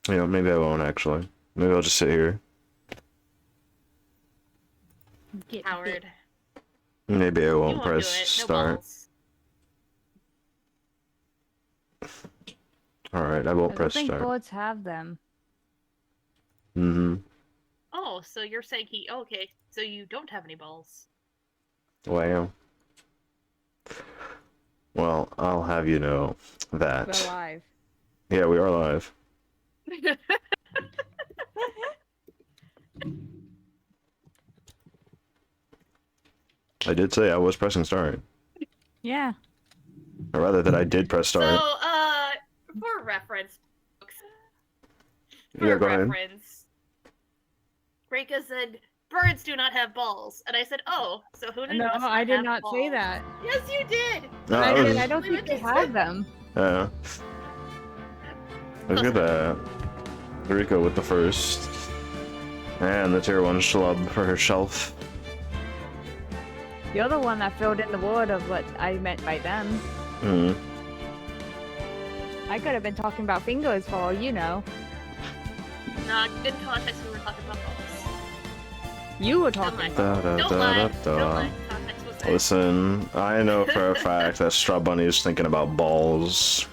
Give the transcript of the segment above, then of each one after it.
You know, maybe I won't actually. Maybe I'll just sit here. Get bit. Howard. Maybe I You won't won't do press it. No start. balls. Alright, I I won't don't press think start. boards have them. Mm-hmm. Oh, so you're saying he... Okay, so you don't have any balls. Wow. Well, I'll have you know that. We're live. Yeah, we are live. I did say I was pressing start. Yeah. Or rather that I did press So, start. for reference, folks. Yeah, For go ahead. reference, Reka said, birds do not have balls. And I said, oh, so who No, must I did have not say balls? that. Yes, you did! No, I that did. was- I don't think they have them. Yeah. Look at that. Rico with the first. And the tier 1 schlub for her shelf. You're the one that filled in the word of what I meant by them. Hmm. I could have been talking about fingers for all you know. Nah, good context we were talking about balls. You were Don't talking lie. about. Don't lie. Don't lie. Context was there. Listen, I know for a fact that Straw Bunny is thinking about balls.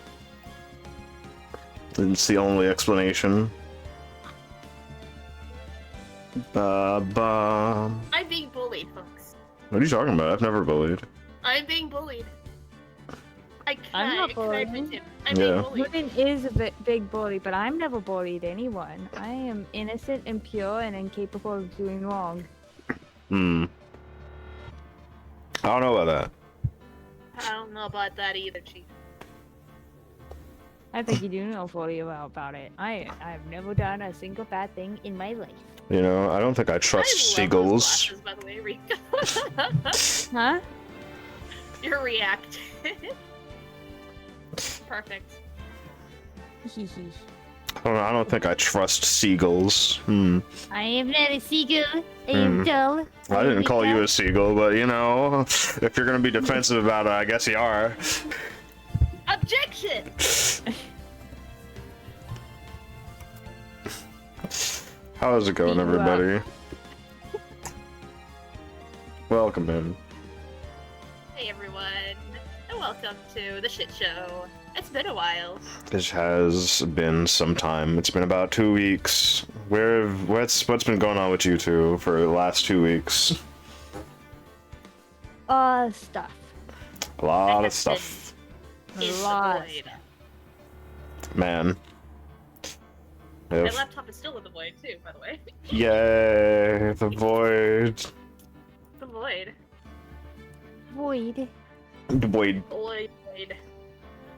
It's the only explanation. Ba-ba. I'm being bullied, folks. What are you talking about? I've never bullied. I'm being bullied. I'm not Can I bullying. admit it? I'm Yeah. being bullied. Wooden is a big bully, but I've never bullied anyone. I am innocent and pure and incapable of doing wrong. Hmm. I don't know about that. I don't know about that either, Chief. I think you do know fully well about it. I've never done a single bad thing in my life. You know, I don't think I trust I love seagulls. those glasses, by the way, Rika. Huh? You're reacting. Perfect. I don't think I trust seagulls. Hmm. I am not a seagull. I am am dull. I didn't call you a seagull, but you know, if you're gonna be defensive about it, I guess you are. Objection! How's it going, Beat you up. everybody? Welcome in. Hey everyone, and welcome to the shit show. It's been a while. It has been some time. It's been about 2 weeks. What's been going on with you two for the last 2 weeks? Stuff. A lot I of stuff, In the Lot. void. man. My If, laptop is still in the void too, by the way. yay, the void. The void. Void. Void. Void.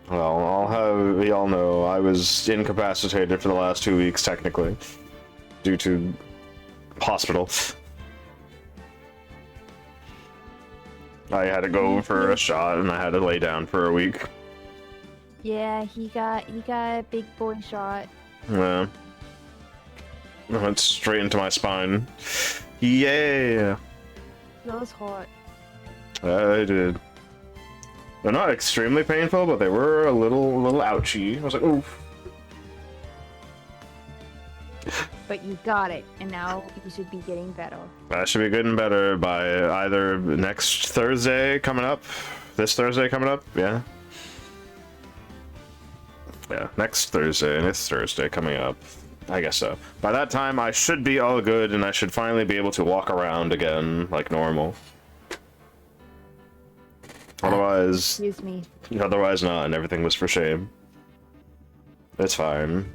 Well, I'll have y'all know I was incapacitated for the last 2 weeks, technically, due to hospital. I had to go for a shot, and I had to lay down for a week. Yeah, he got a big boy shot. Yeah. It went straight into my spine. Yeah. That was hot. I did. They're not extremely painful, but they were a little ouchy. I was like, oof. But you got it, and now you should be getting better. I should be getting better by either next Thursday coming up. This Thursday coming up, yeah. Yeah, next Thursday and this Thursday coming up. I guess so. By that time, I should be all good, and I should finally be able to walk around again like normal. Otherwise, Excuse me. otherwise not, and everything was for shame. It's fine.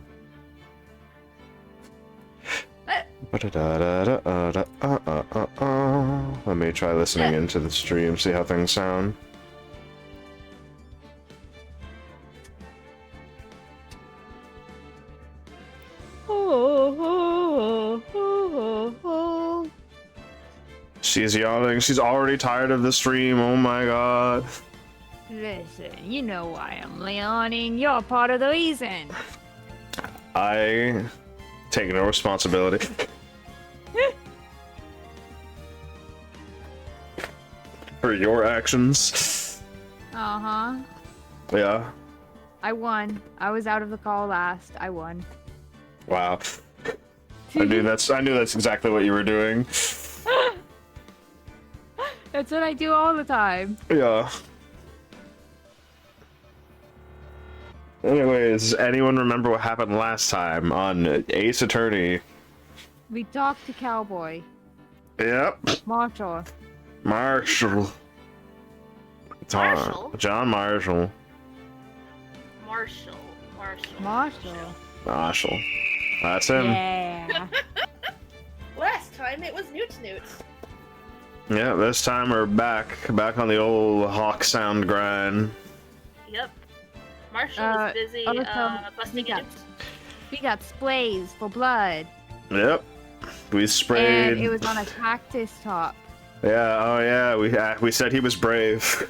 Let me try listening into the stream, see how things sound. She's yawning. She's already tired of the stream. Oh my god. Listen, you know why I'm yawning. You're part of the reason. I take no responsibility. For your actions. Uh-huh. Yeah. I won. I was out of the call last. I won. Wow. I knew that's exactly what you were doing. That's what I do all the time. Yeah. Anyways, anyone remember what happened last time on Ace Attorney? We talked to Cowboy. Yep. Marshall. Marshall. Marshall? John Marshall. Marshall. Marshall. That's him. Yeah. Last time it was Newt Newt. Yeah, this time we're back on the old Hawk Sound grind. Yep. Marshall was busy busting we got, it. we got sprays for blood. Yep. We sprayed. And it was on a cactus top. Yeah, oh yeah, we said he was brave.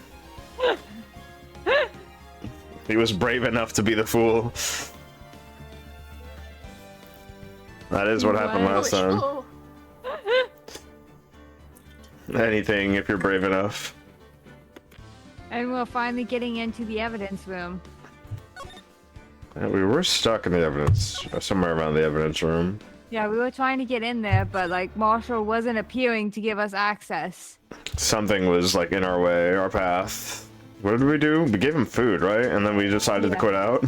He was brave enough to be the fool. That is what happened last time. Oh, Anything if you're brave enough. And we're finally getting into the evidence room. Yeah, we were stuck in the evidence, somewhere around the evidence room. Yeah, we were trying to get in there, but like Marshall wasn't appearing to give us access. Something was like in our way, our path. What did we do? We gave him food, right? And then we decided to quit out.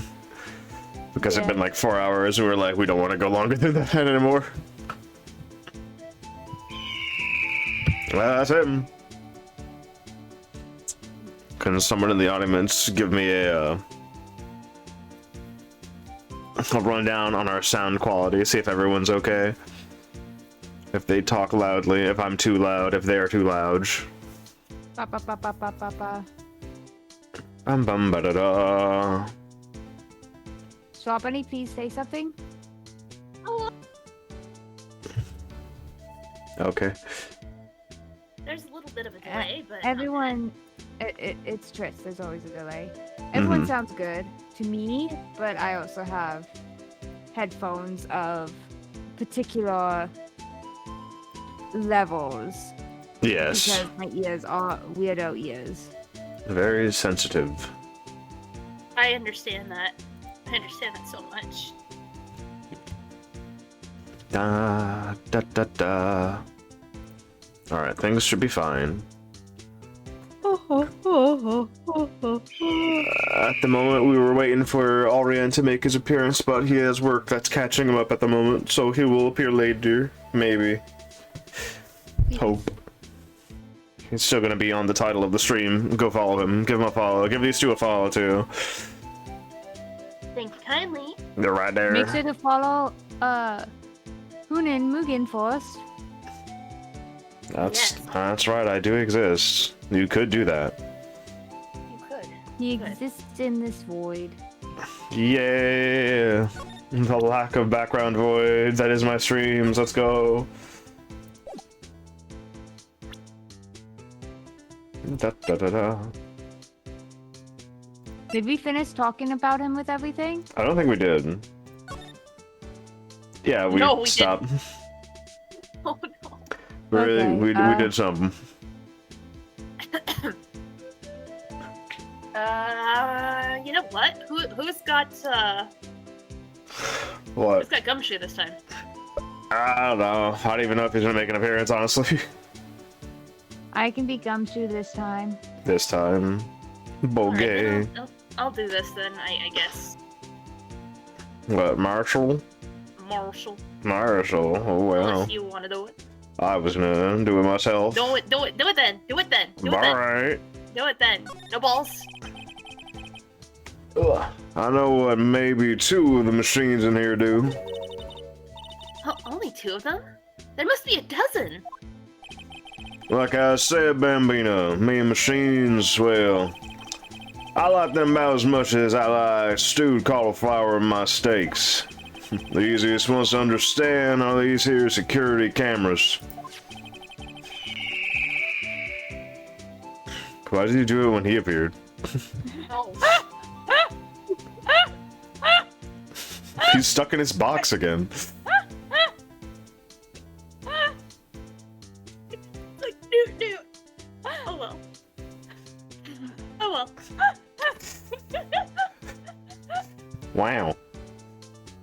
Because it'd been like 4 hours, we were like, we don't want to go longer than that anymore. Well, that's him. Can someone in the audience give me a rundown on our sound quality, see if everyone's okay? If they talk loudly, if I'm too loud, if they are too loud. Ba ba ba ba ba ba ba. Bum bum ba da da. Strawberry, please say something. Okay. there's a little bit of a delay, but Everyone, it's Tris. There's always a delay. Everyone sounds good to me, but I also have headphones of particular levels Yes. because my ears are weirdo ears. Very sensitive. I understand that. I understand that so much. Da da da da. Alright, things should be fine. At the moment, we were waiting for Alrian to make his appearance, but he has work that's catching him up at the moment, so he will appear later. Maybe. Hope. He's still gonna be on the title of the stream. Go follow him. Give him a follow. Give these two a follow, too. Thank you kindly. They're right there. Make sure to follow Hunin Mugen first. That's right, I do exist. You could do that. You could. He Good. exists in this void. Yeah, the lack of background void. That is my streams. Let's go. Da, da, da, da. Did we finish talking about him with everything? I don't think we did. Yeah, we No, we stopped. Oh no. Okay, We did something. You know what? Who's got What? Gumshoe this time? I don't know. I don't even know if he's gonna make an appearance, honestly. I can be Gumshoe this time. This time. Alright, Bogey. then I'll do this then, I guess. What, Marshall? Marshall. Marshall. Oh well. Unless you want to do it. I was gonna do it myself. Do it then. Do it then. Do it then. Alright. Do it then. No balls. Ugh. I know what maybe 2 of the machines in here do. Oh, only 2 of them? There must be a dozen. Like I said, Bambino, me and machines, well, I like them about as much as I like stewed cauliflower in my steaks. The easiest ones to understand are these here security cameras. Why did you do it when he appeared? Oh. He's stuck in his box again. Like, Newt. Oh well. Oh well. Wow.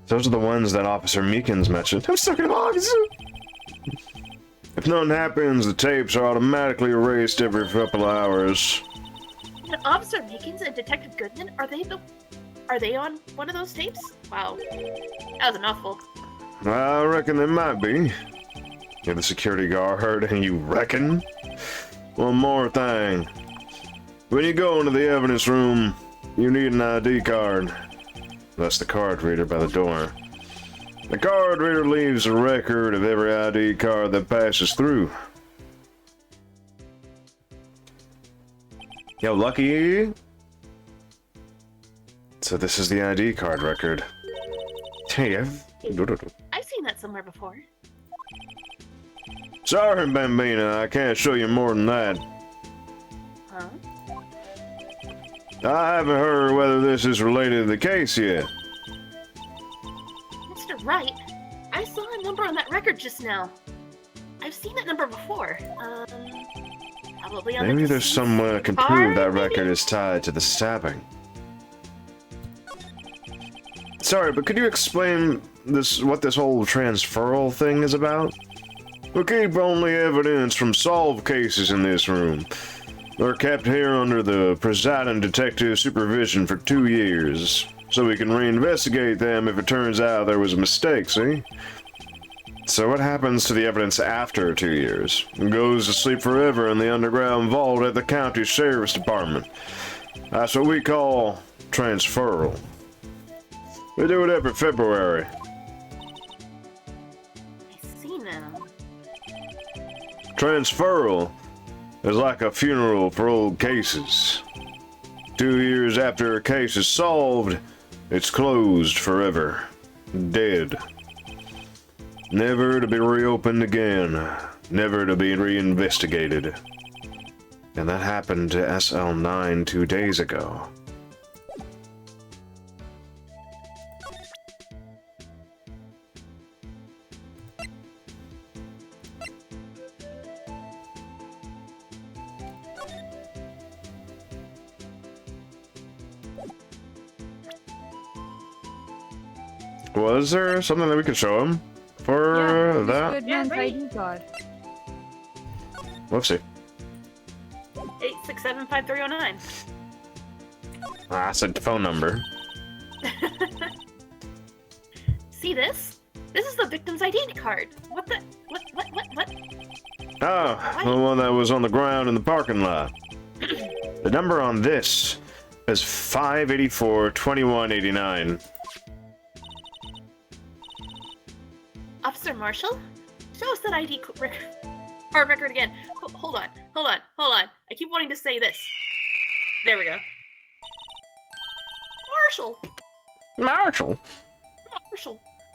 Those are the ones that Officer Meekins mentioned. I'm stuck in a box! If nothing happens, the tapes are automatically erased every couple of hours. And Officer Meekins and Detective Goodman, are they on one of those tapes? Wow. That was a mouthful. I reckon they might be. You're the security guard, and you reckon? One more thing. When you go into the evidence room, you need an ID card. That's the card reader by the door. The card reader leaves a record of every ID card that passes through. Yo, Lucky! So this is the ID card record. Hey, I've seen that somewhere before. Sorry, Bambina, I can't show you more than that. Huh? I haven't heard whether this is related to the case yet. Mr. Wright, I saw a number on that record just now. I've seen that number before. Probably on Maybe the there's deceased's someone that can card, prove that maybe? record is tied to the stabbing. Sorry, but could you explain what this whole transferal thing is about? We keep only evidence from solved cases in this room. They're kept here under the presiding detective's supervision for 2 years, so we can reinvestigate them if it turns out there was a mistake, see? So what happens to the evidence after 2 years? It goes to sleep forever in the underground vault at the county sheriff's department. That's what we call transferal. We do it every February. I see now. Transferal is like a funeral for old cases. 2 years after a case is solved, it's closed forever. Dead. Never to be reopened again. Never to be reinvestigated. And that happened to SL9 2 days ago. Was there something that we could show him for that? Goodman's right. ID card. Whoopsie. 8675309. I said phone number. See this? This is the victim's ID card. What the? What? Oh, the one that was on the ground in the parking lot. The number on this is 584-2189. Officer Marshall? Show us that ID record again. Hold on. I keep wanting to say this. There we go. Marshall!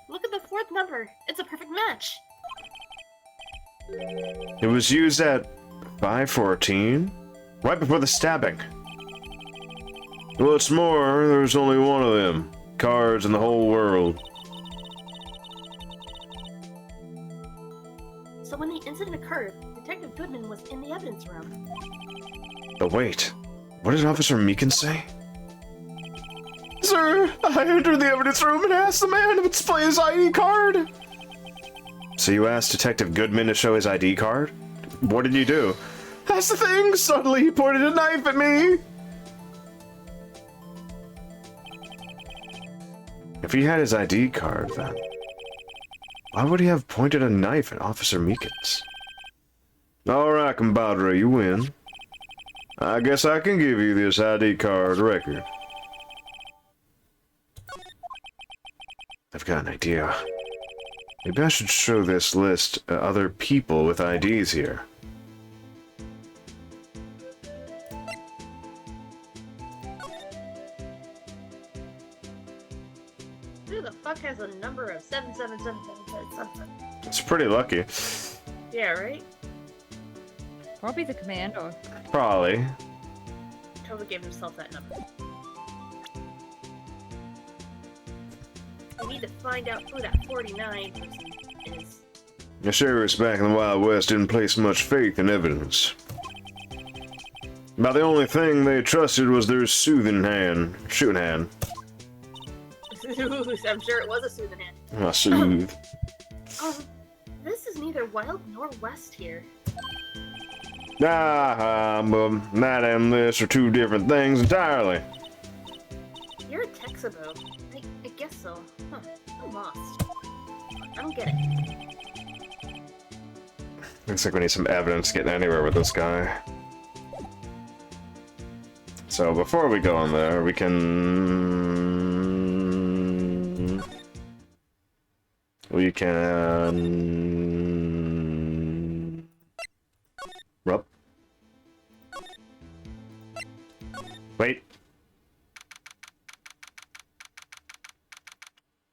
Look at the fourth number. It's a perfect match. It was used at 514, right before the stabbing. What's more, there's only one of them cards in the whole world. So when the incident occurred, Detective Goodman was in the evidence room. But wait, what did Officer Meekins say? Sir, I entered the evidence room and asked the man to display his ID card. So you asked Detective Goodman to show his ID card? What did you do? That's the thing! Suddenly he pointed a knife at me! If he had his ID card, then why would he have pointed a knife at Officer Meekins? Alright, compadre, you win. I guess I can give you this ID card record. I've got an idea. Maybe I should show this list other people with IDs here. Who the fuck has a number of 77777 something? It's pretty lucky. Yeah, right? Probably the commando. Probably. Totally gave himself that number. We need to find out who that 49 person is. The sheriffs back in the Wild West didn't place much faith in evidence. About the only thing they trusted was their shooting hand. I'm sure it was a soothing hand. Soothe. This is neither wild nor west here. That and this are two different things entirely. You're a Texabo. I guess so. Huh. I'm lost. I don't get it. Looks like we need some evidence getting anywhere with this guy. So before we go on there, we can... Rup. Wait.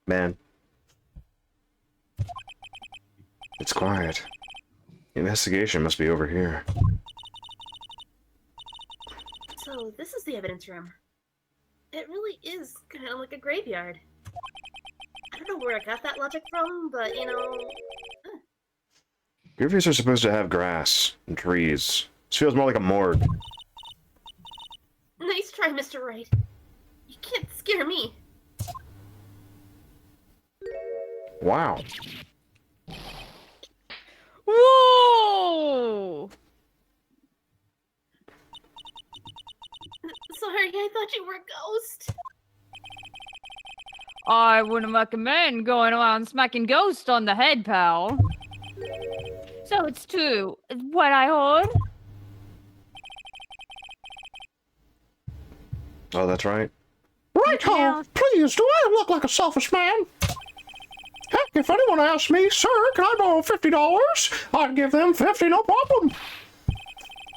Man. It's quiet. The investigation must be over here. So, this is the evidence room. It really is kind of like a graveyard. I don't know where I got that logic from, but, you know... Graveyards are supposed to have grass and trees. This feels more like a morgue. Nice try, Mr. Wright. You can't scare me. Wow. Whoa! Sorry, I thought you were a ghost. I wouldn't recommend going around smacking ghosts on the head, pal. So it's true, what I heard? Oh, that's right. Right, Yeah. please, do I look like a selfish man? Heck, if anyone asks me, sir, can I borrow $50? I'd give them 50, no problem.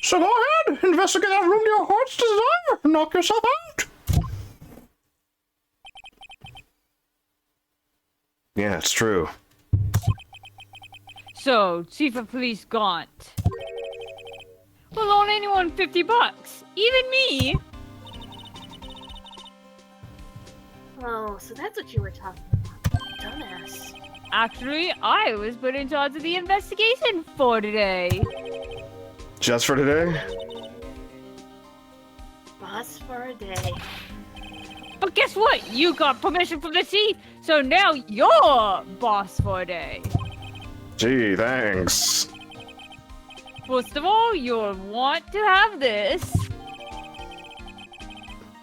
So go ahead, investigate that room to your heart's desire, and knock yourself out. Yeah, it's true. So, Chief of Police Gaunt. Will loan anyone $50, even me. Oh, so that's what you were talking about. Dumbass. Actually, I was put in charge of the investigation for today. Just for today? Boss for a day. But guess what? You got permission from the chief, so now you're boss for a day. Gee, thanks. First of all, you'll want to have this.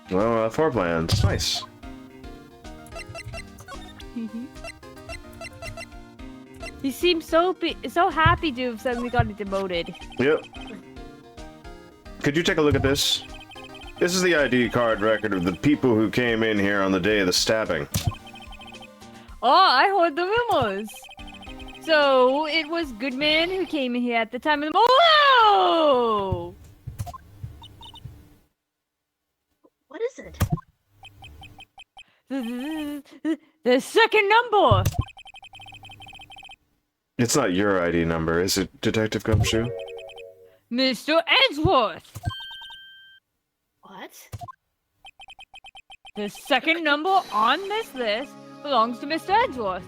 Well, floor plans. Nice. He seems so happy to have suddenly gotten demoted. Yep. Could you take a look at this? This is the ID card record of the people who came in here on the day of the stabbing. Oh, I heard the rumors. So, it was Goodman who came in here at the time of the... Whoa! What is it? The second number! It's not your ID number, is it, Detective Gumshoe? Mr. Edgeworth! What? The second number on this list belongs to Mr. Edgeworth.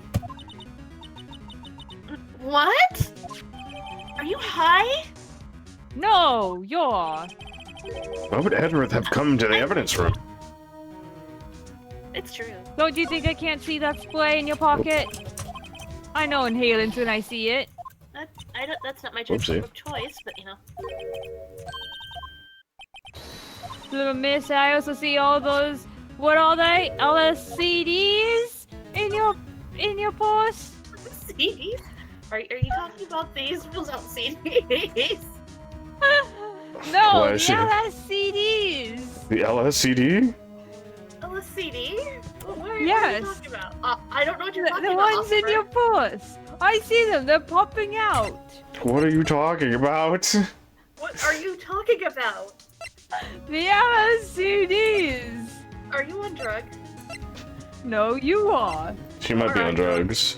What? Are you high? No, you're... Why would Edward have come to the evidence room? It's true. Don't you think I can't see that spray in your pocket? I know inhalants when I see it. That's not my Whoopsie. drug of choice, but you know. Little miss, I also see all those... What are they? LSCDs? In your purse? CDs? Are you talking about these? Those aren't CDs. No, Why the is she- LSCDs! The LSCD? LSCD? What are Yes. you talking about? I don't know what you're talking The about. ones in your purse! I see them, they're popping out! What are you talking about? What are you talking about? The LSCDs! Are you on drug? No, you are. She might be on Alright. drugs.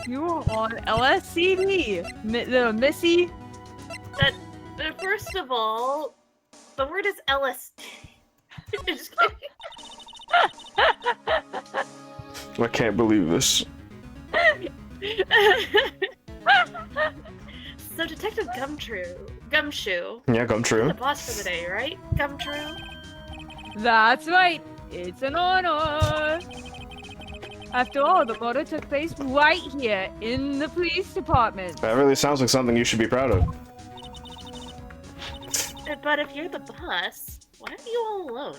You are on LSCD. Little Missy. First of all, the word is LSD. Just kidding. I can't believe this. So Detective Gumshoe, Yeah, come the true. boss for the day, right? Gumshoe? That's right. It's an honor. After all, the murder took place right here in the police department. That really sounds like something you should be proud of. But if you're the boss, why are you all alone?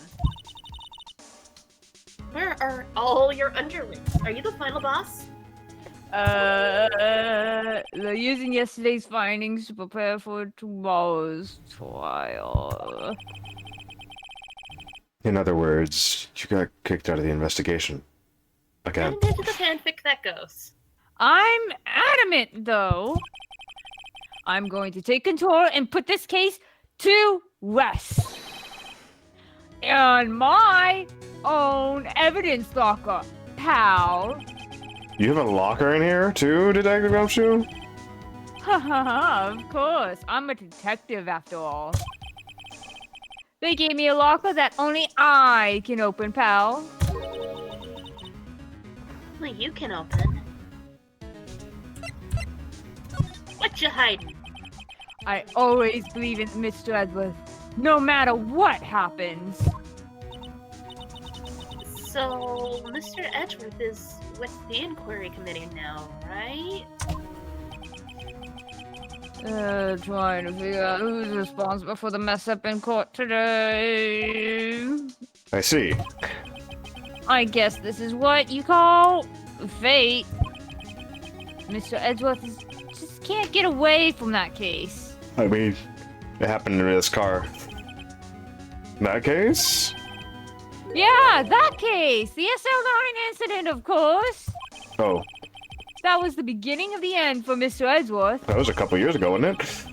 Where are all your underlings? Are you the final boss? They're using yesterday's findings to prepare for tomorrow's trial. In other words, you got kicked out of the investigation. Again. And into the fanfic that goes. I'm adamant, though. I'm going to take control and put this case to rest. On my own evidence locker, pal. You have a locker in here, too, Detective Gumshoe? Of course. I'm a detective, after all. They gave me a locker that only I can open, pal. Only you can open. What you hiding? I always believe in Mr. Edwards, no matter what happens. So, Mr. Edgeworth is with the inquiry committee now, right? Trying to figure out who's responsible for the mess up in court today. I see. I guess this is what you call fate. Mr. Edgeworth just can't get away from that case. I mean, it happened in this car. In that case? Yeah, that case! The SL9 incident, of course! Oh, That was the beginning of the end for Mr. Edgeworth. that was a couple years ago, wasn't it?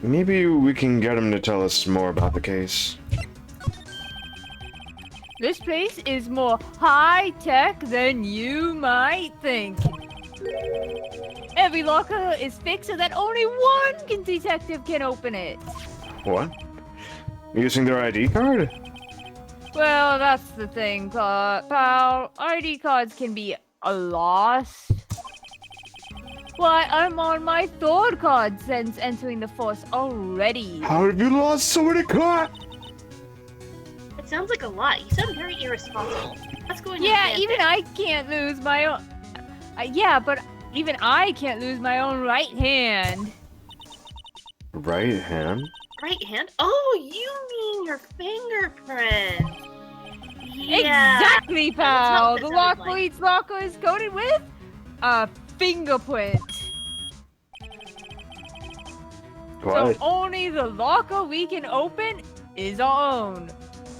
Maybe we can get him to tell us more about the case. This place is more high-tech than you might think. Every locker is fixed so that only one detective can open it. What? Using their ID card? Well, that's the thing, pal. ID cards can be lost. Why, I'm on my third card since entering the force already. How have you lost so many cards? It sounds like a lot. You sound very irresponsible. Let's go into Yeah, the fanfic. even I can't lose my own... yeah, but even I can't lose my own right hand. Right hand? Right hand? Oh, you mean your fingerprint. Yeah. Exactly, That's not pal. what The that lock sounds like. police locker is coated with a fingerprint. What? So only the locker we can open is our own.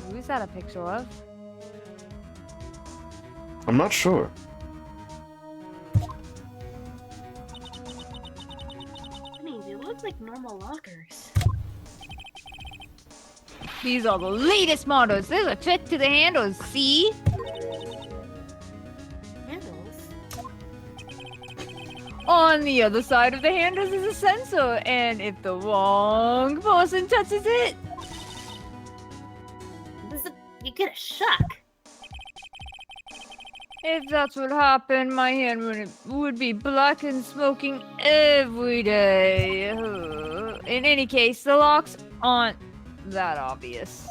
Who's that a picture of? I'm not sure. Honey, they look like normal lockers. These are the latest models. There's a trick to the handles, see? Handles? On the other side of the handles is a sensor, and if the wrong person touches it, You get a shock. if that's what happened, my hand would be black and smoking every day. In any case, the locks aren't that obvious.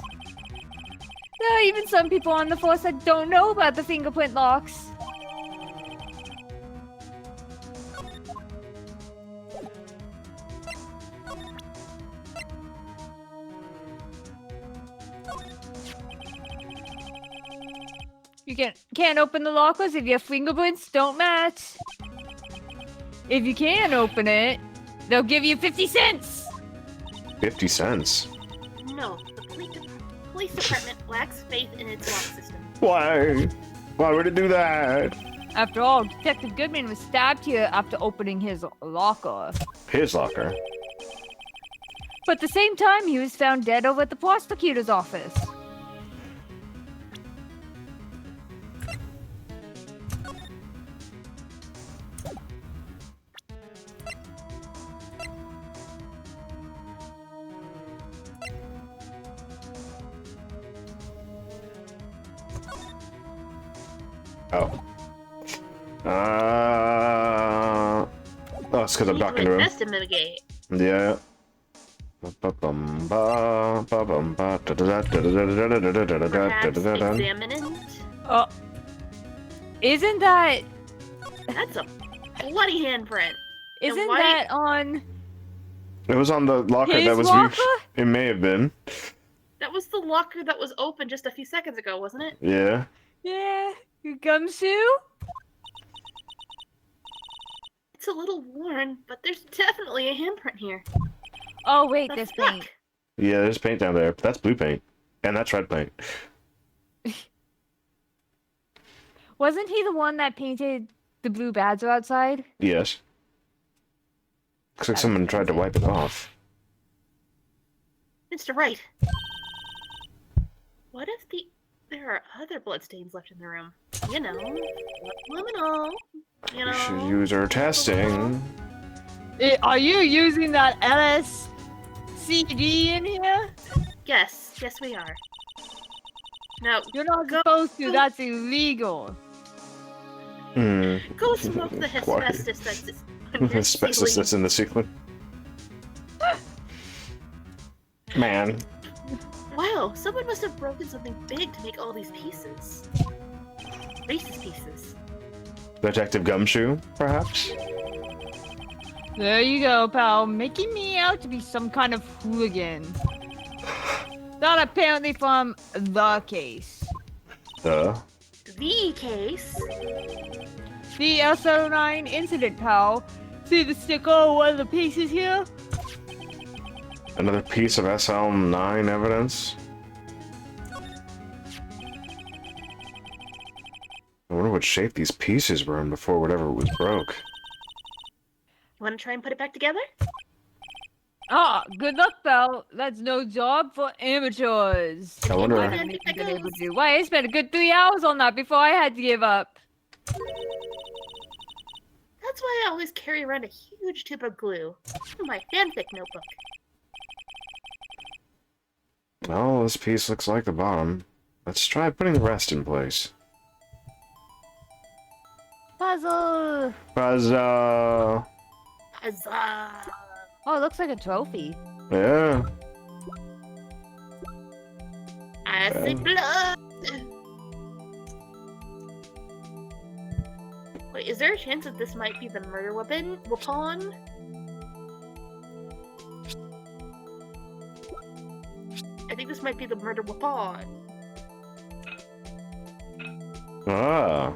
There are even some people on the force that don't know about the fingerprint locks. You can't open the lockers if your fingerprints don't match. If you can open it, they'll give you 50 cents. 50 cents. No, the police department lacks faith in its lock system. Why? Why would it do that? After all, Detective Goodman was stabbed here after opening his locker. His locker. But at the same time, he was found dead over at the prosecutor's office. Oh. Oh, it's because I'm talking to him. Best to mitigate. Yeah. Perhaps examinant? Oh, isn't that That's a bloody handprint. isn't why- that on It was on the locker his that was locker? It may have been. That was the locker that was open just a few seconds ago, wasn't it? Yeah. Yeah, gumshoe. It's a little worn, but there's definitely a handprint here. Oh wait, The this fuck? paint. Yeah, there's paint down there. That's blue paint. And that's red paint. Wasn't he the one that painted the blue badge outside? Yes. Looks like someone tried to wipe it off. Mr. Wright. What if there are other bloodstains left in the room? You know, liminal. You We should know. use our testing. Are you using that LSCD in here? Yes, we are. Now, You're not Go- supposed to. That's illegal. Hmm. go smoke the Why? asbestos that's under the Asbestos ceiling. that's in the ceiling. Man. Wow, someone must have broken something big to make all these pieces. Reese's pieces. Detective Gumshoe, perhaps? There you go, pal. Making me out to be some kind of hooligan. Not apparently from the case. Duh. The case. The SO9 incident, pal. See the sticker on one of the pieces here? Another piece of SL9 evidence? I wonder what shape these pieces were in before whatever was broke. Want to try and put it back together? Ah, good luck, pal. That's no job for amateurs. I wonder- I haven't even been able to do. Why, I spent a good 3 hours on that before I had to give up. That's why I always carry around a huge tube of glue. In my fanfic notebook. Well, this piece looks like the bottom. Let's try putting the rest in place. Puzzle. Huzzah! Huzzah! Oh, it looks like a trophy. Yeah. I see blood! Wait, is there a chance that this might be the murder weapon? I think this might be the murder weapon. Ah.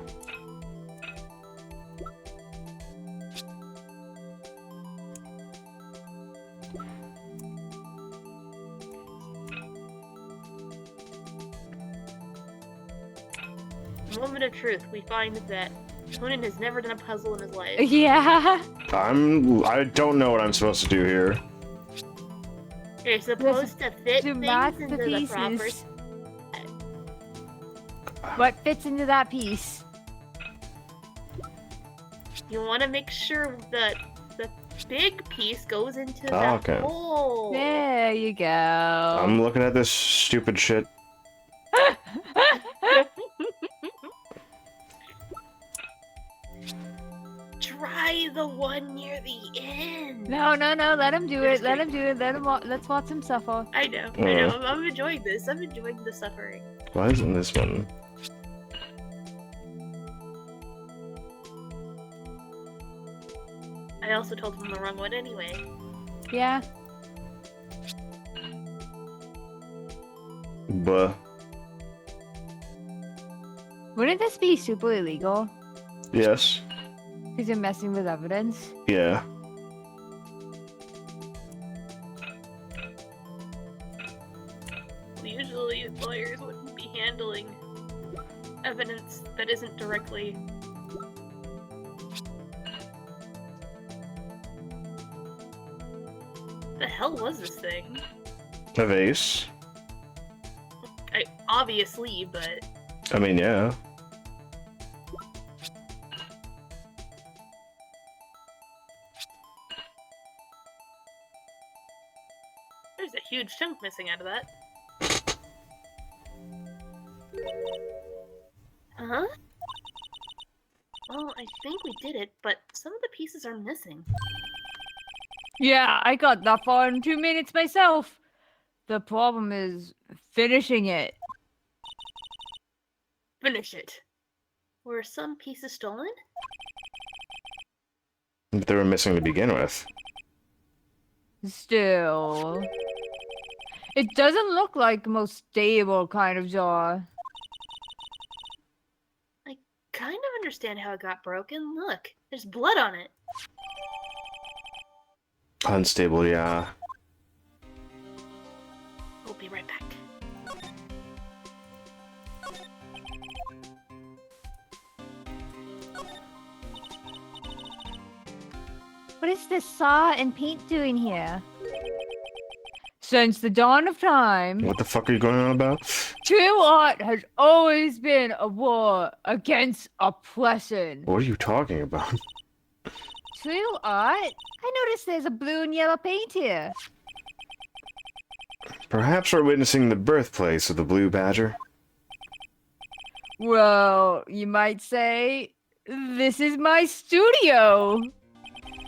Moment of truth, we find that Conan has never done a puzzle in his life. Yeah. I don't know what I'm supposed to do here. You're supposed to fit To things match into the the proper... pieces. What fits into that piece? You want to make sure that the big piece goes into Oh, that okay. hole. There you go. I'm looking at this stupid shit. Try the one near the end. No, let him do It's it. Let great. him do it. Let's watch him suffer. I know. I'm enjoying this. I'm enjoying the suffering. Why isn't this one? I also told him the wrong one anyway. Yeah. Buh. Wouldn't this be super illegal? Yes. Because you're messing with evidence? Yeah. Usually, lawyers wouldn't be handling evidence that isn't directly. The hell was this thing? A vase. Obviously, but I mean, yeah. there's a huge chunk missing out of that. Huh? Well, I think we did it, but some of the pieces are missing. Yeah, I got that far in 2 minutes myself. The problem is finishing it. Finish it. Were some pieces stolen? They were missing to begin with. Still, it doesn't look like the most stable kind of jar. I kind of understand how it got broken. Look, there's blood on it. Unstable, yeah. We'll be right back. What is this saw and paint doing here? Since the dawn of time, What the fuck are you going on about? true art has always been a war against oppression. What are you talking about? True art? I noticed there's a blue and yellow paint here. Perhaps we're witnessing the birthplace of the Blue Badger. Well, you might say, this is my studio.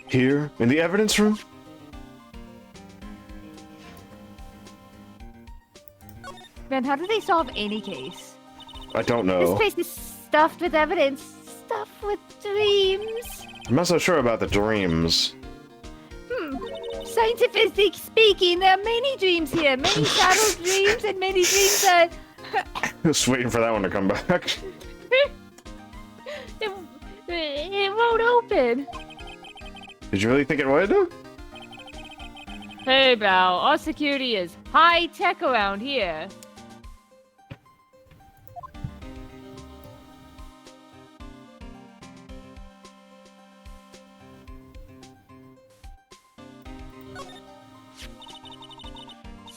Here, in the evidence room? Man, how do they solve any case? I don't This know. place is stuffed with evidence, stuffed with dreams. I'm not so sure about the dreams. Scientifically speaking, there are many dreams here. Many shadow dreams and many dreams that... Just waiting for that one to come back. it won't open. Did you really think it would? Hey, Bal, our security is high tech around here.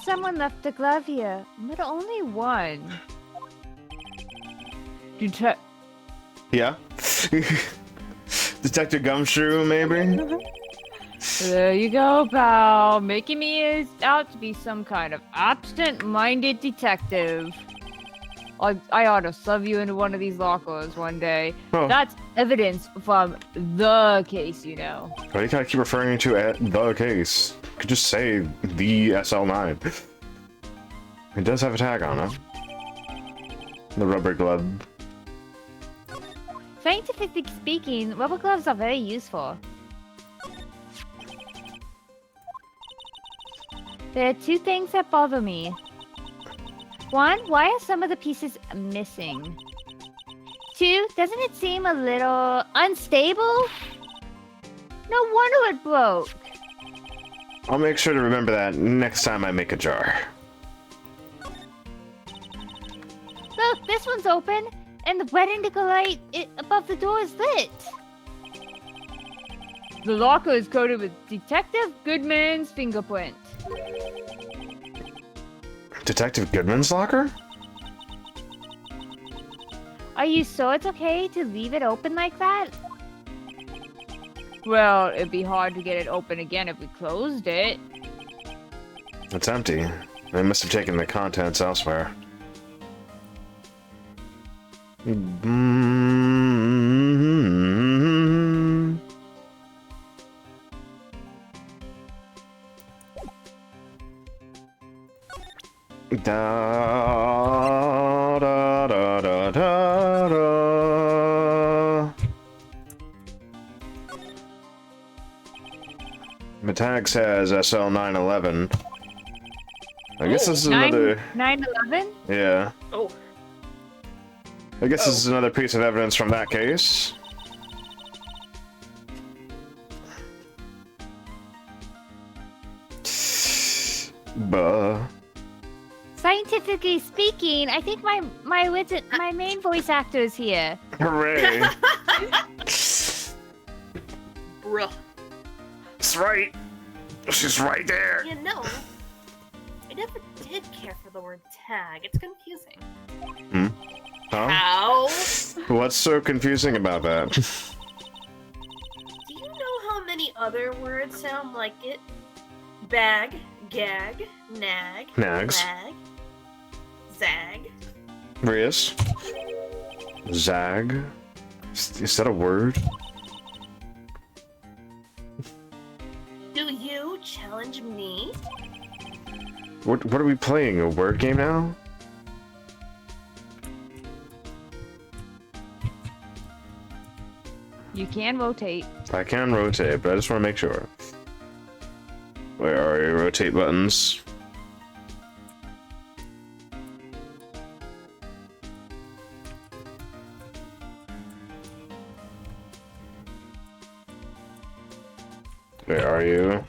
Someone left a glove here, but only one. Yeah? Detective Gumshoe, maybe? There you go, pal. Making me out to be some kind of absent-minded detective. I ought to shove you into one of these lockers one day. Oh. That's evidence from the case, you know. Why do you gotta keep referring to the case? You could just say the SL9. It does have a tag on it. The rubber glove. Scientifically speaking, rubber gloves are very useful. There are two things that bother me. One, why are some of the pieces missing? Two, doesn't it seem a little unstable? No wonder it broke. I'll make sure to remember that next time I make a jar. Look, this one's open, and the red indigo light above the door is lit. The locker is coated with Detective Goodman's fingerprint. Detective Goodman's locker? Are you sure it's okay to leave it open like that? Well, it'd be hard to get it open again if we closed it. It's empty. They must have taken the contents elsewhere. Da, da, da, da, da, da. The tag says SL911. I guess this is another. 9/11? Yeah. Oh, I guess this is another piece of evidence from that case. Buh. Scientifically speaking, I think my main voice actor is here. Hooray! bruh. That's right. She's right there. You know, I never did care for the word tag. It's confusing. Huh? How? What's so confusing about that? Do you know how many other words sound like it? Bag, gag, nag, Nags. lag, zag. Rias? Zag? Is that a word? Do you? What are we playing? A word game now? You can rotate. I can rotate, but I just want to make sure. Where are your rotate buttons? Where are you?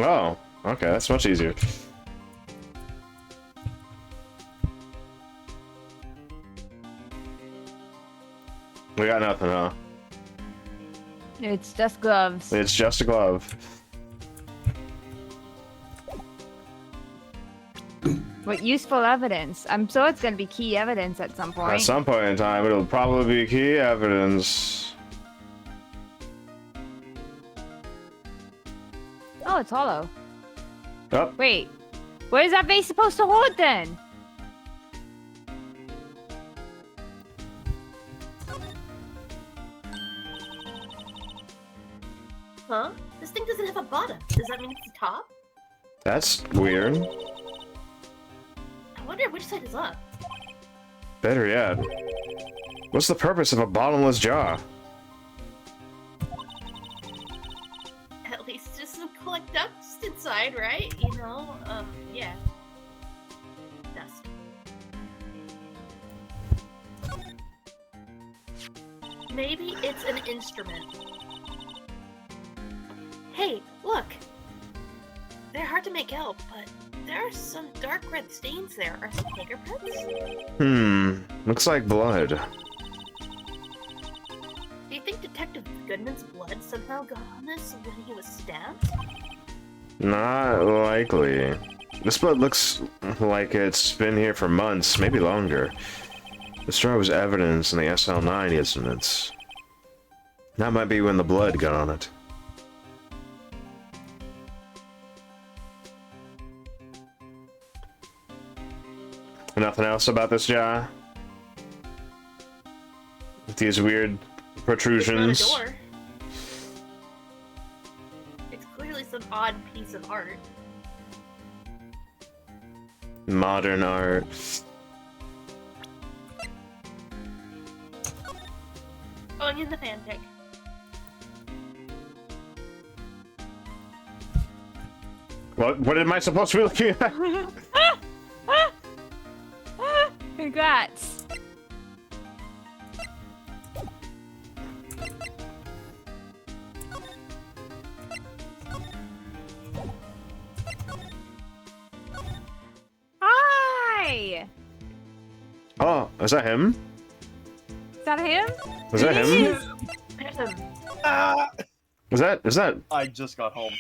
Oh, okay, that's much easier. We got nothing, huh? It's just gloves. It's just a glove. What useful evidence? I'm sure it's gonna be key evidence at some point. At some point in time, it'll probably be key evidence. Oh, it's hollow. Oh, Wait, what is that vase supposed to hold then? Huh? This thing doesn't have a bottom. Does that mean it's the top? that's weird. I wonder which side is up. Better yet. What's the purpose of a bottomless jar? At least just to collect dust inside, right? You know, yeah. Dust. Maybe it's an instrument. Hey, look! They're hard to make out, but there are some dark red stains there. Are some fingerprints? Looks like blood. Do you think Detective Goodman's blood somehow got on this when he was stabbed? Not likely. This blood looks like it's been here for months, maybe longer. The straw was evidence in the SL9 incidents. That might be when the blood got on it. Nothing else about this jar? With these weird protrusions. It's not a door. It's clearly some odd piece of art. Modern art. Oh, and in the fanfic. What am I supposed to be looking at? Congrats. Hi! Oh, is that him? Is that him? Is that him? Is that I just got home.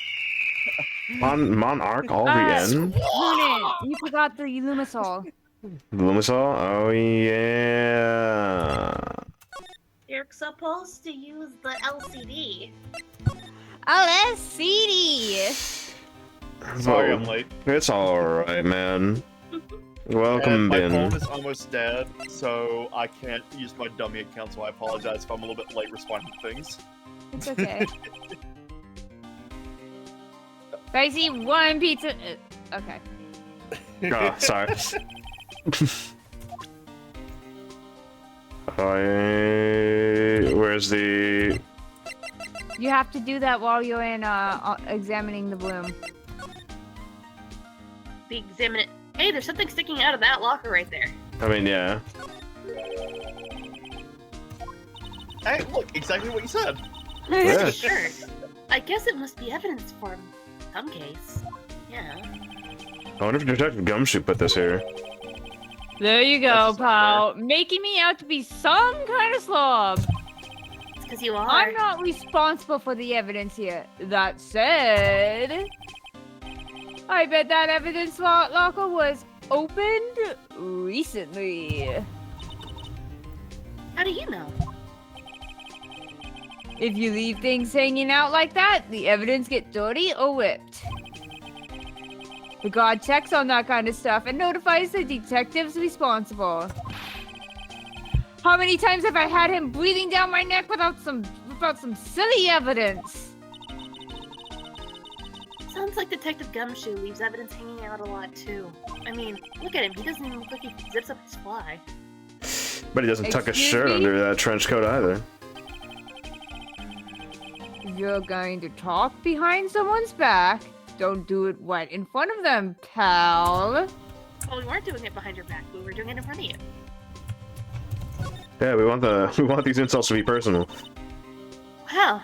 Monarch Albion? Noonan, you forgot the Lumisol. Lumisol? Oh yeah. You're supposed to use the LCD. LSCD! Sorry, I'm late. It's alright, man. Welcome, My Ben. phone is almost dead, so I can't use my dummy account, so I apologize if I'm a little bit late responding to things. It's okay. I see one pizza. Okay. Oh, sorry. Where's the... You have to do that while you're in examining the bloom. Be examine it. Hey, there's something sticking out of that locker right there. I mean, yeah. Hey, look, exactly what you said. Yeah. Sure. I guess it must be evidence for some case. Yeah. I wonder if Detective Gumshoe put this here. There you go, That's pal. Making me out to be some kind of slob. It's because you are. I'm not responsible for the evidence here. That said, I bet that evidence locker was opened recently. How do you know? If you leave things hanging out like that, the evidence gets dirty or whipped. The guard checks on that kind of stuff and notifies the detectives responsible. How many times have I had him breathing down my neck without some silly evidence? Sounds like Detective Gumshoe leaves evidence hanging out a lot too. I mean, look at him. He doesn't even look like he zips up his fly. But he doesn't tuck his Excuse shirt me? under that trench coat either. You're going to talk behind someone's back. Don't do it right in front of them, pal. Well, we weren't doing it behind your back. We were doing it in front of you. Yeah, we want these insults to be personal. Wow.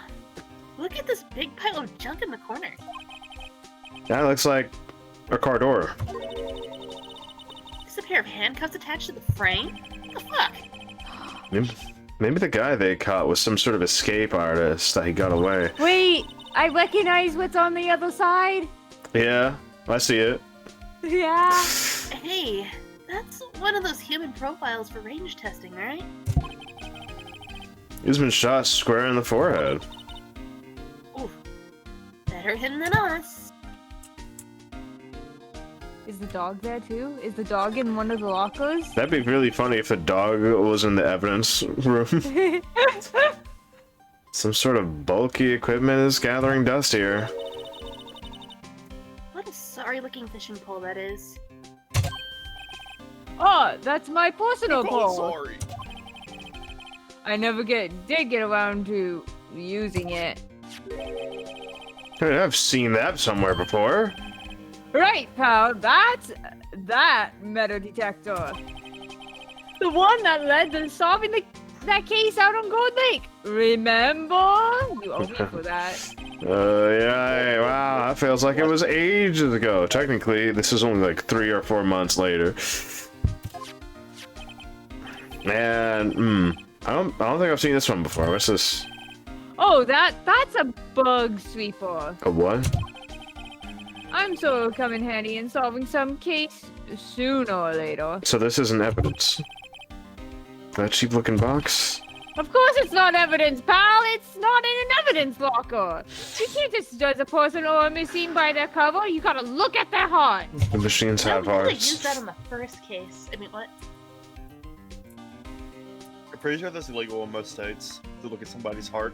Look at this big pile of junk in the corner. That looks like a car door. Is a pair of handcuffs attached to the frame? What the fuck? Maybe the guy they caught was some sort of escape artist that he got away. Wait, I recognize what's on the other side. Yeah, I see it. Yeah. Hey, that's one of those human profiles for range testing, right? He's been shot square in the forehead. Oof. Better him than us. Is the dog there too? Is the dog in one of the lockers? That'd be really funny if the dog was in the evidence room. Some sort of bulky equipment is gathering dust here. What a sorry-looking fishing pole that is. Oh, that's my personal Oh, pole. sorry. I never did get around to using it. Hey, I've seen that somewhere before. Right, pal. That's that metal detector. The one that led to solving that case out on Gold Lake. Remember? You owe me for that. Yeah, wow, that feels like it was ages ago. Technically, this is only like 3 or 4 months later. And, I don't think I've seen this one before. What's this? Oh, that's a bug sweeper. A what? I'm sure it'll come in handy in solving some case sooner or later. So this isn't evidence. That cheap-looking box? Of course it's not evidence, pal! It's not in an evidence locker! You can't just judge a person or a machine by their cover, you gotta look at their heart! The machines have I would have used hearts. that on the first case. I mean, what? I'm pretty sure that's illegal in most states to look at somebody's heart.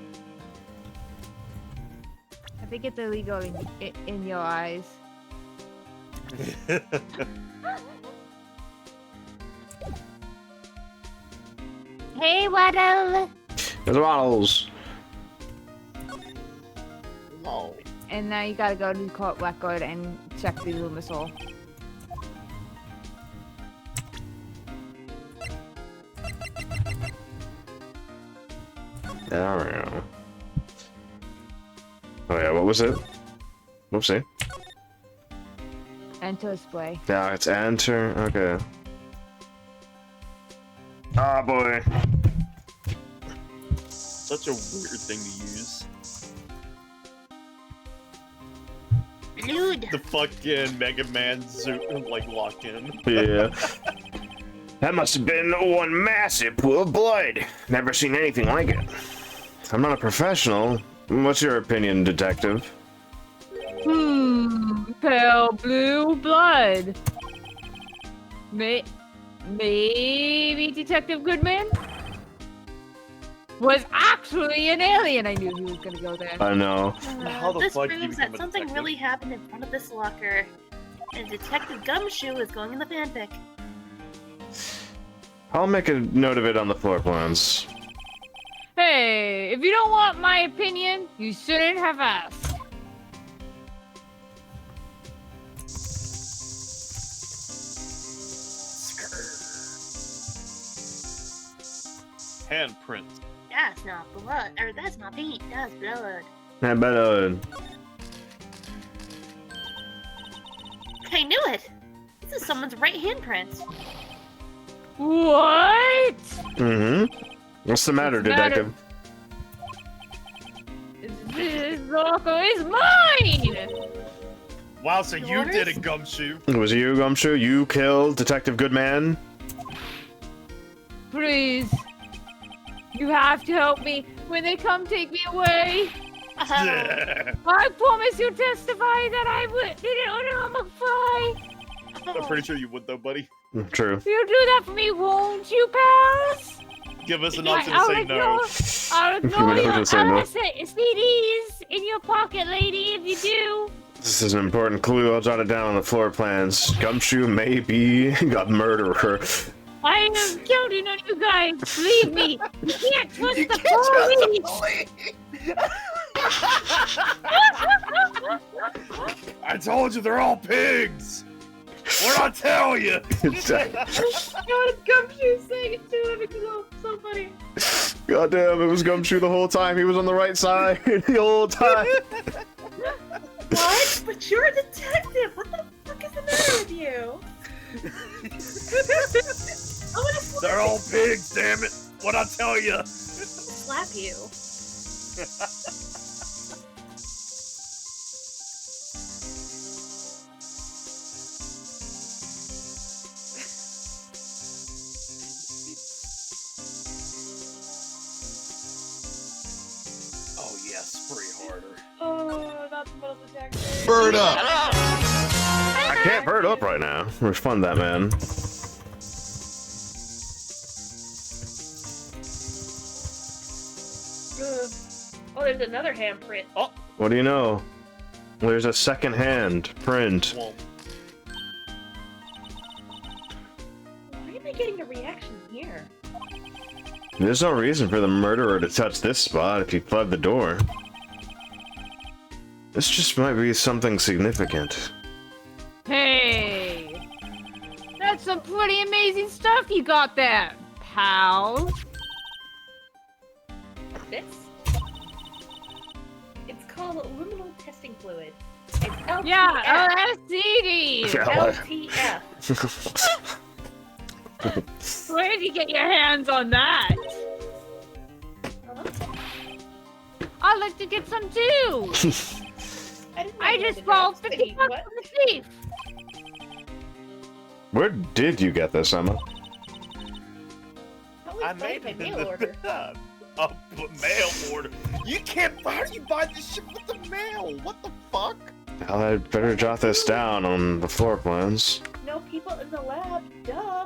I think it's illegal in your eyes. Hey, Waddle! There's bottles. Lol. And now you gotta go to the court record and check the Lumisol. There we go. Oh yeah, what was it? Whoopsie. Enter spray. Yeah, it's enter. Okay. Ah, boy. Such a weird thing to use. Dude. The fucking Mega Man suit, like, lock in. Yeah. That must have been one massive pool of blood. Never seen anything like it. I'm not a professional. What's your opinion, detective? Pale blue blood. Maybe Detective Goodman was actually an alien. I knew he was gonna go there. I know. How the This fuck do you proves become that a something detective? really happened in front of this locker, and Detective Gumshoe is going in the fanfic. I'll make a note of it on the floor plans. Hey, if you don't want my opinion, you shouldn't have asked. Handprints. That's not blood, or that's not paint, that's blood. I bet, I knew it! This is someone's right handprint. What? What's the matter, What's the matter? detective? This locker is mine! Wow, so you Yours? did it, Gumshoe. It was you, Gumshoe? You killed Detective Goodman? Please. You have to help me when they come take me away. Yeah. I promise you testify that I didn't fry. I'm pretty sure you would, though, buddy. True. You'll do that for me, won't you, pals? give us an option to say no. I'll ignore You your never say no. CDs in your pocket, lady, if you do. This is an important clue. I'll jot it down on the floor plans. Gumshoe may be a murderer. I am counting on you guys. Believe me, you can't trust the police. I told you they're all pigs. What'd I tell you? Gumshoe saying it too. It makes it so funny. God damn, it was Gumshoe the whole time. He was on the right side the whole time. What? But you're a detective. What the fuck is the matter with you? I'm gonna slap They're all pigs, damn it. What'd I tell you? slap you. Oh yeah, spray harder. Oh, not the metal detector. Bird up! I can't bird up right now. Refund that man. Ugh. Oh, there's another handprint. What do you know? There's a second hand print. Well, Why am I getting a reaction here? There's no reason for the murderer to touch this spot if he fled the door. This just might be something significant. Hey, that's some pretty amazing stuff you got there, pal. This? It's called luminal testing fluid. It's LTF. Yeah, LSD. LTF. Where did you get your hands on that? I'd like to get some too. I just bought 50 bucks from the thief. Where did you get this, Emma? I made my it mail in order. a mail order. You can't. How do you buy this shit with the mail? What the fuck? Well, I'd better jot this down on the floor plans. No people in the lab. Duh.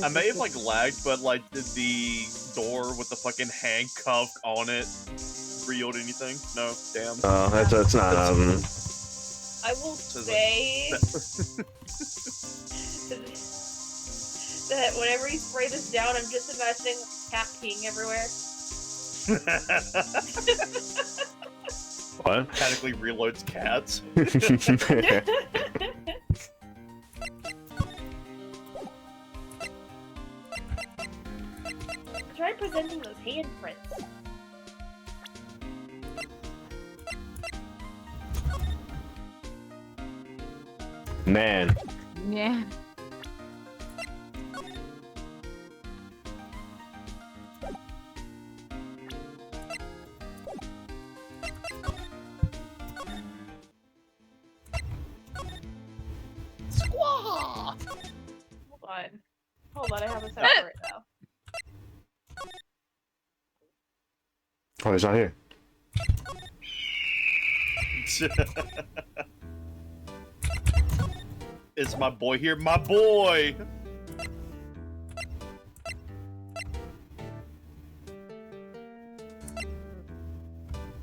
I may have like lagged, but like did the door with the fucking handcuff on it revealed anything? No, damn. Oh, that's not. I will say that whenever you spray this down, I'm just imagining cat peeing everywhere. What? Automatically reloads cats. Try presenting those handprints. Man. Yeah. Squaw! Hold on, I have a sound for it now. Oh, he's not here. Is my boy here? My boy!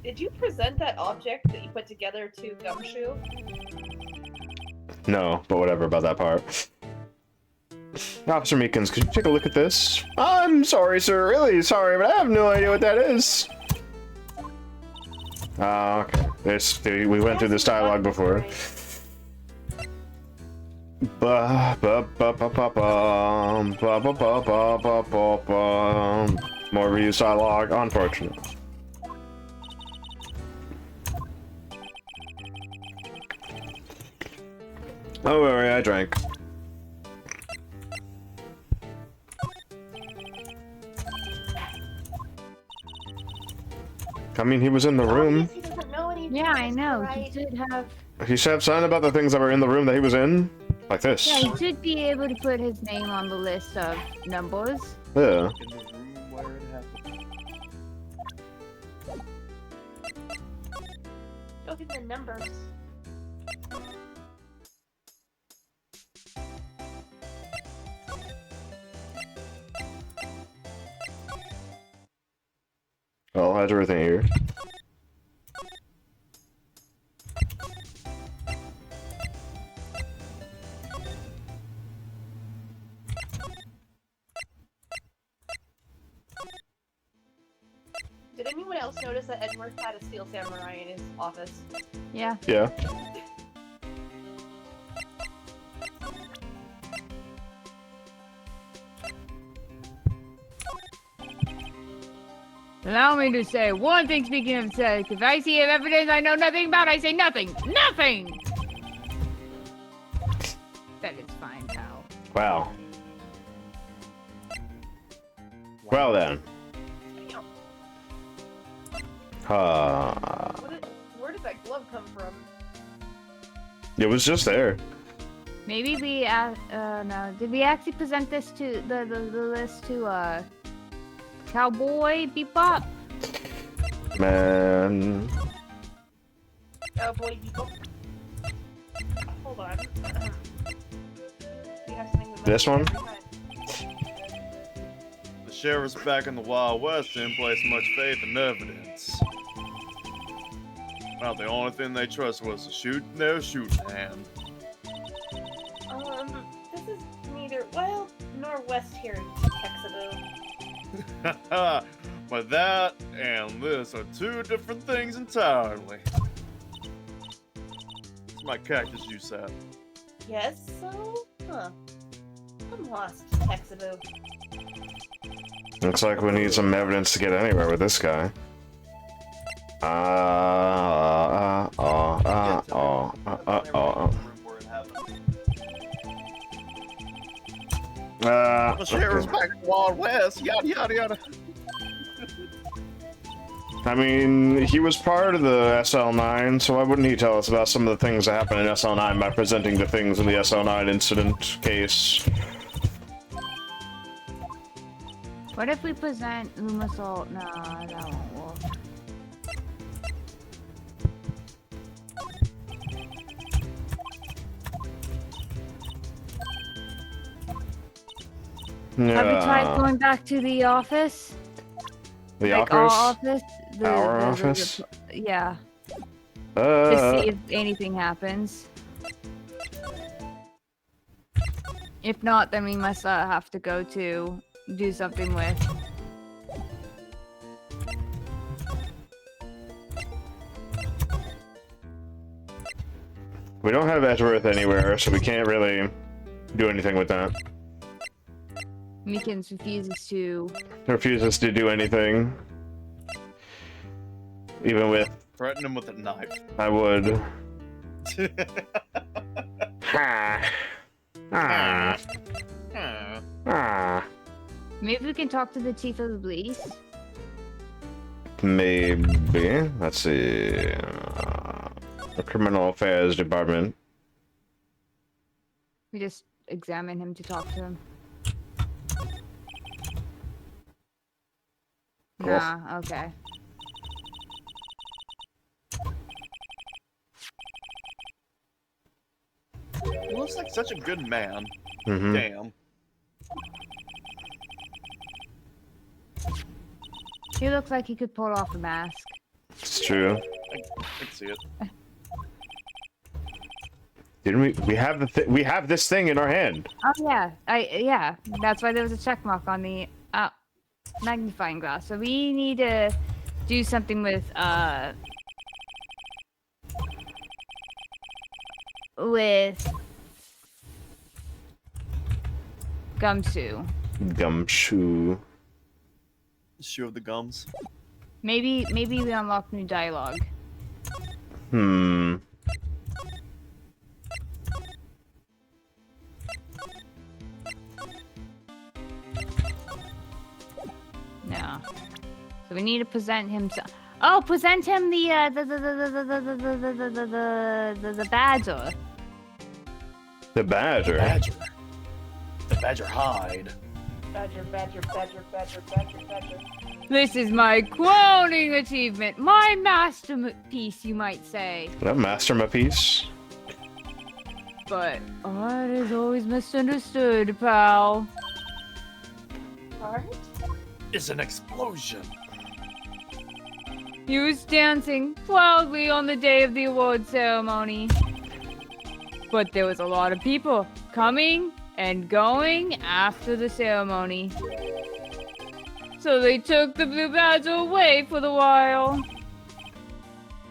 Did you present that object that you put together to Gumshoe? No, but whatever about that part. Officer Meekins, could you take a look at this? I'm sorry, sir. Really sorry, but I have no idea what that is. Okay. We went through this dialogue before. Ba ba ba ba ba ba ba ba ba ba ba ba ba. More reuse dialogue, unfortunate. Oh, worry, I drank. I mean, he was in the room. He doesn't know anything. Yeah, I know. Right. He did have. He should have signed about the things that were in the room that he was in. Like this. Yeah, he should be able to put his name on the list of numbers. Yeah. In the room where it happened. Don't give me the numbers. Well, how's everything here? Did anyone else notice that Edmund had a steel samurai in his office? Yeah. Yeah. Allow me to say one thing speaking of sex. If I see evidence I know nothing about, I say nothing. Nothing! That is fine, pal. Wow. Well then. Where did that glove come from? It was just there. Maybe we, no. Did we actually present this to, the list to, Cowboy Bebop? Man. Oh boy, people. Hold on. We have something with This my- one? The sheriff's back in the Wild West didn't place much faith in evidence. Well, the only thing they trust was the their shooting hand. This is neither wild nor west here in Texas. But that and this are two different things entirely. It's my cactus juice at. Yes, so? Huh. I'm lost, Texaboo. Looks like we need some evidence to get anywhere with this guy. The sheriff's back in the Wild West, yada yada yada. I mean, he was part of the SL9, so why wouldn't he tell us about some of the things that happened in SL9 by presenting the things in the SL9 incident case? What if we present Lumisol? No, that won't work. Have we tried going back to the office? The Like our office? office? Our office? Yeah. To Uh, see if anything happens. If not, then we must have to go to do something with. we don't have Edgeworth anywhere, so we can't really do anything with that. Meekins refuses to. Refuses to do anything. Even with, Threaten him with a knife. I would. Ha. Ah. Ah. Maybe we can talk to the chief of the police. Maybe. Let's see. The criminal affairs department. We just examine him to talk to him. Cool. Nah, okay. He looks like such a good man. Mm-hmm. Damn. He looks like he could pull off a mask. It's true. I can see it. Didn't we? We have the we have this thing in our hand. Oh yeah, yeah. That's why there was a check mark on the magnifying glass. So we need to do something with Gumshoe. Gumshoe. Shoe of the gums. Maybe we unlock new dialogue. Hmm. No. So we need to present him. Present him the badger. The badger. Badger. The badger hide. This is my crowning achievement, my masterpiece, you might say. That masterpiece. But art is always misunderstood, pal. Art? Is an explosion. He was dancing proudly on the day of the award ceremony. But there was a lot of people coming and going after the ceremony. So they took the blue badge away for the while.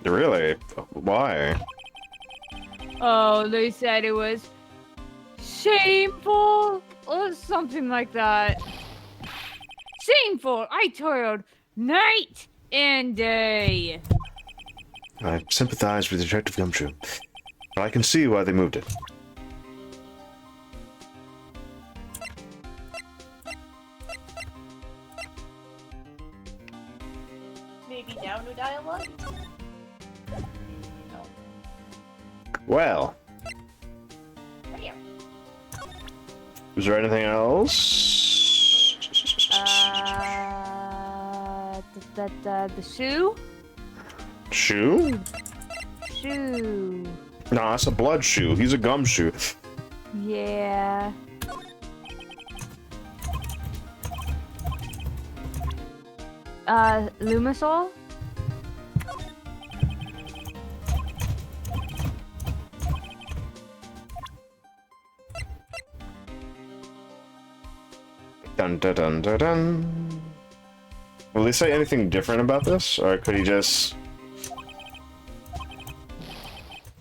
Really? Why? Oh, they said it was shameful or something like that. Shameful! I toiled night and day. I sympathize with Detective Gumshoe. But I can see why they moved it. Maybe now no dialogue? Well. Is there anything else? The shoe? Shoe? Shoe. No, that's a blood shoe. He's a gumshoe. Yeah. Lumisol? Dun dun dun dun dun. Will they say anything different about this? Or could he just...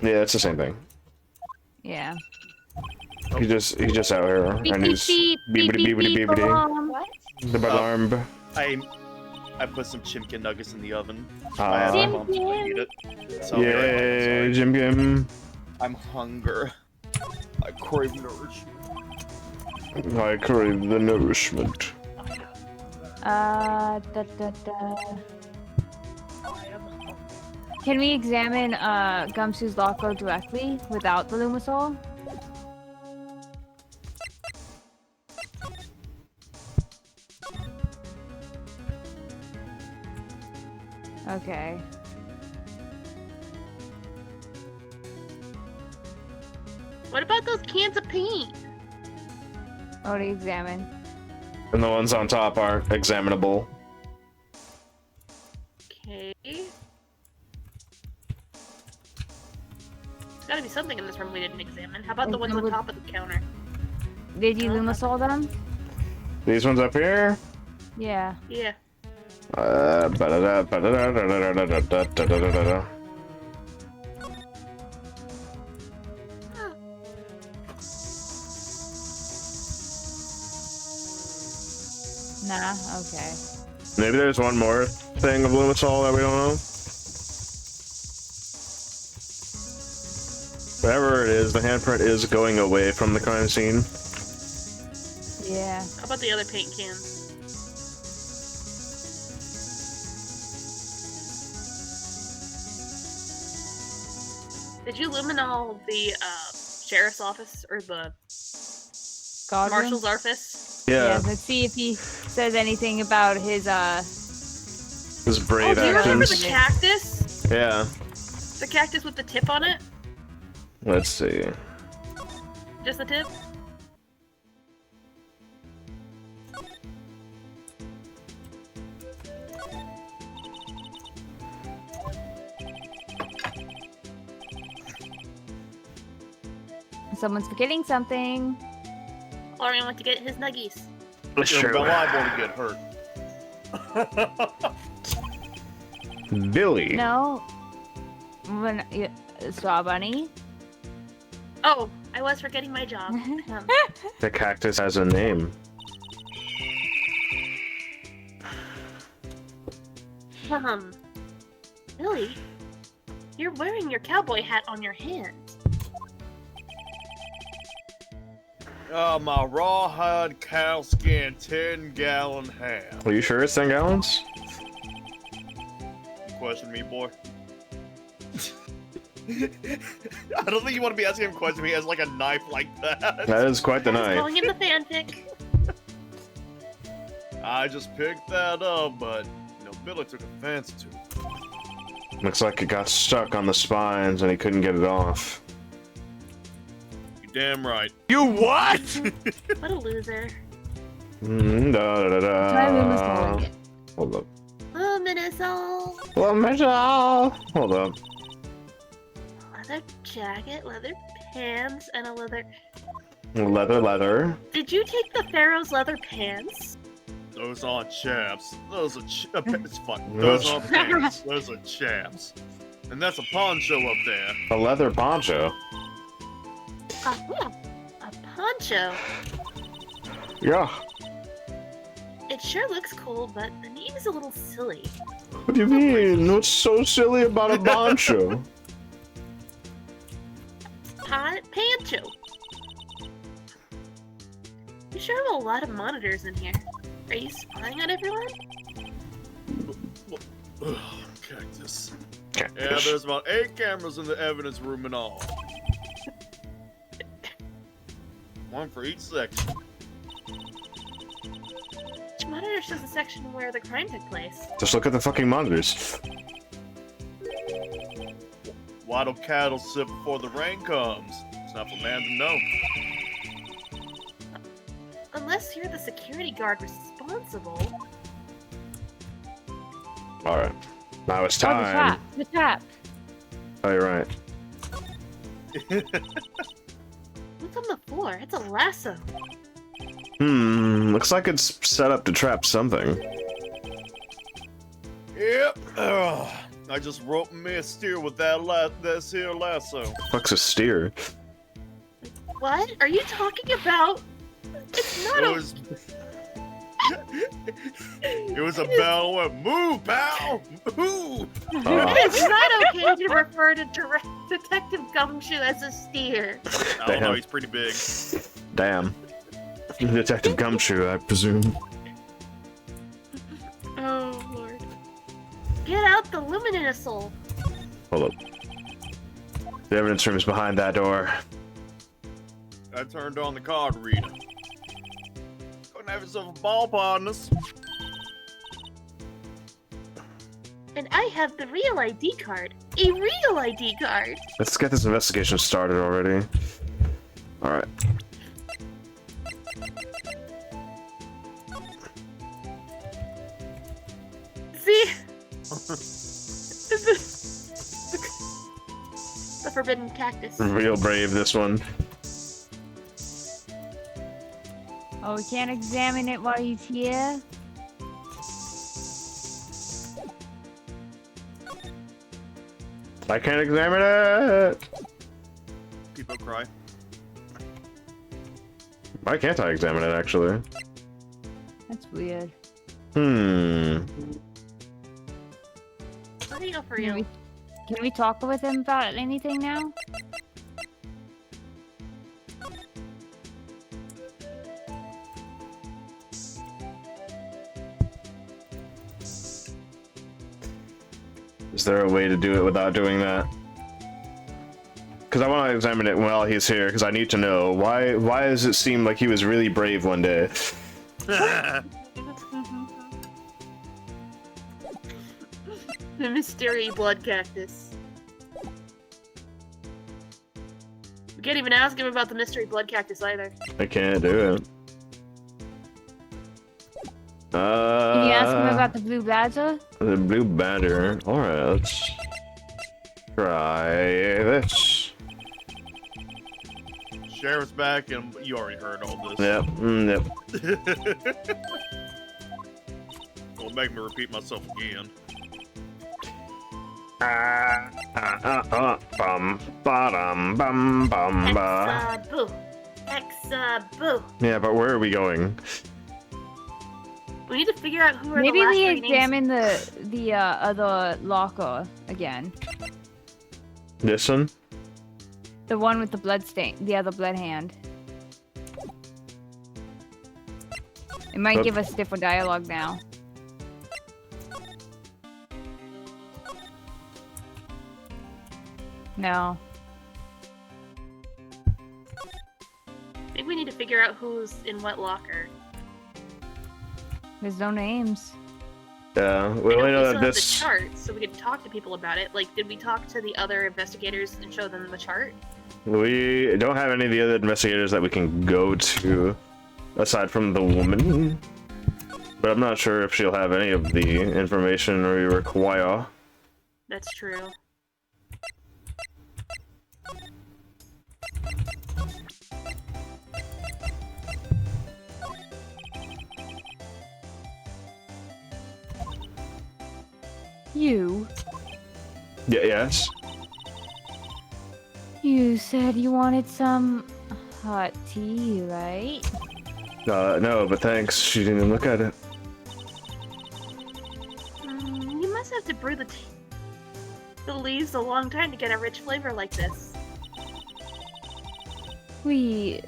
Yeah, it's the same thing. Yeah. He just out here Beep, and beep, he's beep, beep, beep, beep, alarm. What? the alarm. I put some chimkin nuggets in the oven. Ah. I asked my mom to eat it. So I'll be right back, Yay, sorry. Jim Gim. I'm hungry. I crave nourishment. I crave the nourishment. Can we examine Gumshoe's locker directly without the Lumisol? Okay. What about those cans of paint? Oh, to examine. And the ones on top aren't examinable. Okay. There's gotta be something in this room we didn't examine. How about the ones on top of the counter? Did you Lumisol them? These ones up here? Yeah. Yeah. Ba-da-da, ba-da-da, da-da-da, da-da-da, da-da-da-da. Nah, okay. Maybe there's one more thing of Lumisol that we don't know. Whatever it is, the handprint is going away from the crime scene. Yeah. How about the other paint cans? Did you luminol the sheriff's office or the Godwin? marshal's office? Yeah, Let's see if he says anything about his his brave Do you remember the actions. cactus? Yeah, The cactus with the tip on it? let's see. Just the tip? someone's forgetting something. Florian went to get his nuggies. You're liable to get hurt. Billy. No. When Straw Bunny. Oh, I was forgetting my job. The cactus has a name. Billy, you're wearing your cowboy hat on your hand. My rawhide cow skin 10-gallon ham. Are you sure it's 10 gallons? You question me, boy? I don't think you want to be asking him questions. He has like a knife like that. That is quite the I was knife. calling him the fanfic. I just picked that up, but Billy took offense to it. Looks like it got stuck on the spines and he couldn't get it off. You damn right. You what? What a loser. Da, da, da, My room is da. calling it. Hold up. Luminosol. Hold up. Leather jacket, leather pants, and a leather. Leather. Did you take the Pharaoh's leather pants? Those aren't chaps. Those are it's fine. Those aren't pants. Those are chaps. And that's a poncho up there. A leather poncho. A poncho. Yeah. It sure looks cool, but the name is a little silly. What do you mean? What's so silly about a poncho? Pancho. You sure have a lot of monitors in here. Are you spying on everyone? Cactus. Yeah, there's about 8 cameras in the evidence room and all. One for each section. Which monitor shows the section where the crime took place? Just look at the fucking monitors. Why do cattle sit before the rain comes? It's not for man to know. Unless you're the security guard responsible. Alright. Now it's Oh, the time. trap. The trap. Oh, you're right. What's on the floor? It's a lasso. Looks like it's set up to trap something. Yep. I just roped me a steer with this here lasso. Fuck's a steer? What are you talking about? It's not It was. It was a bell went move, pal, move. It's not okay to refer to Detective Gumshoe as a steer. I don't know. He's pretty big. Damn. Detective Gumshoe, I presume. Oh lord! Get out the Luminosol. Hold up. The evidence room is behind that door. I turned on the card reader. Couldn't have yourself a ball, partners. And I have the real ID card. A real ID card. Let's get this investigation started already. Alright. See? The forbidden cactus. Real brave, this one. Oh, we can't examine it while he's here? I can't examine it! People cry. Why can't I examine it, actually? That's weird. Let me go for Can you. we talk with him about anything now? Is there a way to do it without doing that? Because I want to examine it while he's here, because I need to know. Why does it seem like he was really brave one day? The mystery blood cactus. We can't even ask him about the mystery blood cactus either. I can't do it. Can you ask him about the blue badger? The blue badger. Alright, let's try this. Sheriff's back, and you already heard all this. Yep, yep. Don't make me repeat myself again. Bum, ba-dum, bum, bum, ba. Exa-boo. Exa-boo. Yeah, but where are we going? We need to figure out who are Maybe the last we three names. examine the other locker again. This one? The one with the blood stain, the other blood hand. It might Oh. give us different dialogue now. No. I think we need to figure out who's in what locker. There's no names. Yeah, we I only know we that still have the this. chart, so we could talk to people about it. Like, did we talk to the other investigators and show them the chart? We don't have any of the other investigators that we can go to, aside from the woman. But I'm not sure if she'll have any of the information we require. That's true. You. Yeah, yes. You said you wanted some hot tea, right? No, but thanks. She didn't even look at it. You must have to brew the leaves a long time to get a rich flavor like this. We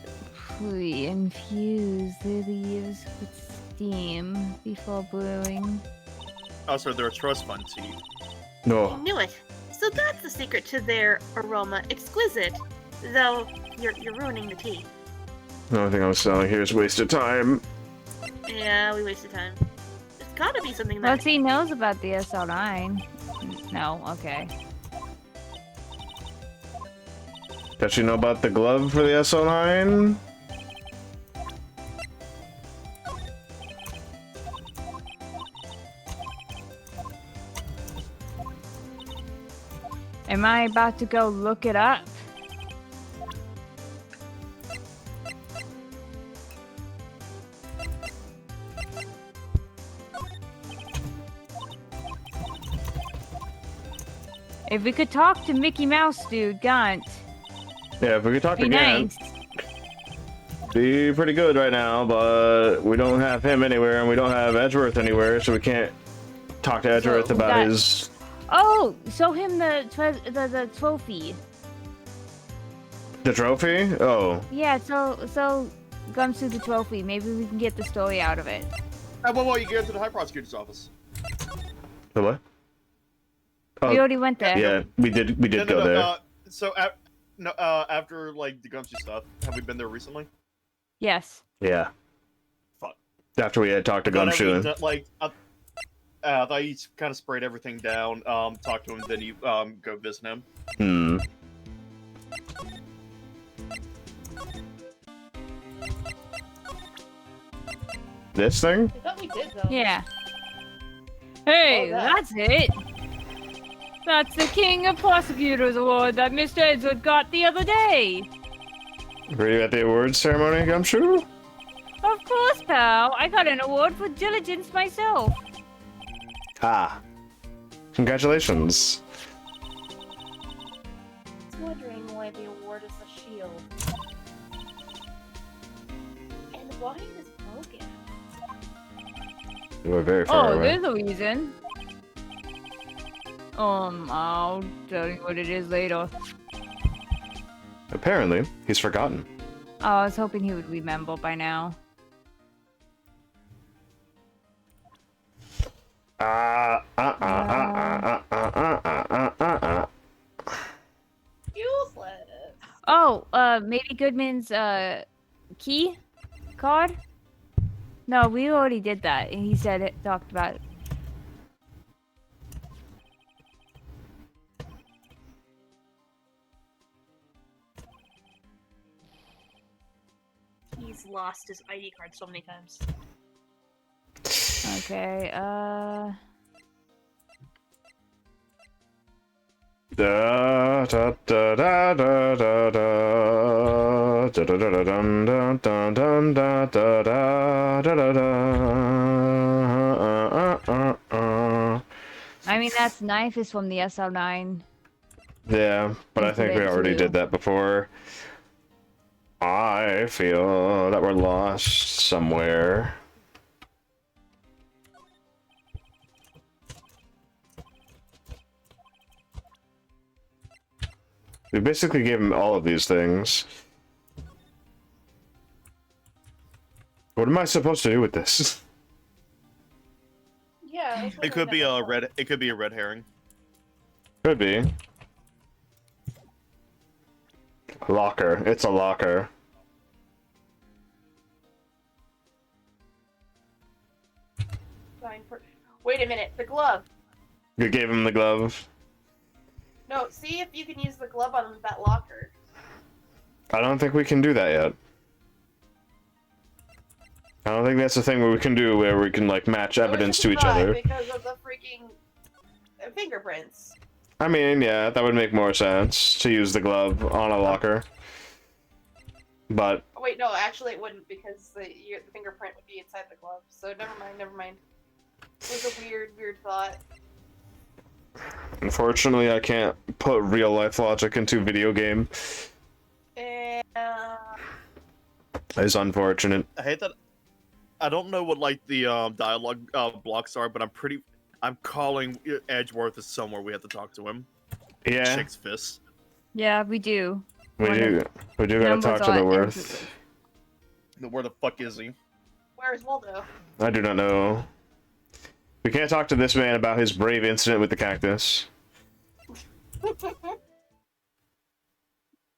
infuse the leaves with steam before brewing. Oh, so they're a trust fund tea. I No. knew it. So that's the secret to their aroma. Exquisite. Though, you're ruining the tea. The only thing I'm selling here is wasted time. Yeah, we wasted time. It's gotta be something Well, that... he knows about the SL9. No, okay. Does she know about the glove for the SL9? Am I about to go look it up? If we could talk to Mickey Mouse, dude, Gunt, Yeah, if we could talk be again, nice. be pretty good right now, but we don't have him anywhere, and we don't have Edgeworth anywhere, so we can't talk to Edgeworth So about that- his... Oh, show him the trophy. The trophy? Oh. Yeah, so Gumshoe the trophy. Maybe we can get the story out of it. Well, you get to the High Prosecutor's office. The what? We already went there. Yeah, we did go there. After, like, the Gumshoe stuff, have we been there recently? Yes. Yeah. Fuck. After we had talked to Thought Gumshoe. I thought you kind of sprayed everything down, talked to him, then you go visit him. Hmm. This thing? I thought we did, though. Yeah. Hey, Oh, that. that's it. That's the King of Prosecutors Award that Mr. Edgewood got the other day. Were you at the awards ceremony, Gumshoe? Of course, pal. I got an award for diligence myself. Ah. Congratulations. I was wondering why the award is a shield. And why it is broken. You were very far Oh, away. there's a reason. I'll tell you what it is later. Apparently, he's forgotten. Oh, I was hoping he would remember by now. Useless. Oh, maybe Goodman's, key card? No, we already did that, and he said it, talked about it. He's lost his ID card so many times. Okay, Da da da da da da da da da da da dun dun dun dun da da da da da da. I mean, that's knife is from the SL9. Yeah, but I think we already did that before. I feel that we're lost somewhere. We basically gave him all of these things. What am I supposed to do with this? Yeah. It could be a red. It could be a red herring. Could be. Locker. It's a locker. Wait a minute, the glove. You gave him the glove. No, see if you can use the glove on that locker. I don't think we can do that yet. I don't think that's the thing where we can do where we can like match evidence to each other. Because of the freaking fingerprints. I mean, yeah, that would make more sense to use the glove on a locker. But Oh, wait, no, actually it wouldn't because the fingerprint would be inside the glove. So never mind. It was a weird thought. unfortunately, I can't put real life logic into video game. It's unfortunate. I hate that. I don't know what like the dialogue blocks are, but I'm calling Edgeworth as somewhere we have to talk to him. Yeah, Chick's fist. Yeah, we do. we do gotta Numbers talk to are the Worth. Where the fuck is he? Where's Waldo? I do not know. We can't talk to this man about his brave incident with the cactus.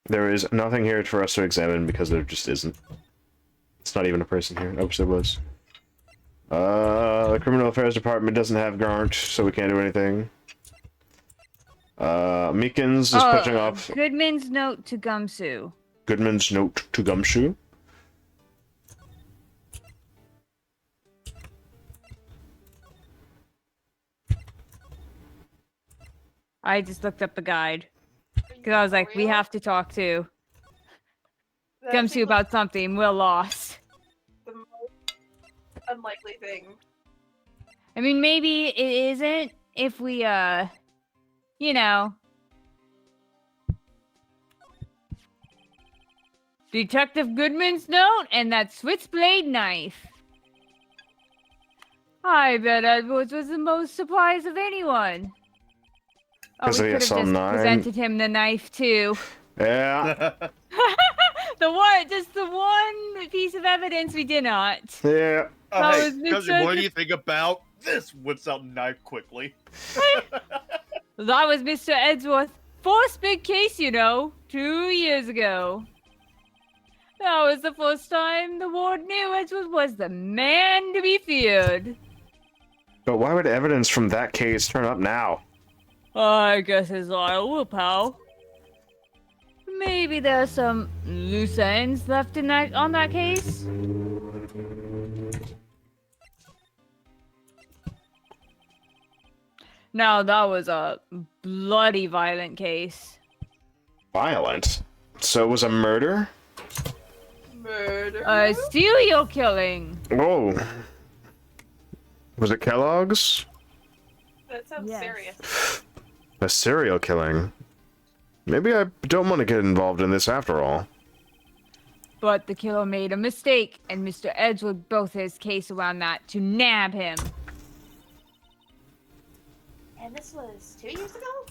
There is nothing here for us to examine because there just isn't. It's not even a person here. I wish there was. The Criminal Affairs Department doesn't have Garnt, so we can't do anything. Meekins is pushing off Goodman's note to Gumshoe. Goodman's note to Gumshoe. I just looked up the guide. Because I was like, we have to talk to Gumshoe about something. We're lost. The most unlikely thing. I mean, maybe it isn't if we, you know. Detective Goodman's note and that switchblade knife. I bet Edwards was the most surprised of anyone. Oh, we Because of the could have just SL9. presented him the knife too. Yeah, Just the one piece of evidence we did not. yeah. Oh, That hey, was Mr. cousin, what do you think about this? Whips out knife quickly. That was Mr. Edgeworth's first big case, you know, 2 years ago. That was the first time the ward knew Edgeworth was the man to be feared. But why would evidence from that case turn up now? I guess his oil will, pal. Maybe there's some loose ends left in on that case. Now that was a bloody violent case. Violent. So it was a murder? Murder. A serial killing. Whoa. Was it Kellogg's? That sounds Yes. serious. A serial killing. Maybe I don't want to get involved in this after all. But the killer made a mistake, and Mr. Edgewood built his case around that to nab him. And this was 2 years ago?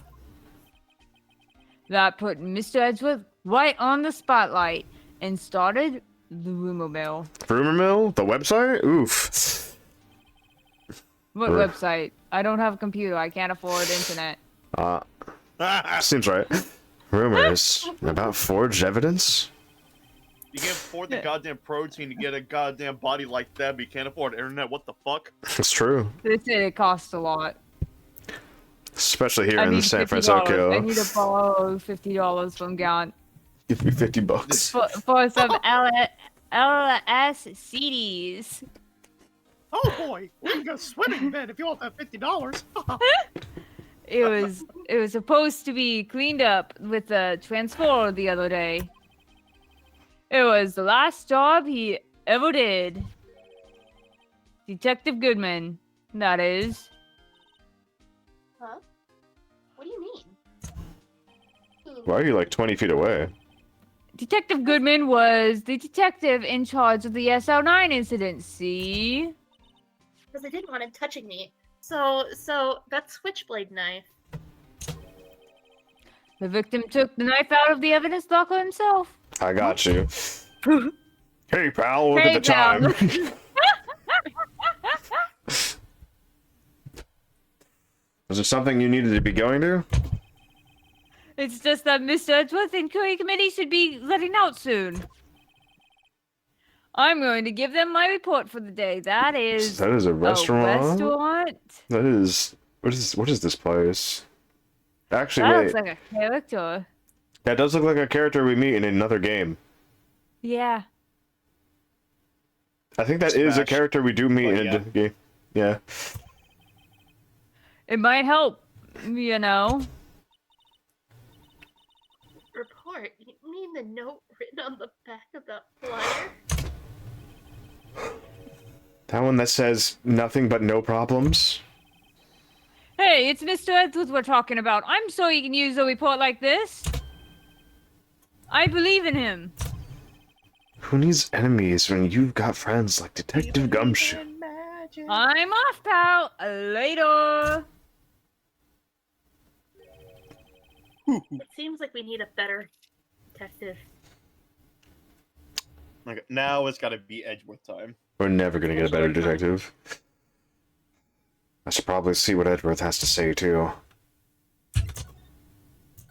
That put Mr. Edgewood right on the spotlight and started the rumor mill. Rumor mill? The website? Oof. What Sure. website? I don't have a computer. I can't afford internet. Seems right. Rumors about forged evidence? You can't afford the goddamn protein to get a goddamn body like that, but you can't afford internet. What the fuck? It's true. They said it costs a lot. Especially here I in need San $50. Francisco. I need to borrow $50 from Gaunt Give me $50. for some LS CDs. Oh boy, we can go swimming then if you want that $50. It was supposed to be cleaned up with the transfer the other day. It was the last job he ever did. Detective Goodman, that is. Huh? What do you mean? Why are you like 20 feet away? Detective Goodman was the detective in charge of the SL9 incident, see? Because I didn't want him touching me. So that switchblade knife. The victim took the knife out of the evidence locker himself. I got you. Hey, pal, look Hey, at the time. pal. Was it something you needed to be going to? It's just that Mr. Edgeworth Inquiry Committee should be letting out soon. I'm going to give them my report for the day. That is That is a restaurant. restaurant. That is what is this place? Actually, That wait. looks like a character. That does look like a character we meet in another game. Yeah. I think that is a Smash. character we do meet Oh, in yeah. a game. Yeah. It might help, you know. Report? You mean the note written on the back of the flyer? That one that says nothing but no problems. Hey, it's Mr. Edwards we're talking about. I'm sure he can use a report like this. I believe in him. Who needs enemies when you've got friends like Detective Gumshoe? I'm off, pal. Later. It seems like we need a better detective. Okay, now it's gotta be Edgeworth time. We're never gonna get a better detective. I should probably see what Edgeworth has to say too.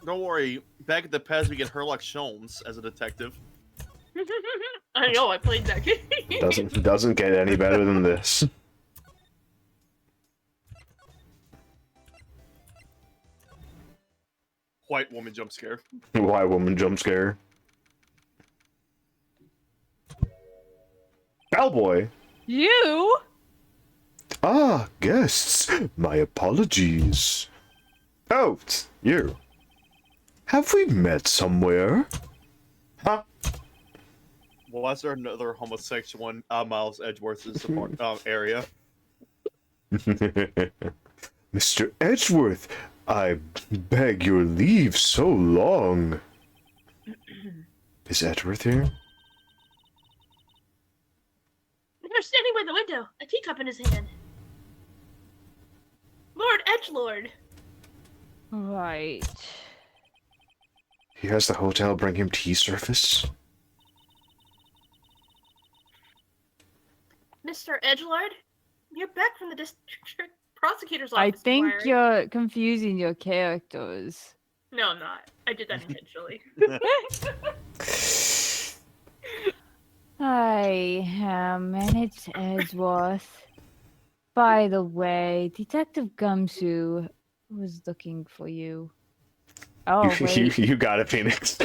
Don't worry, back at the PES we get Herlock Sholmes as a detective. I know, I played that game. Doesn't get any better than this. White woman jump scare. Why woman jump scare? Cowboy. You? Ah, guests. My apologies. Oh, it's you. Have we met somewhere? Huh? Was there another homosexual in Miles Edgeworth's area? Mr. Edgeworth, I beg your leave so long. Is Edgeworth here? They're standing by the window, a teacup in his hand. Lord Edgelord! Right. He has the hotel bring him tea service? Mr. Edgelord? You're back from the district prosecutor's I office. think inquiry. you're confusing your characters. No, I'm not. I did that intentionally. I am, and it's Edgeworth. By the way, Detective Gumshoe was looking for you. Oh, wait. You got it, Phoenix.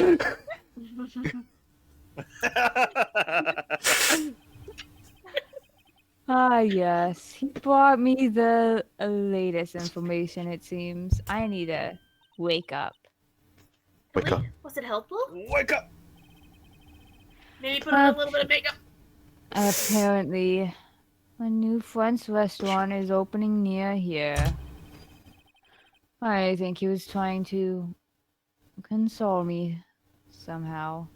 Ah, yes. He brought me the latest information, it seems. I need to wake up. Wake up. Was it helpful? Wake up! Maybe put on a little bit of makeup. Apparently, a new French restaurant is opening near here. I think he was trying to console me somehow.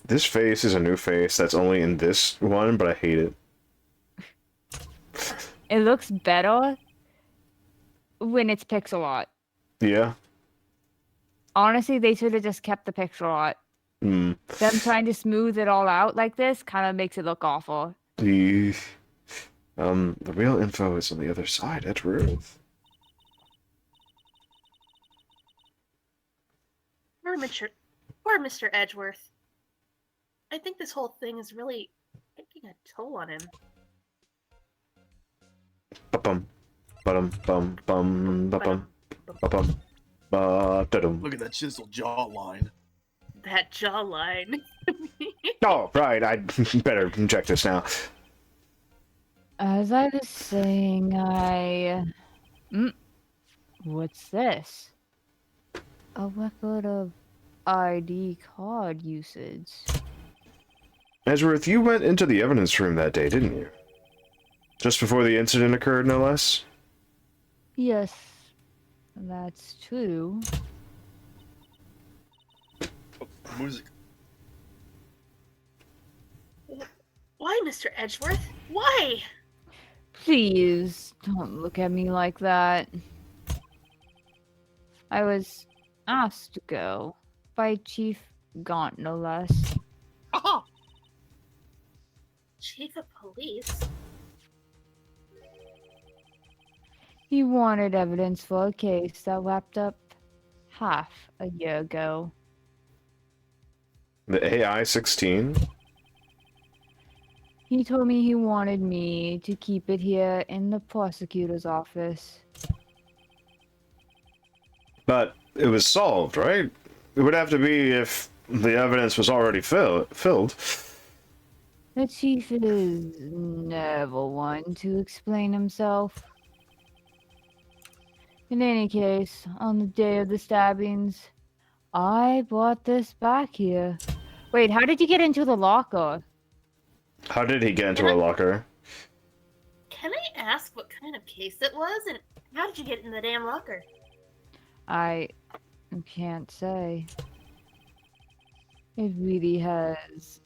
This face is a new face that's only in this one, but I hate it. It looks better when it's pixel art. Yeah? Honestly, they should have just kept the pixel art. Hmm. Them trying to smooth it all out like this kind of makes it look awful. The real info is on the other side, Edgeworth. Poor Mr. Edgeworth. I think this whole thing is really taking a toll on him. Ba-bum. Ba-dum, bum, bum, ba-bum. Ba-bum. Ba-da-dum. Look at that chiseled jawline. That jawline. Oh, right, I better check this now. As I was saying, what's this? A record of ID card usage. Edgeworth, you went into the evidence room that day, didn't you? Just before the incident occurred, no less? Yes, that's true. Music. Why, Mr. Edgeworth? Why? Please don't look at me like that. I was asked to go by Chief Gaunt, no less. Oh! Chief of Police? He wanted evidence for a case that wrapped up half a year ago. The AI-16? He told me he wanted me to keep it here in the prosecutor's office. But it was solved, right? It would have to be if the evidence was already filled. The chief is never one to explain himself. In any case, on the day of the stabbings, I brought this back here. Wait, how did you get into the locker? How did he get into a locker? Can I ask what kind of case it was, and how did you get in the damn locker? I can't say. It really has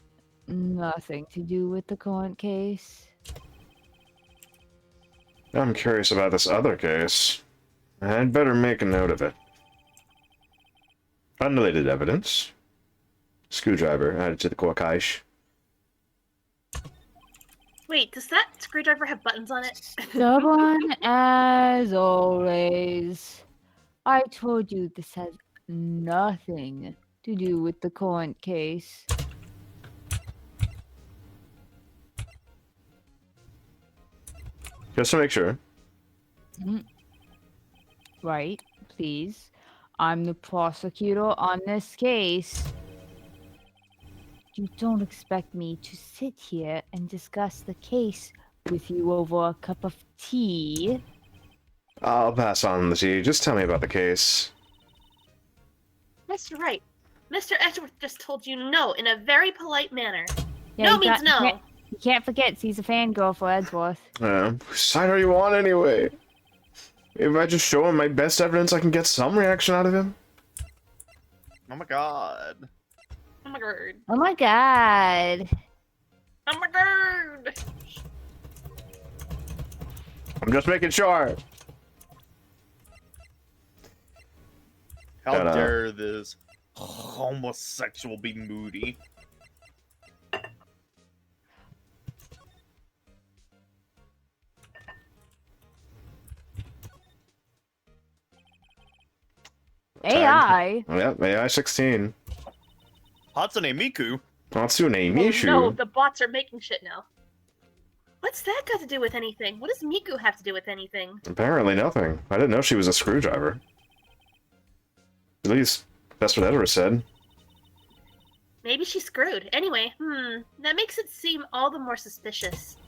nothing to do with the current case. I'm curious about this other case. I'd better make a note of it. Unrelated evidence. Screwdriver added to the core cache. Wait, does that screwdriver have buttons on it? Stubborn as always. I told you this has nothing to do with the current case. Just to make sure. Right, please. I'm the prosecutor on this case. You don't expect me to sit here and discuss the case with you over a cup of tea. I'll pass on the tea. Just tell me about the case. Mr. Wright, Mr. Edgeworth just told you no in a very polite manner. Yeah, No you means no. You can't forget he's a fangirl for Edgeworth. Whose side are you on anyway? If I just show him my best evidence, I can get some reaction out of him. Oh my god. Oh my god. Oh my god. Oh my god. I'm just making sure. How Shut up. dare this homosexual be moody? AI? Yep, AI 16. Hatsune Miku? Hatsune Oh, Miku. no, the bots are making shit now. What's that got to do with anything? What does Miku have to do with anything? Apparently nothing. I didn't know she was a screwdriver. At least, that's what Edward said. Maybe she's screwed. Anyway, that makes it seem all the more suspicious.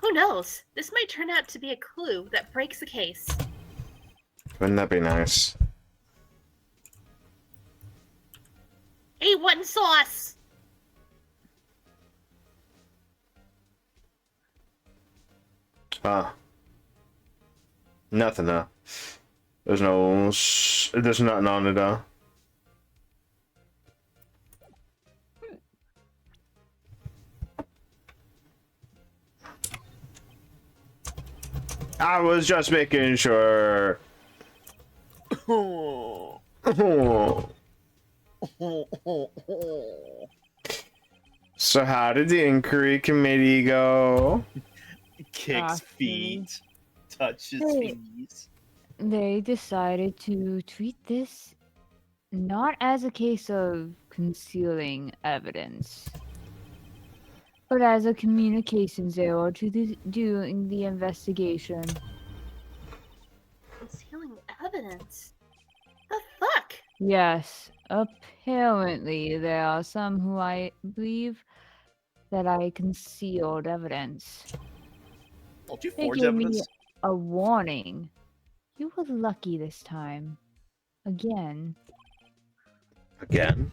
Who knows? This might turn out to be a clue that breaks the case. Wouldn't that be nice? A1 sauce! Ah. Nothing, There's no... There's nothing on it, I was just making sure. Oh. So how did the inquiry committee go? Kicks feet, touches Hey. feet. They decided to treat this not as a case of concealing evidence, but as a communications error to doing the investigation. Concealing evidence? The fuck? Yes, apparently there are some who I believe that I concealed evidence. Don't you They forge gave me evidence? a warning. You were lucky this time. Again. Again?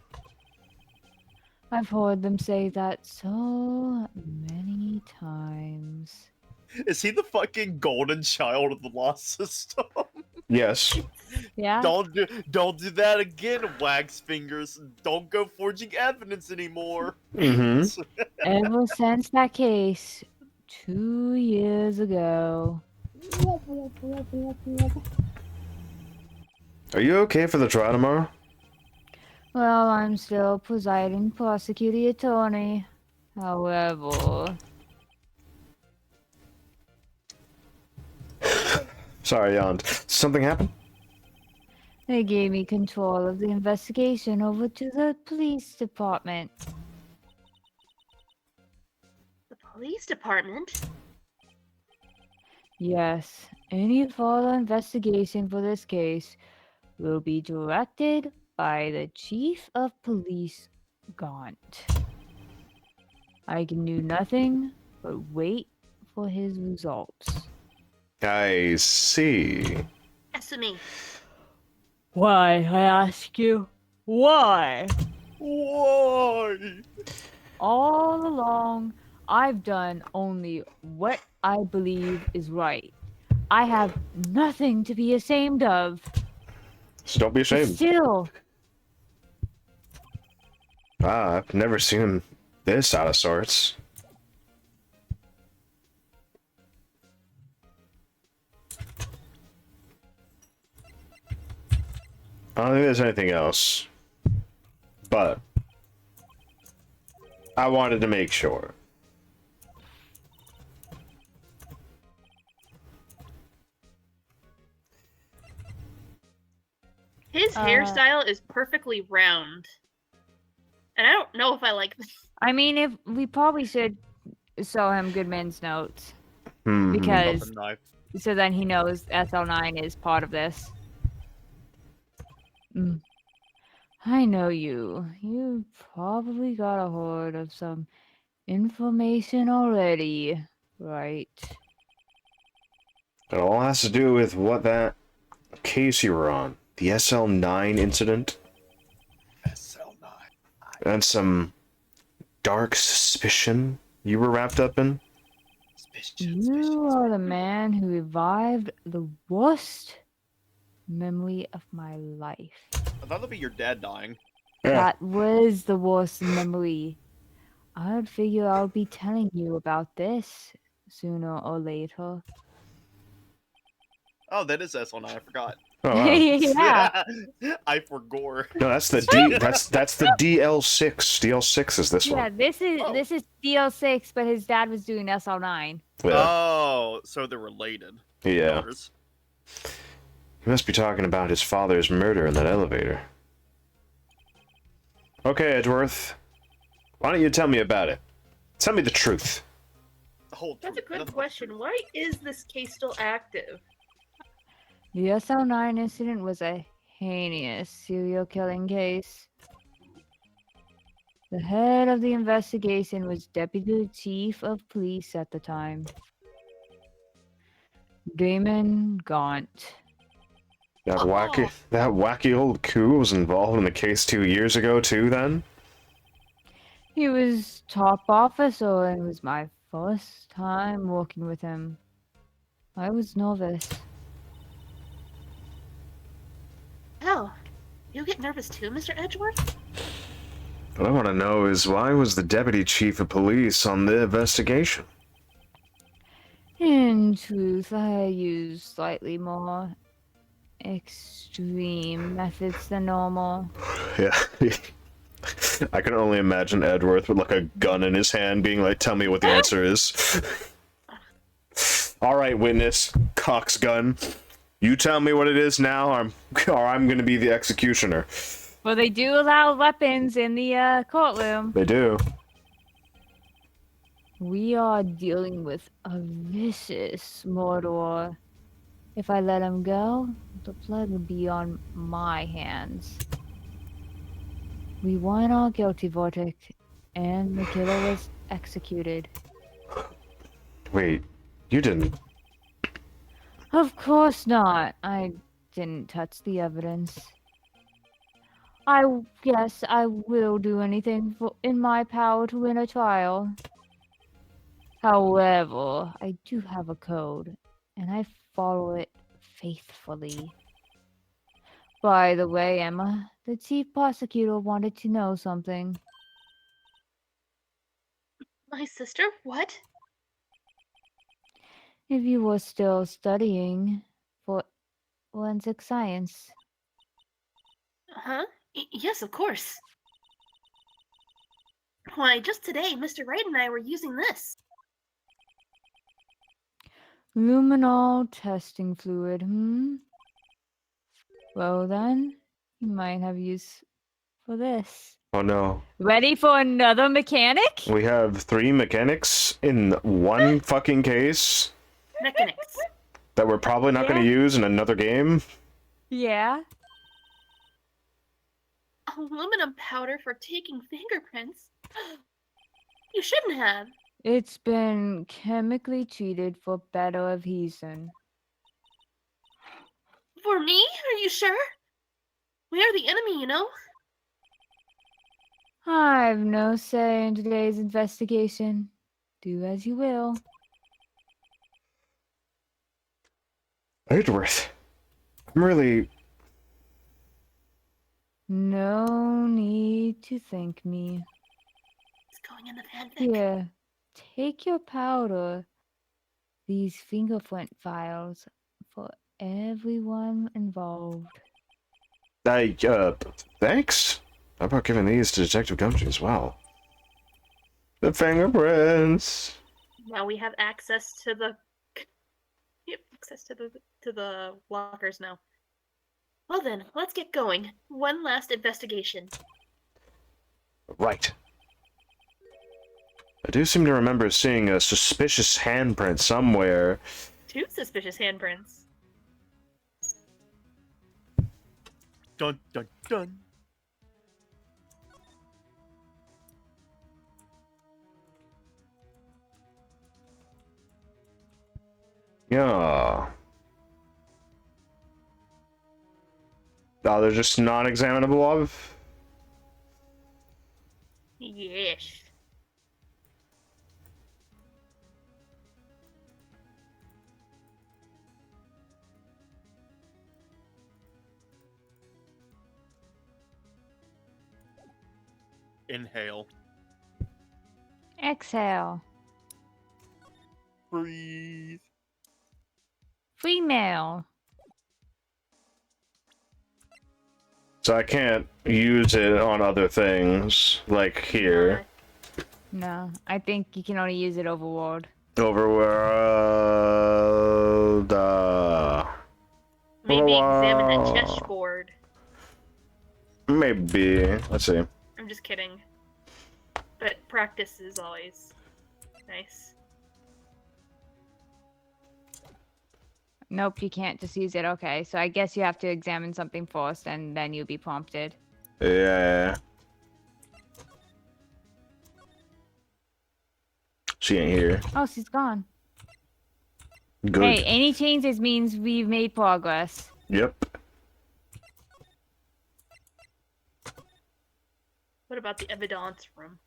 I've heard them say that so many times. Is he the fucking golden child of the law system? Yes. Yeah? Don't do that again, wax fingers. Don't go forging evidence anymore. Mm-hmm. Ever since that case 2 years ago. Are you okay for the trial tomorrow? Well, I'm still presiding prosecuting attorney. However, Sorry, I yawned. Something happened? they gave me control of the investigation over to the police department. police department? Yes, any further investigation for this case will be directed by the Chief of Police, Gaunt. I can do nothing but wait for his results. I see. Asumi. Why, I ask you? Why? Why? All along, I've done only what I believe is right. I have nothing to be ashamed of. So don't be But ashamed. still, I've never seen him this out of sorts. I don't think there's anything else. But I wanted to make sure. His hairstyle is perfectly round. And I don't know if I like this. I mean, if we probably should show him Goodman's notes Hmm. because Nothing knife. so then he knows SL9 is part of this. I know you. You probably got a hold of some information already, right? It all has to do with what that case you were on. The SL9 incident. SL9. And some dark suspicion you were wrapped up in. You are the man who revived the worst memory of my life. I thought that'd be your dad dying. Yeah. That was the worst memory. I'd figure I'll be telling you about this sooner or later. Oh, that is SL9. I forgot. Oh, wow. Yeah. I forgot. No, that's the D. That's the DL6. DL6 is this Yeah, one. this is Oh. DL6, but his dad was doing SL9. Yeah. Oh, so they're related. Yeah. Daughters. He must be talking about his father's murder in that elevator. Okay, Edgeworth. Why don't you tell me about it? Tell me the truth. The whole That's a truth, good nothing but question. truth. Why is this case still active? The SL9 incident was a heinous serial killing case. The head of the investigation was Deputy Chief of Police at the time, Damon Gaunt. That wacky old coup was involved in the case 2 years ago too, then? He was top officer and it was my first time working with him. I was nervous. Oh, you get nervous too, Mr. Edgeworth? What I want to know is why was the Deputy Chief of Police on the investigation? In truth, I used slightly more extreme methods than normal. Yeah. I can only imagine Edgeworth with like a gun in his hand being like, tell me what the answer is. Alright, witness. Cock's gun. You tell me what it is now, or I'm gonna be the executioner. Well, they do allow weapons in the courtroom. They do. We are dealing with a vicious murderer. If I let him go, the blood would be on my hands. We won our guilty verdict, and the killer was executed. Wait, you didn't. Of course not. I didn't touch the evidence. Yes, I will do anything in my power to win a trial. However, I do have a code, and I follow it faithfully. By the way, Emma, the chief prosecutor wanted to know something. My sister? What? If you were still studying for forensic science. Huh? Yes, of course. Why, just today, Mr. Wright and I were using this. Luminol testing fluid, Well then, you might have use for this. Oh no. Ready for another mechanic? We have 3 mechanics in one fucking case Mechanics. that we're probably not going to Yeah. use in another game. Yeah. Aluminum powder for taking fingerprints? You shouldn't have. It's been chemically treated for better adhesion. For me? Are you sure? We are the enemy, you know? I've no say in today's investigation. Do as you will. Edgeworth. I'm really... No need to thank me. It's going in the fanfic. Here, take your powder. These fingerprint files for everyone involved. Thanks? How about giving these to Detective Gumshoe as well? The fingerprints! Now we have access to the access to the lockers now. Well then, let's get going. One last investigation. Right. I do seem to remember seeing a suspicious handprint somewhere. 2 suspicious handprints. Dun dun dun. Yeah. Oh, they're just non-examinable of? Yes. Inhale. Exhale. Breathe. Female. So I can't use it on other things, like here. No, I think you can only use it overworld. Overworld, Maybe examine that Wow. chessboard. Maybe. Let's see. I'm just kidding. But practice is always nice. Nope, you can't just use it. Okay, so I guess you have to examine something first and then you'll be prompted. Yeah. She ain't here. Oh, she's gone. Good. Hey, any changes means we've made progress. Yep. What about the evidence room?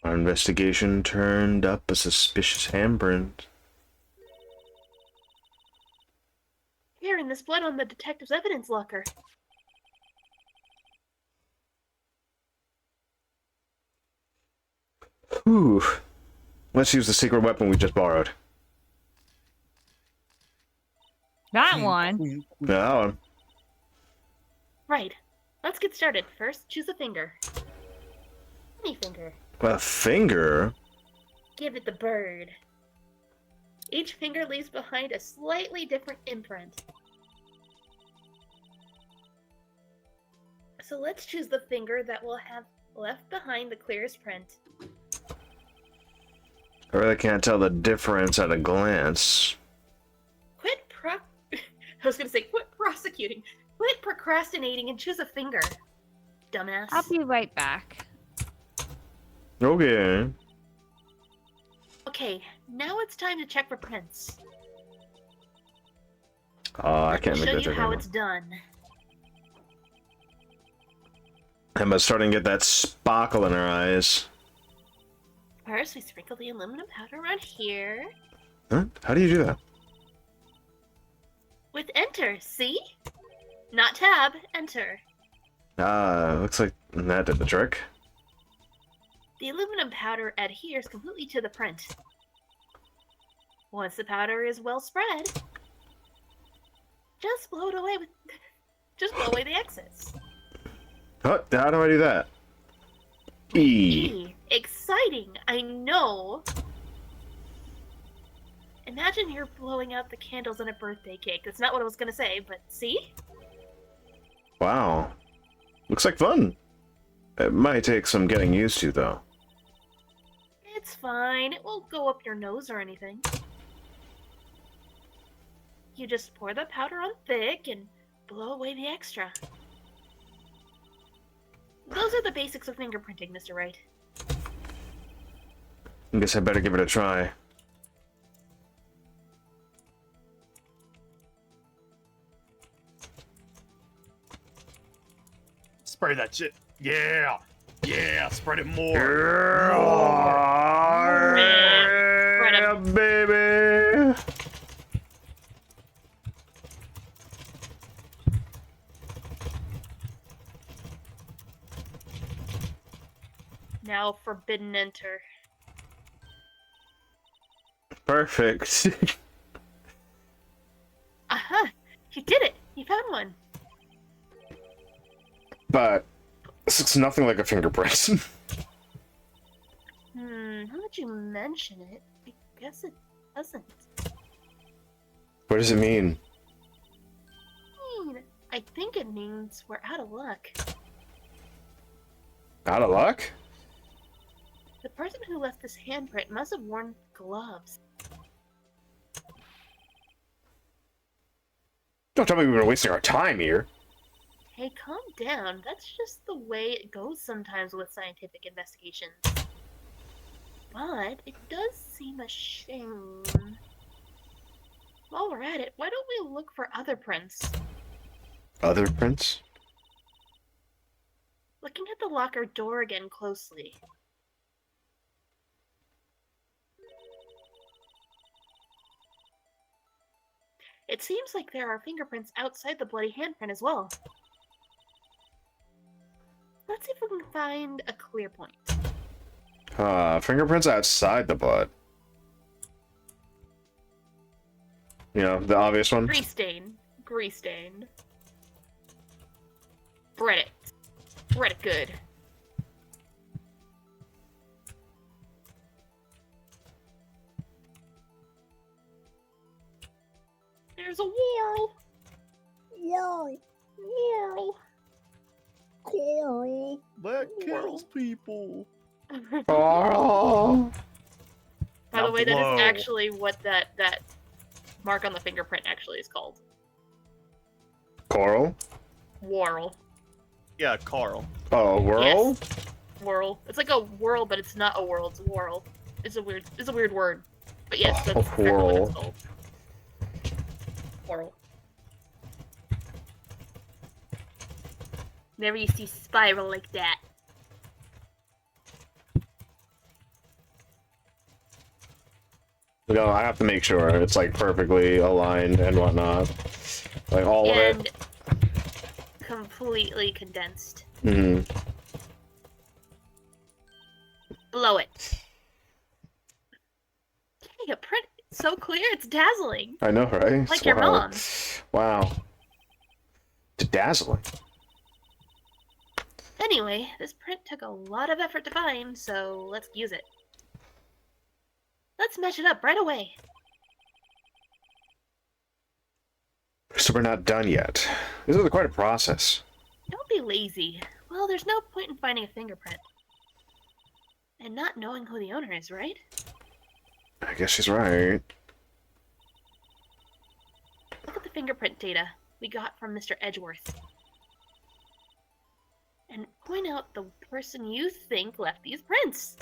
Our investigation turned up a suspicious handprint. Here, in this blood on the detective's evidence locker. Whew. Let's use the secret weapon we just borrowed. That one. That one. Right. Let's get started. First, choose a finger. Any finger. A finger? Give it the bird. Each finger leaves behind a slightly different imprint. So let's choose the finger that will have left behind the clearest print. I really can't tell the difference at a glance. I was gonna say, quit prosecuting. Quit procrastinating and choose a finger. Dumbass. I'll be right back. Okay. Okay, now it's time to check for prints. I Let can't me make show that you how check. it's done. Emma's starting to get that sparkle in her eyes. First, we sprinkle the aluminum powder around here. Huh? How do you do that? With enter, see? Not tab, enter. Looks like that did the trick. The aluminum powder adheres completely to the print. Once the powder is well spread, just blow it away with... just blow away the excess. How do I do that? E. Exciting, I know. Imagine you're blowing out the candles on a birthday cake. That's not what I was gonna say, but see? Wow. Looks like fun. It might take some getting used to, though. It's fine. It won't go up your nose or anything. You just pour the powder on thick and blow away the extra. Those are the basics of fingerprinting, Mr. Wright. I guess I better give it a try. Spray that shit. Yeah. Yeah. Spread it more. Yeah, baby. Now forbidden enter. Perfect. Aha! You did it! You found one! But this looks nothing like a fingerprint. Now that you mention it, I guess it doesn't. What does it mean? I think it means we're out of luck. Out of luck? The person who left this handprint must have worn gloves. Don't tell me we were wasting our time here. Hey, calm down. That's just the way it goes sometimes with scientific investigations. But it does seem a shame. While we're at it, why don't we look for other prints? Other prints? Looking at the locker door again closely. It seems like there are fingerprints outside the bloody handprint as well. Let's see if we can find a clear point. Fingerprints outside the blood. You know, the obvious one. Grease stain. Grease stain. Bread it. Bread it good. There's a whorl. Whorl. That kills people. Oh. By the way, that blow. is actually what that mark on the fingerprint actually is called. Coral? Whorl. Yeah, Carl. Oh, whirl? Yes. Whirl. It's like a whirl, but it's not a whirl. It's a whorl. It's a weird word. But yes, that's exactly what it's called. Whorl. Never you see spiral like that. No, I have to make sure it's like perfectly aligned and whatnot. Like all of And it. completely condensed. Mm-hmm. Blow it. Hey, a print so clear, it's dazzling. I know, right? Like your Wow. mom. Wow. It's dazzling. Anyway, this print took a lot of effort to find, so let's use it. Let's match it up right away. So we're not done yet. This is quite a process. Don't be lazy. Well, there's no point in finding a fingerprint. And not knowing who the owner is, right? I guess she's right. Look at the fingerprint data we got from Mr. Edgeworth. And point out the person you think left these prints.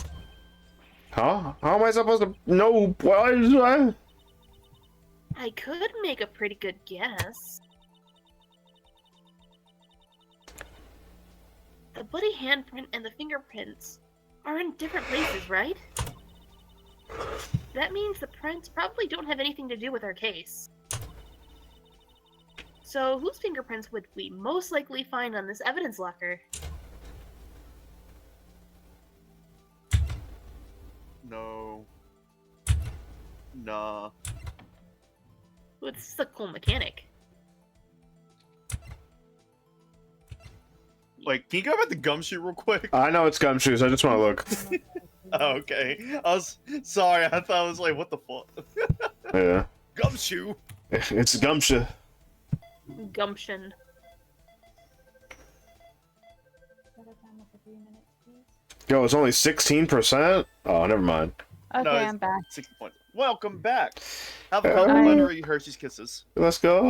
Huh? How am I supposed to know? Why is I... I could make a pretty good guess. The bloody handprint and the fingerprints are in different places, right? That means the prints probably don't have anything to do with our case. So whose fingerprints would we most likely find on this evidence locker? No. Nah. Well, it's a cool mechanic. Wait, can you go back to Gumshoe real quick? I know it's gumshoes. I just want to look. Oh, okay. I was sorry. I thought I was like, what the fuck? Yeah, Gumshoe. it's gumshoe. Gumption. Yo, it's only 16%. Oh, never mind. Okay, No, it's I'm back. 60 points. Welcome back. Have a Hey. complimentary Hershey's Kisses. Let's go.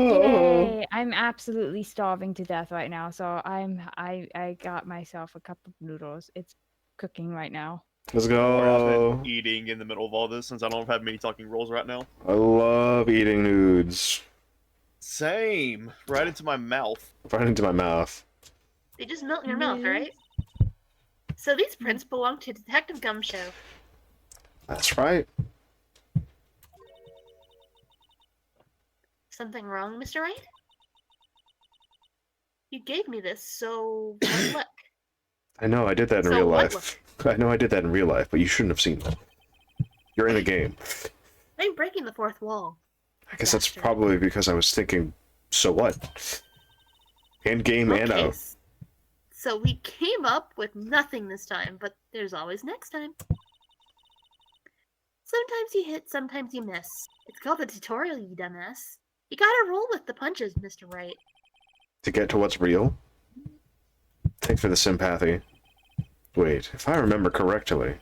Yay! I'm absolutely starving to death right now, so I got myself a cup of noodles. It's cooking right now. Let's I've go. been eating in the middle of all this since I don't have many talking rolls right now. I love eating nudes. Same. Right into my mouth. Right into my mouth. They just melt in your mouth, right? So these prints belong to Detective Gumshoe. That's right. Something wrong, Mr. Wright? You gave me this, so good luck. I know I did that in So real what life. I know I did that in real life, but you shouldn't have seen that. You're in the game. I'm breaking the fourth wall. I guess that's Bastard. probably because I was thinking, so what? End game and Okay, out. so we came up with nothing this time, but there's always next time. Sometimes you hit, sometimes you miss. It's called the tutorial, you dumbass. You gotta roll with the punches, Mr. Wright. To get to what's real? Thanks for the sympathy. Wait, if I remember correctly,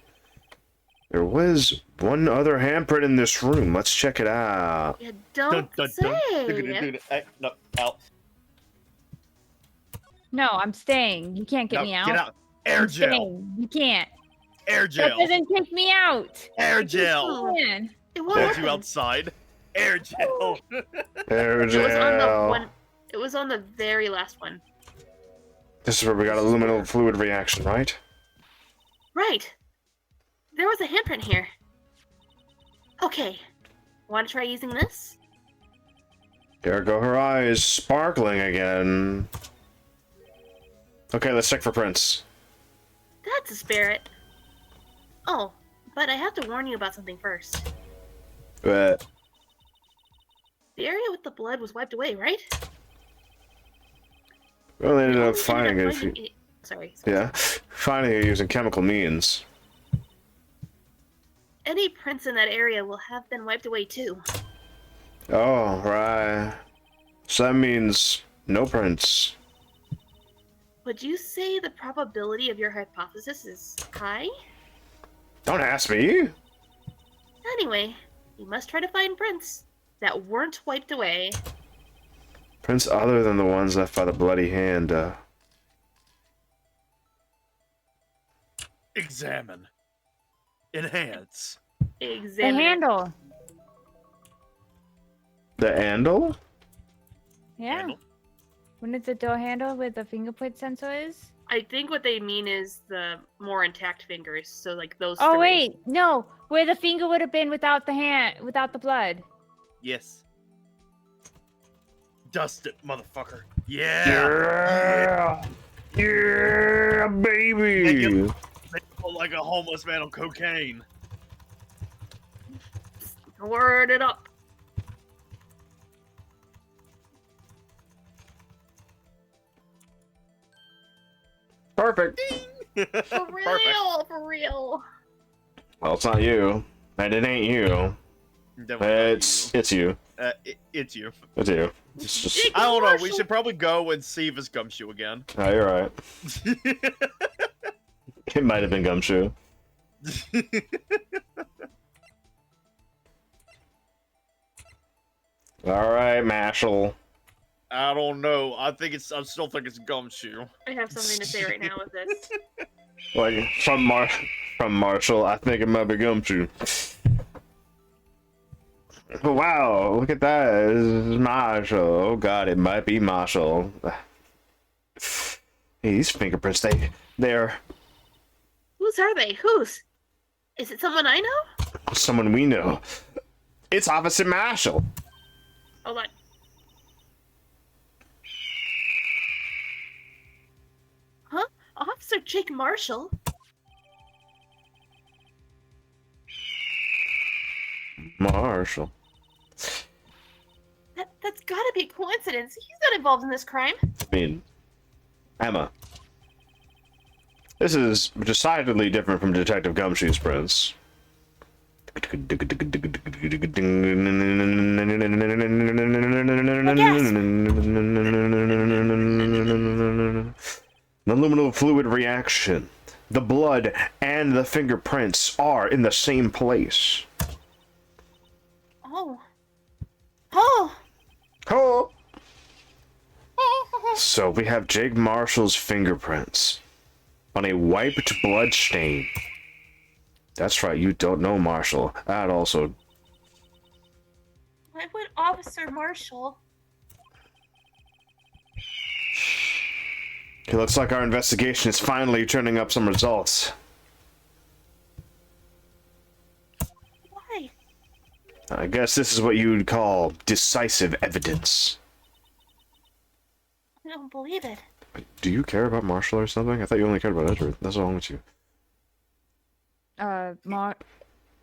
there was one other handprint in this room. Let's check it out. You don't say. No, out. No, I'm staying. You can't get No, me out. Get out. Air I'm gel. staying. You can't. Air That gel. doesn't take me out. Air You gel. can. It won't Hold happen. you outside. Air gel. Air It was on the gel. one. It was on the very last one. This is where we got a luminal fluid reaction, right? Right. There was a handprint here. Okay. Want to try using this? There go her eyes, sparkling again. Okay, let's check for prints. That's a spirit. Oh, but I have to warn you about something first. But The area with the blood was wiped away, right? we only ended We up only finding it. finding it. Sorry. Yeah, finding it using chemical means. Any prints in that area will have been wiped away too. Oh, right. So that means no prints. Would you say the probability of your hypothesis is high? Don't ask me. Anyway, you must try to find prints that weren't wiped away. Prints other than the ones left by the bloody hand. Examine. Enhance. The Examine. handle. The handle? Yeah. Handle. When it's a door handle where the fingerprint sensor is. I think what they mean is the more intact fingers. So like those. Oh three. wait, no, where the finger would have been without the hand, without the blood. Yes. Dust it, motherfucker. Yeah. Yeah! Yeah, baby! Make it look like a homeless man on cocaine. Word it up. Perfect. For Perfect. real, for real. Well, it's not you. And it ain't you. Definitely not It's you. you. It's you. It's you. It's just... I don't know. We Marshall. should probably go and see if it's Gumshoe again. Oh, you're right. It might have been Gumshoe. Alright, Mashal. I don't know. I still think it's Gumshoe. I have something to say right now with this. Like, from Marshall, I think it might be Gumshoe. Wow, look at that. This is Marshall. Oh god, it might be Marshall. Hey, these fingerprints, they're Whose are they? Whose? Is it someone I know? someone we know. It's Officer Marshall. Hold on. Huh? Officer Jake Marshall? Marshall. That's gotta be a coincidence. He's not involved in this crime. I mean, Emma, This is decidedly different from Detective Gumshoe's prints. An aluminum fluid reaction. The blood and the fingerprints are in the same place. Oh. Oh. Oh. So we have Jake Marshall's fingerprints on a wiped blood stain. That's right, you don't know Marshall. That also... Why would Officer Marshall? It looks like our investigation is finally turning up some results. Why? I guess this is what you'd call decisive evidence. I don't believe it. Do you care about Marshall or something? I thought you only cared about Edward. That's wrong with you.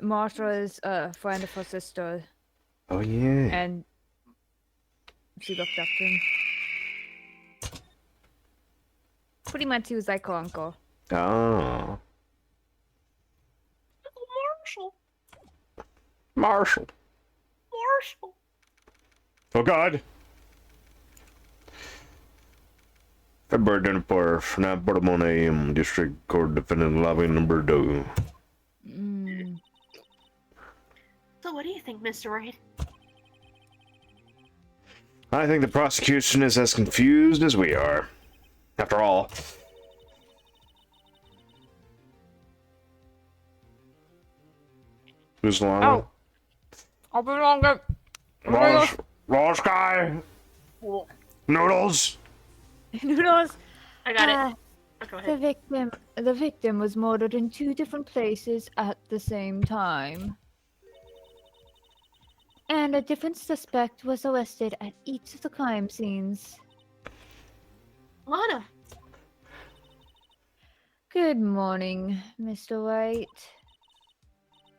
Martha is a friend of her sister, Oh, yeah. and she looked up to him. Pretty much, he was like her uncle. Oh. Uncle Marshall. Marshall. Marshall. Oh, God. February 24th, na Portamone, District Court Defendant Lobby Number 2. So what do you think, Mr. Wright? I think the prosecution is as confused as we are. After all, who's Lana? Oh, I'll be longer. Raw Sky! Noodles! Noodles. I got it. Oh, go The ahead. victim was murdered in 2 different places at the same time. And a different suspect was arrested at each of the crime scenes. Lana. Good morning, Mr. White.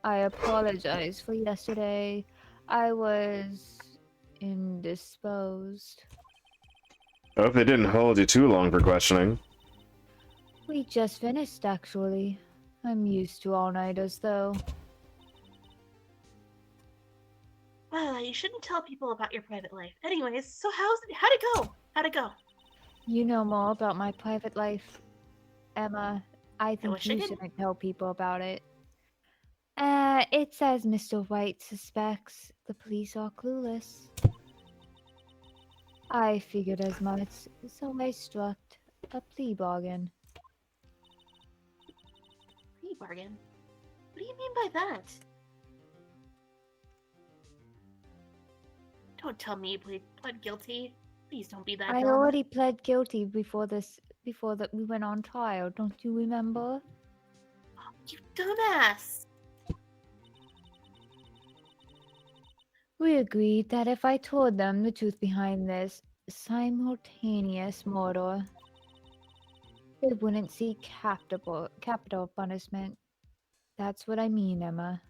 I apologize for yesterday. I was indisposed. I hope they didn't hold you too long for questioning. We just finished, actually. I'm used to all-nighters, though. Well, you shouldn't tell people about your private life. Anyways, so how'd it go? How'd it go? You know more about my private life, Emma. I think wish I you didn't. shouldn't tell people about it. It's as Mr. White suspects. The police are clueless. I figured as much, so I struck a plea bargain. Plea bargain? What do you mean by that? Don't tell me you pled guilty. Please don't be that I dumb. already pled guilty before that we went on trial. Don't you remember? You dumbass! We agreed that if I told them the truth behind this simultaneous murder, they wouldn't see capital punishment. That's what I mean, Emma.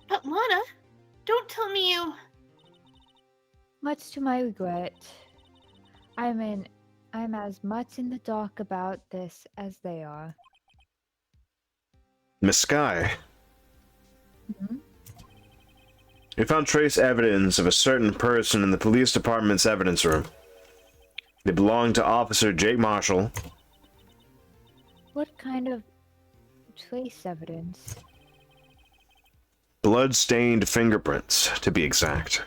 But Lana, don't tell me you... Much to my regret, I'm as much in the dark about this as they are. Miss Sky, Mhm. we found trace evidence of a certain person in the police department's evidence room. They belong to Officer Jake Marshall. What kind of trace evidence? Blood-stained fingerprints, to be exact.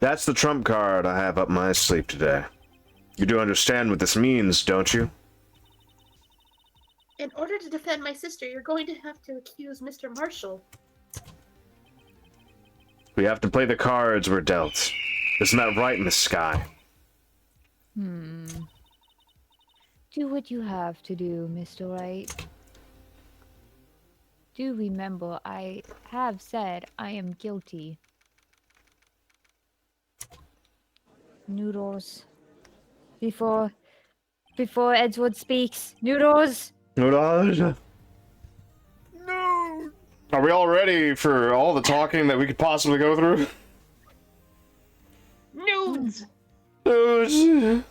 That's the trump card I have up my sleeve today. You do understand what this means, don't you? In order to defend my sister, you're going to have to accuse Mr. Marshall. We have to play the cards we're dealt. Isn't that right, Miss Sky? Do what you have to do, Mr. Wright. Do remember, I have said I am guilty. Noodles. Before Edgewood speaks. Noodles! No. Are we all ready for all the talking that we could possibly go through? Nudes! Nudes.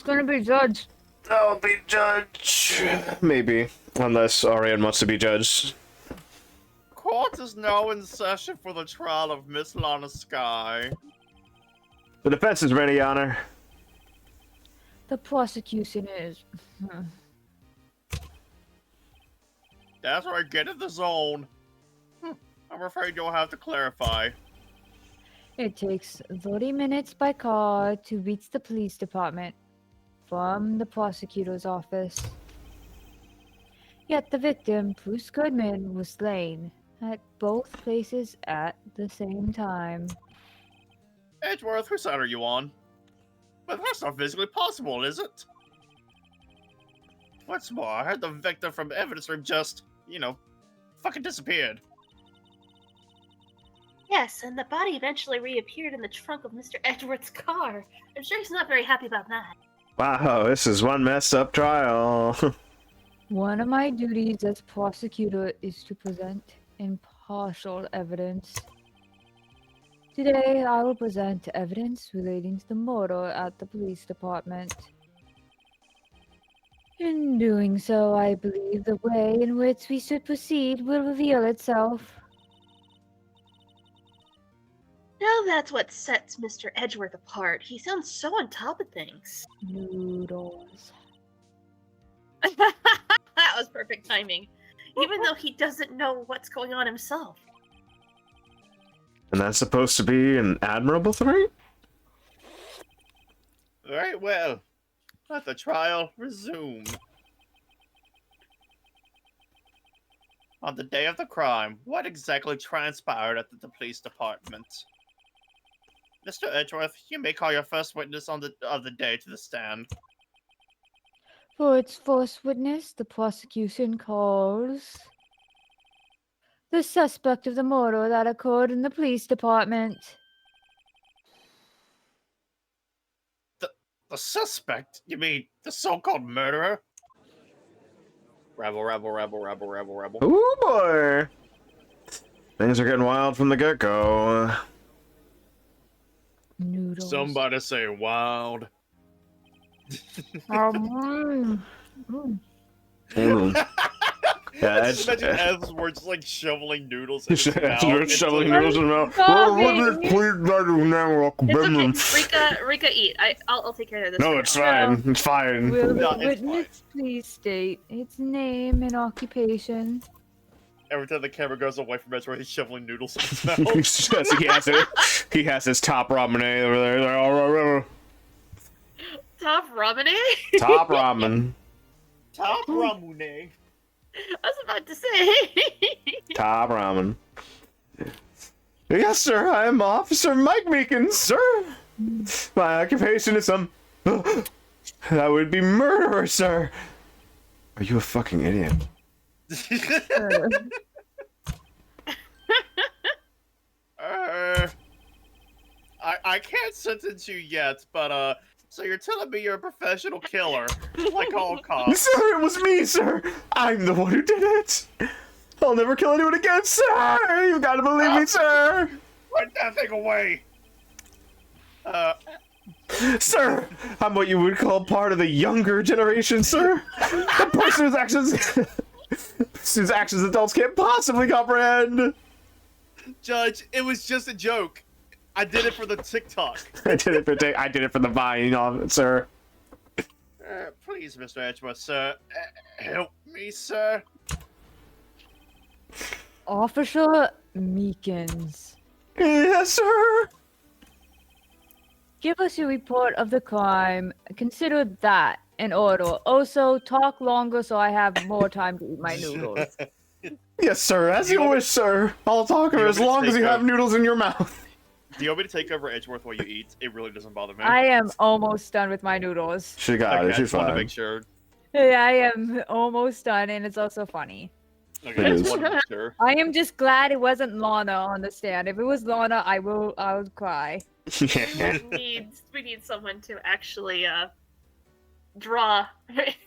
gonna be judge? I'll be judge. Maybe. Unless Ariane wants to be judge. Court is now in session for the trial of Miss Lana Sky. The defense is ready, Your Honor. The prosecution is. That's right, get in the zone. I'm afraid you'll have to clarify. It takes 30 minutes by car to reach the police department from the prosecutor's office. Yet the victim, Bruce Goodman, was slain at both places at the same time. Edgeworth, whose side are you on? But that's not physically possible, is it? What's more, I heard the victim from the evidence room just, fucking disappeared. Yes, and the body eventually reappeared in the trunk of Mr. Edgeworth's car. I'm sure he's not very happy about that. Wow, this is one messed up trial. One of my duties as prosecutor is to present impartial evidence. Today, I will present evidence relating to the murder at the police department. In doing so, I believe the way in which we should proceed will reveal itself. Now that's what sets Mr. Edgeworth apart. He sounds so on top of things. Noodles. That was perfect timing. Even though he doesn't know what's going on himself. And that's supposed to be an admirable trait? Very well. Let the trial resume. On the day of the crime, what exactly transpired at the police department? Mr. Edgeworth, you may call your first witness of the day to the stand. For its first witness, the prosecution calls the suspect of the murder that occurred in the police department. The suspect? You mean the so-called murderer? Rebel. Ooh boy! Things are getting wild from the get-go. Noodles. Somebody say wild. Mm. Yeah, Just imagine Ev's were just like shoveling noodles in his mouth. Edgeworth shoveling like- noodles in the mouth. Stop Oh, it. please, now, It's okay. Rika, eat. I'll take care of this. No, for it's now. fine. It's fine. Will No, the it's witness please state its name and occupation? Every time the camera goes away from Edgeworth, he's shoveling noodles in his mouth. He has his top ramen over there. Like, oh, Top ramen? top ramen. Top Ramune. I was about to say. Top ramen. Yes, sir. I am Officer Mike Meekins, sir. My occupation is that would be murderer, sir. Are you a fucking idiot? I can't sentence you yet, but so you're telling me you're a professional killer, like all cops? Sir, it was me, sir. I'm the one who did it. I'll never kill anyone again, sir. You gotta believe me, sir. Put that thing away. Sir, I'm what you would call part of the younger generation, sir. The person whose actions adults can't possibly comprehend. Judge, it was just a joke. I did it for the TikTok. I did it for the Vine, sir. Please, Mr. Edgeworth, sir. Help me, sir. Officer Meekins, Yes, sir. give us your report of the crime. Consider that in order. Also, talk longer so I have more time to eat my noodles. Yes, sir. As you wish, sir. I'll talk You for want as me to long as take you have a- noodles in your mouth. Do you want me to take over Edgeworth while you eat? It really doesn't bother me. I am almost done with my noodles. She got Okay, it. I She's just wanted to fine. make sure. I am almost done, and it's also funny. Okay, It I is. just wanted to make sure. I am just glad it wasn't Lana on the stand. If it was Lana, I would cry. we need someone to actually draw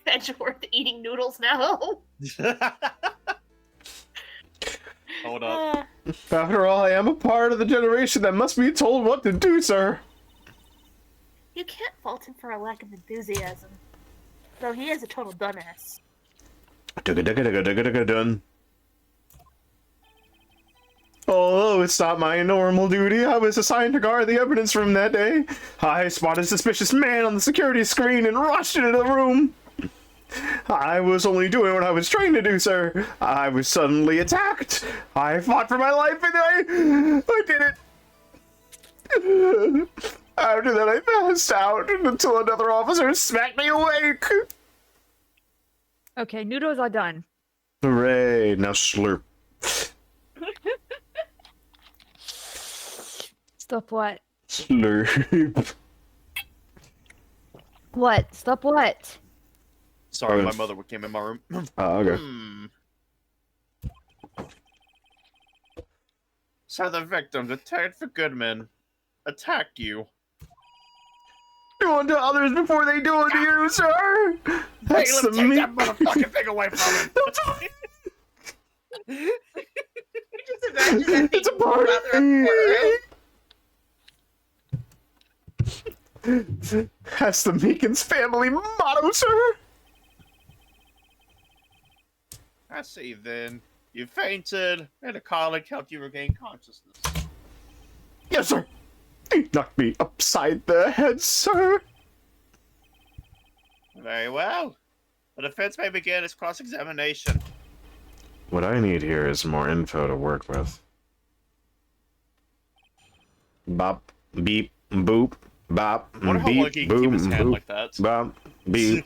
Edgeworth eating noodles now. Hold up. After all, I am a part of the generation that must be told what to do, sir. you can't fault him for a lack of enthusiasm. Though he is a total dumbass. Done. Although it's not my normal duty, I was assigned to guard the evidence room that day. I spotted a suspicious man on the security screen and rushed into the room. I was only doing what I was trained to do, sir. I was suddenly attacked. I fought for my life and I did it. After that, I passed out until another officer smacked me awake. Okay, noodles are done. Hooray, now slurp. Stop what? Slurp. What? Stop what? Sorry, Oh, my it's- mother came in my room. Oh, okay. So the victim, Detective Goodman, attacked you. Do unto others before they do unto you, sir. That's Caleb, the take meat. that motherfucking thing away from him. Just imagine that It's a being pulled out their party. That's the Meekins family motto, sir. I see then. You fainted, and a colleague helped you regain consciousness. Yes, sir. He knocked me upside the head, sir. Very well. The defense may begin its cross-examination. What I need here is more info to work with. Bop, beep, boop, bop, I wonder how long he beep, can keep boom, his hand boop, like that. bop, beep.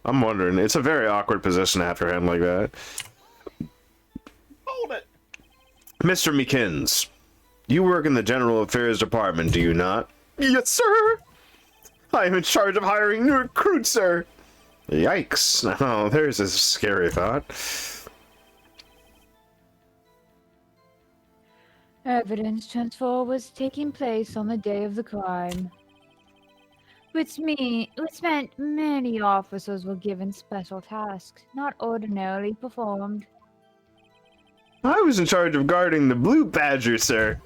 I'm wondering. It's a very awkward position to have your hand like that. Hold it! Mr. Meekins, you work in the General Affairs Department, do you not? Yes, sir. I am in charge of hiring new recruits, sir. Yikes. Oh, there's a scary thought. Evidence transfer was taking place on the day of the crime. Which meant many officers were given special tasks, not ordinarily performed. I was in charge of guarding the Blue Badger, sir.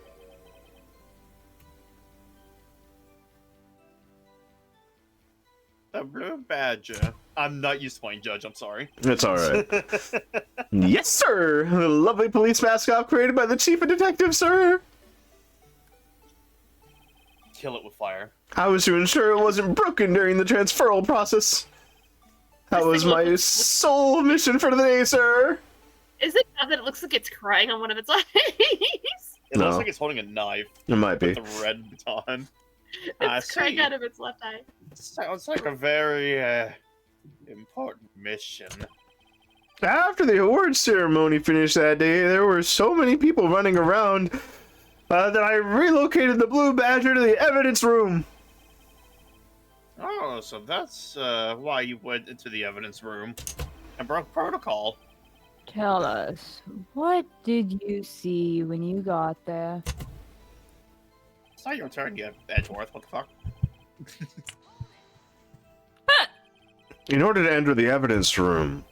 The Blue Badger. I'm not used to playing Judge, I'm sorry. It's alright. Yes, sir! The lovely police mascot created by the chief of detectives, sir! Kill it with fire. I was to ensure it wasn't broken during the transferal process. That was my sole mission for the day, sir! Is it now that it looks like it's crying on one of its eyes? It No. looks like it's holding a knife It might be. with a red baton. I It's crying see. out of its left eye. Sounds like a very, important mission. After the awards ceremony finished that day, there were so many people running around that I relocated the Blue Badger to the evidence room. Oh, so that's, why you went into the evidence room and broke protocol. Tell us, what did you see when you got there? It's not your turn yet, Edgeworth. What the fuck? In order to enter the evidence room,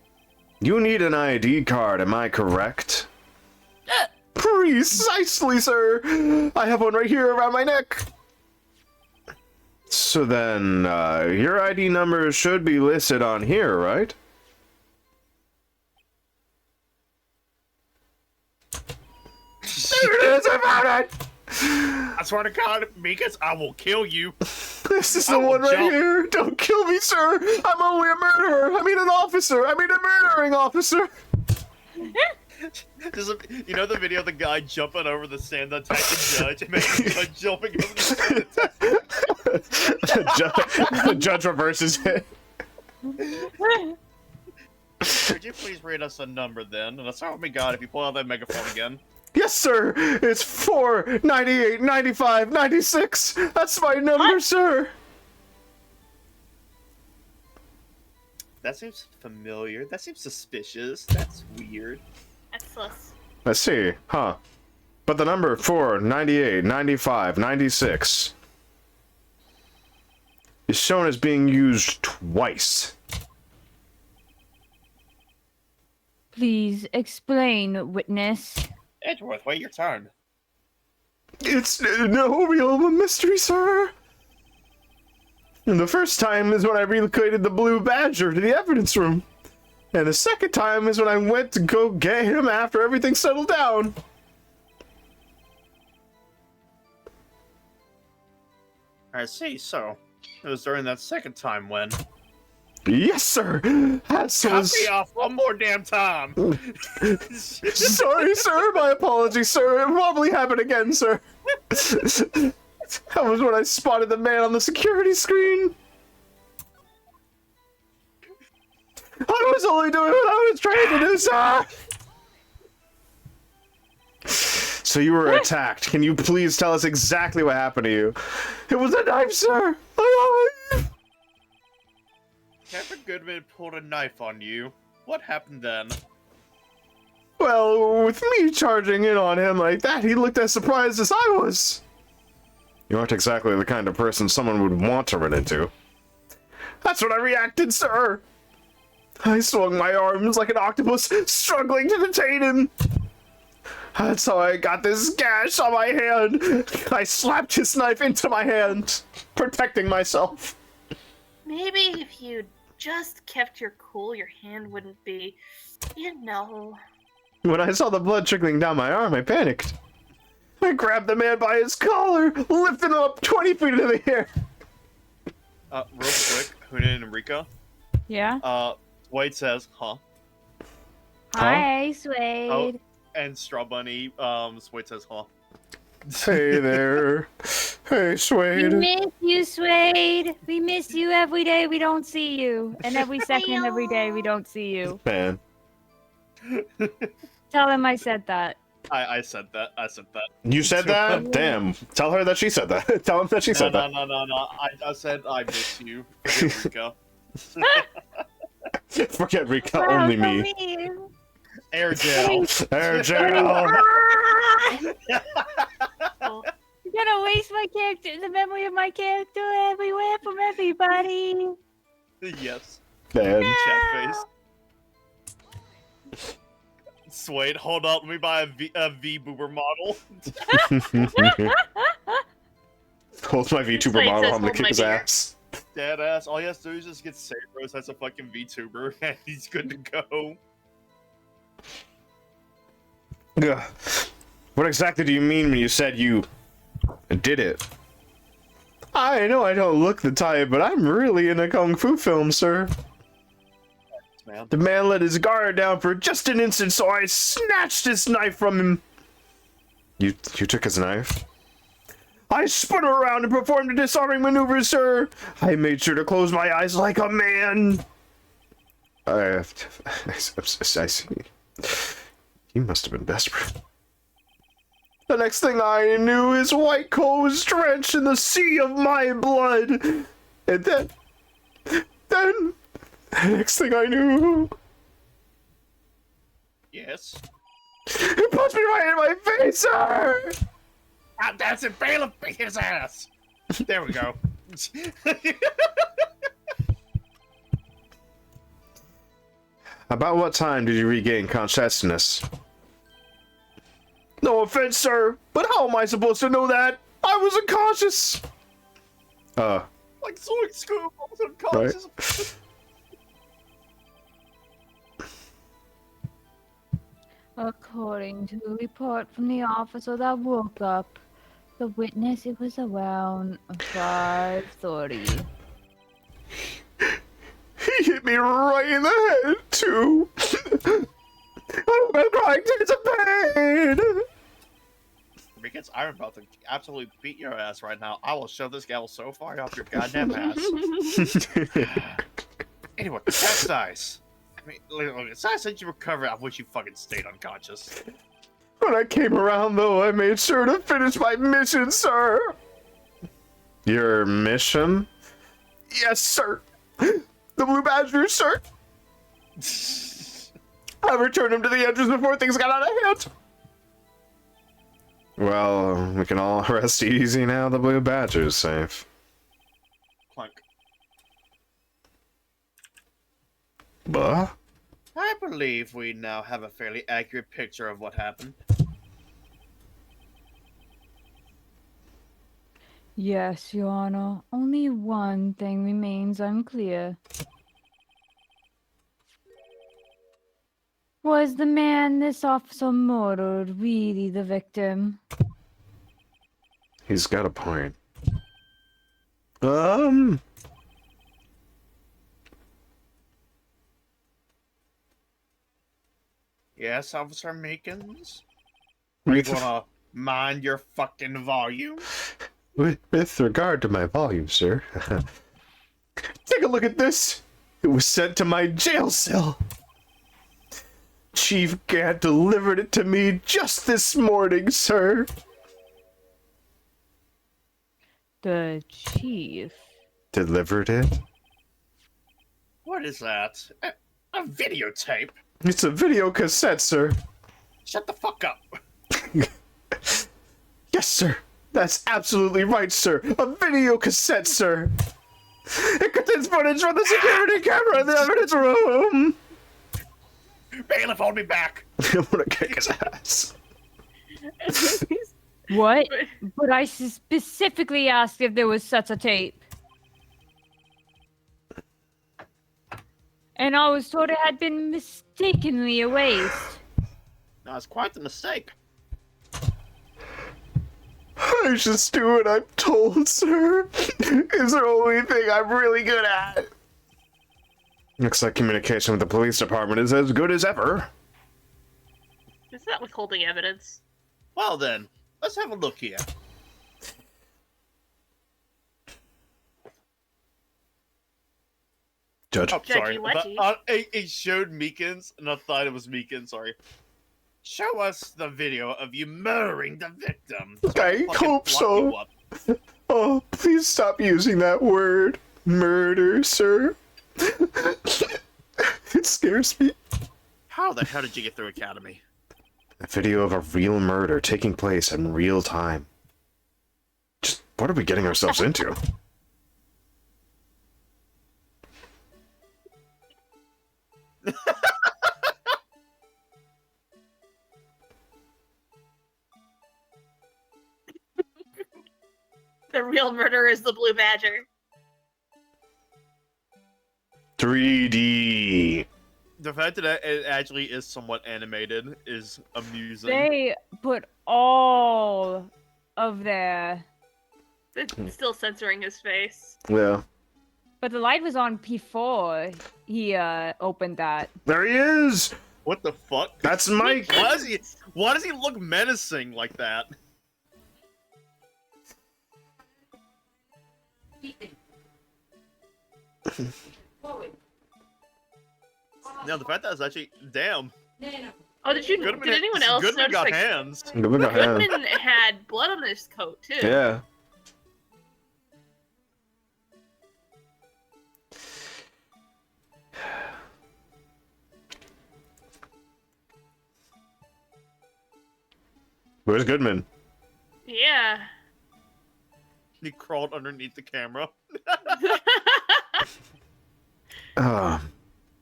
you need an ID card, am I correct? Precisely, sir! I have one right here around my neck! So then, your ID number should be listed on here, right? There it is, I found it! I swear to God, Mikas, I will kill you. This is I the will one right jump. here! Don't kill me, sir! I'm only a murderer! I mean an officer! I mean a murdering officer! You know the video of the guy jumping over the stand to attack the judge and making the judge jumping over the stand to attack? The judge reverses it. Could you please read us a number then? And that's how me God if you pull out that megaphone again. Yes, sir! It's 4, 98, 95, 96! That's my number, sir! That seems familiar. That seems suspicious. That's weird. That's sus. Let's see, huh? But the number 4, 98, 95, 96 is shown as being used twice. Please explain, witness. Edgeworth, wait your turn. It's no real mystery, sir. And the first time is when I relocated the Blue Badger to the evidence room. And the second time is when I went to go get him after everything settled down. I see, so. It was during that second time when. Yes, sir. That Cut was... me off one more damn time! Sorry, sir. My apologies, sir. It will probably happen again, sir. That was when I spotted the man on the security screen. I was only doing what I was trying to do, sir. So you were attacked. Can you please tell us exactly what happened to you? It was a knife, sir. Captain Goodman pulled a knife on you. What happened then? Well, with me charging in on him like that, he looked as surprised as I was. You aren't exactly the kind of person someone would want to run into. That's what I reacted, sir. I swung my arms like an octopus, struggling to detain him. That's how I got this gash on my hand. I slapped his knife into my hand, protecting myself. Maybe if you just kept your cool, your hand wouldn't be, you know. When I saw the blood trickling down my arm, I panicked. I grabbed the man by his collar, lifted him up 20 feet into the air. Real quick, Hunan and Rika. Yeah. Wade says, huh? Hi, Suede. Oh, and Straw Bunny, Wade says, huh? Hey there. Hey, We Suede. miss you, Suede. We miss you every day we don't see you. And every second, every day we don't see you. Man. Tell him I said that. I said that. I said that. You said that? Damn. Tell her that she said that. Tell him that she said that. No. I said I miss you. Forget Rika. Forget Rika, only me. Air gel. Air gel. You're gonna waste my character, the memory of my character everywhere from everybody. Yes. Man. Chat face. Wait, hold up. Let me buy a V-Boober model. Holds my VTuber Wait, model. says I'm gonna hold kick my his beer. ass. Deadass. All he has to do is just get Sabros as a fucking VTuber, and he's good to go. Ugh. What exactly do you mean when you said you did it? I know I don't look the type, but I'm really in a kung fu film, sir. Man. The man let his guard down for just an instant, so I snatched his knife from him. You took his knife? I spun around and performed a disarming maneuver, sir. I made sure to close my eyes like a man. I see. He must have been desperate. The next thing I knew, his white coat was drenched in the sea of my blood. And then, the next thing I knew, Yes. he punched me right in my face, sir! Ah, that's it. Bailiff beat his ass. There we go. About what time did you regain consciousness? No offense, sir, but how am I supposed to know that? I was unconscious! Like Zoid Scoop, I was unconscious. According to a report from the officer that woke up, the witness, it was around 5:30. He hit me right in the head, too. I've been crying tears of pain. Because I'm about to absolutely beat your ass right now. I will shove this gavel so far off your goddamn ass. Anyway, that's nice. I mean, look, it's nice that you recovered. I wish you fucking stayed unconscious. When I came around, though, I made sure to finish my mission, sir. Your mission? Yes, sir. The Blue Badger, sir. I returned him to the entrance before things got out of hand. Well, we can all rest easy now. The Blue Badger's safe. Clunk. Bah? I believe we now have a fairly accurate picture of what happened. Yes, Your Honor. Only one thing remains unclear. Was the man this officer murdered really the victim? He's got a point. Yes, Officer Meekins? With, You wanna mind your fucking volume? with regard to my volume, sir. Take a look at this. It was sent to my jail cell. Chief Gant delivered it to me just this morning, sir. The chief. Delivered it? What is that? A videotape? It's a video cassette, sir. Shut the fuck up. Yes, sir. That's absolutely right, sir. A video cassette, sir. It contains footage from the security camera in the evidence room. Bailiff, hold me back. I'm gonna kick his ass. What? But I specifically asked if there was such a tape. And I was told it had been mistakenly erased. No, it's quite the mistake. I just do what I'm told, sir. It's the only thing I'm really good at. Looks like communication with the police department is as good as ever. Is that withholding evidence? Well then, let's have a look here. Judge. Oh, sorry. Judgy Wedgy. It showed Meekins, and I thought it was Meekins, sorry. Show us the video of you murdering the victim. I Fucking hope block so. you up. Oh, please stop using that word. Murder, sir. It scares me. How the hell did you get through Academy? A video of a real murder taking place in real time. Just, what are we getting ourselves into? The real murderer is the Blue Badger. 3D. The fact that it actually is somewhat animated is amusing. They put all of their... It's still censoring his face. Yeah. But the light was on before he opened that. There he is! What the fuck? That's Mike! Why does he look menacing like that? No, the fact that it's actually damn. Oh, did anyone else Goodman notice got like hands. Goodman got hands. Goodman had blood on his coat too? Yeah. Where's Goodman? Yeah. He crawled underneath the camera.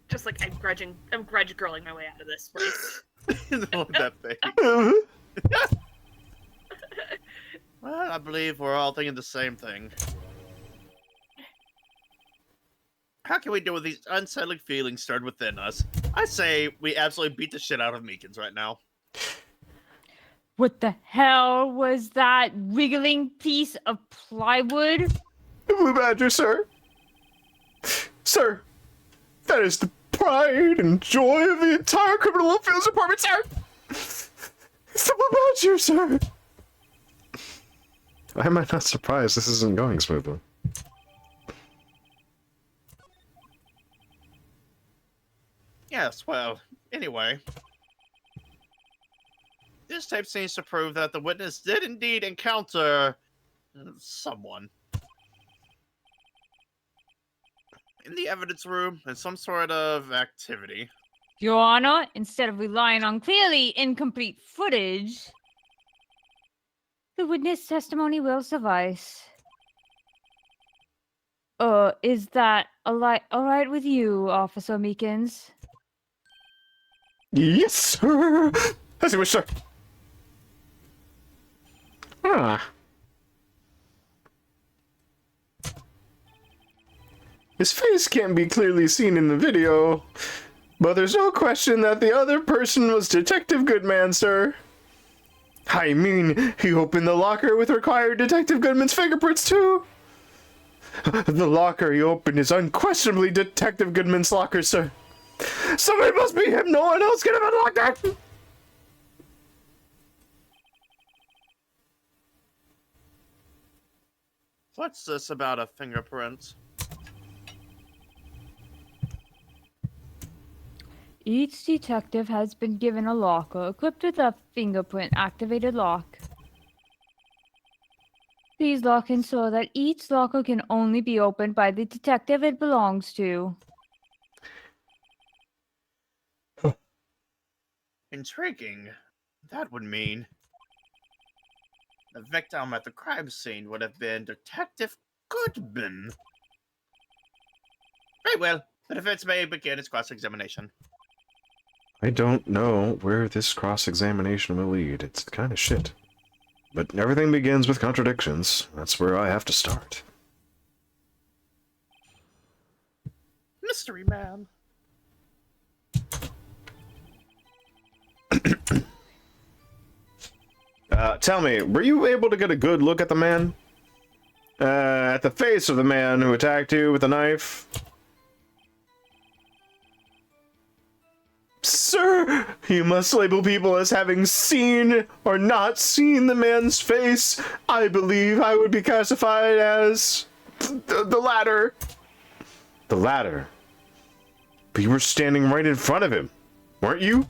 Just like I'm grudge girling my way out of this place. Look at that face. Well, I believe we're all thinking the same thing. How can we deal with these unsettling feelings stirred within us? I say we absolutely beat the shit out of Meekins right now. What the hell was that wriggling piece of plywood? Blue Badger, sir. Sir, that is the pride and joy of the entire criminal affairs department, sir. It's the Blue Badger, sir. Why am I not surprised this isn't going smoothly? Yes, well, anyway. This tape seems to prove that the witness did indeed encounter someone in the evidence room in some sort of activity. Your Honor, instead of relying on clearly incomplete footage, the witness testimony will suffice. Is that all right with you, Officer Meekins? Yes, sir. As you wish, sir. Ah. His face can't be clearly seen in the video, but there's no question that the other person was Detective Goodman, sir. I mean, he opened the locker with required Detective Goodman's fingerprints, too. The locker he opened is unquestionably Detective Goodman's locker, sir. So it must be him. No one else could have unlocked that. What's this about a fingerprint? Each detective has been given a locker equipped with a fingerprint-activated lock. Please lock in so that each locker can only be opened by the detective it belongs to. Intriguing. That would mean the victim at the crime scene would have been Detective Goodman. Very well. The defense may begin its cross-examination. I don't know where this cross-examination will lead. It's kind of shit. But everything begins with contradictions. That's where I have to start. Mystery Man. Tell me, were you able to get a good look at the man? At the face of the man who attacked you with a knife? Sir, you must label people as having seen or not seen the man's face. I believe I would be classified as the latter. The latter? But you were standing right in front of him, weren't you?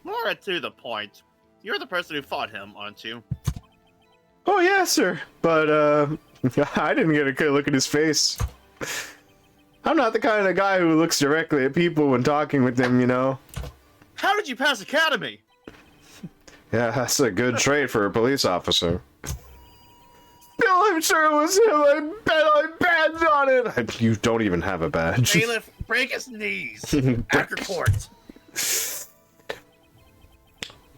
More to the point. You're the person who fought him, aren't you? Oh, yeah, sir. But, I didn't get a good look at his face. I'm not the kind of guy who looks directly at people when talking with them, you know. How did you pass Academy? Yeah, that's a good trait for a police officer. No, I'm sure it was him. I bet I badged on it. You don't even have a badge. Bailiff, break his knees. After court.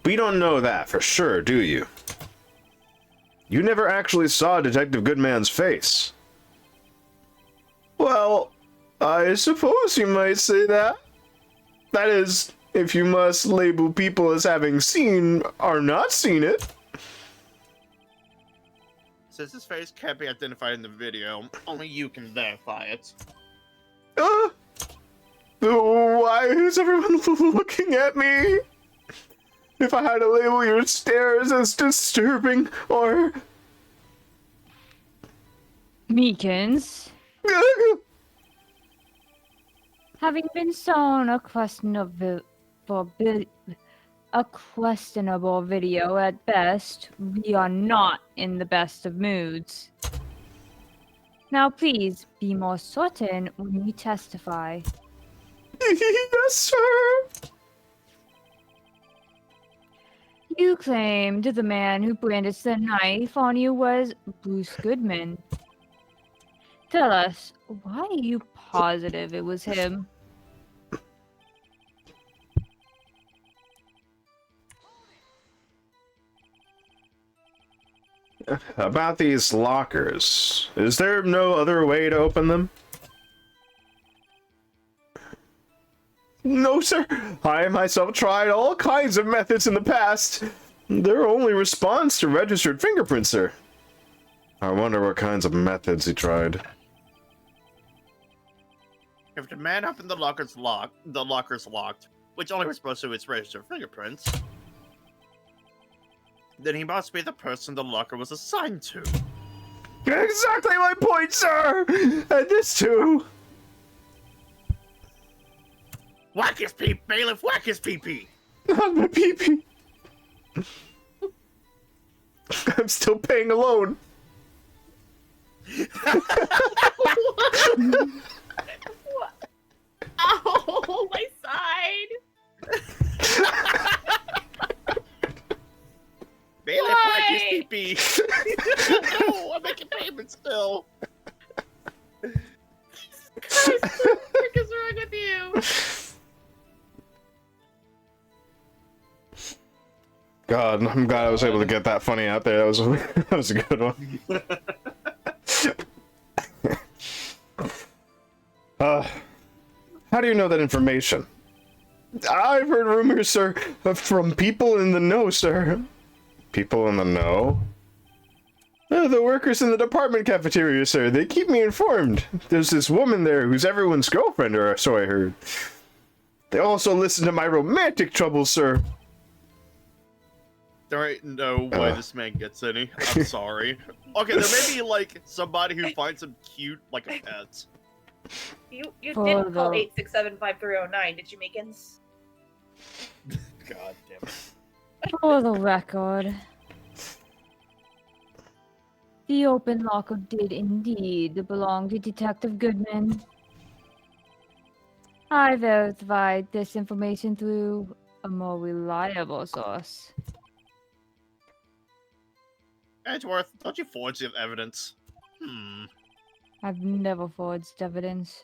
We don't know that for sure, do you? You never actually saw Detective Goodman's face. Well, I suppose you might say that. That is, if you must label people as having seen or not seen it. Since his face can't be identified in the video, only you can verify it. Why is everyone looking at me? If I had to label your stares as disturbing or... Meekins, having been shown a questionable video at best, we are not in the best of moods. Now please be more certain when you testify. Yes, sir. You claimed the man who brandished the knife on you was Bruce Goodman. Tell us, why are you positive it was him? About these lockers, is there no other way to open them? No, sir. I myself tried all kinds of methods in the past. Their only response to registered fingerprints, sir. I wonder what kinds of methods he tried. If the man opened the locker's locked, which only responds to its registered fingerprints, then he must be the person the locker was assigned to. Exactly my point, sir! And this too. Whack his pee, bailiff, whack his pee-pee! Not my pee-pee. I'm still paying a loan. What? Oh, my side! Bailiff, whack his pee-pee! No, I'm making payments still! Christ, what the frick is wrong with you? God, I'm glad I was able to get that funny out there. That was a good one. How do you know that information? I've heard rumors, sir, from people in the know, sir. People in the know? The workers in the department cafeteria, sir. They keep me informed. There's this woman there who's everyone's girlfriend, or so I heard. They also listen to my romantic troubles, sir. There ain't no way this man gets any. I'm sorry. Okay, there may be, like, somebody who finds him cute, like a pet. You did For call the- 867-5309, did you, Meekins? God damn it. For the record, the open locker did indeed belong to Detective Goodman. I verified this information through a more reliable source. Edgeworth, don't you forge the evidence? I've never forged evidence.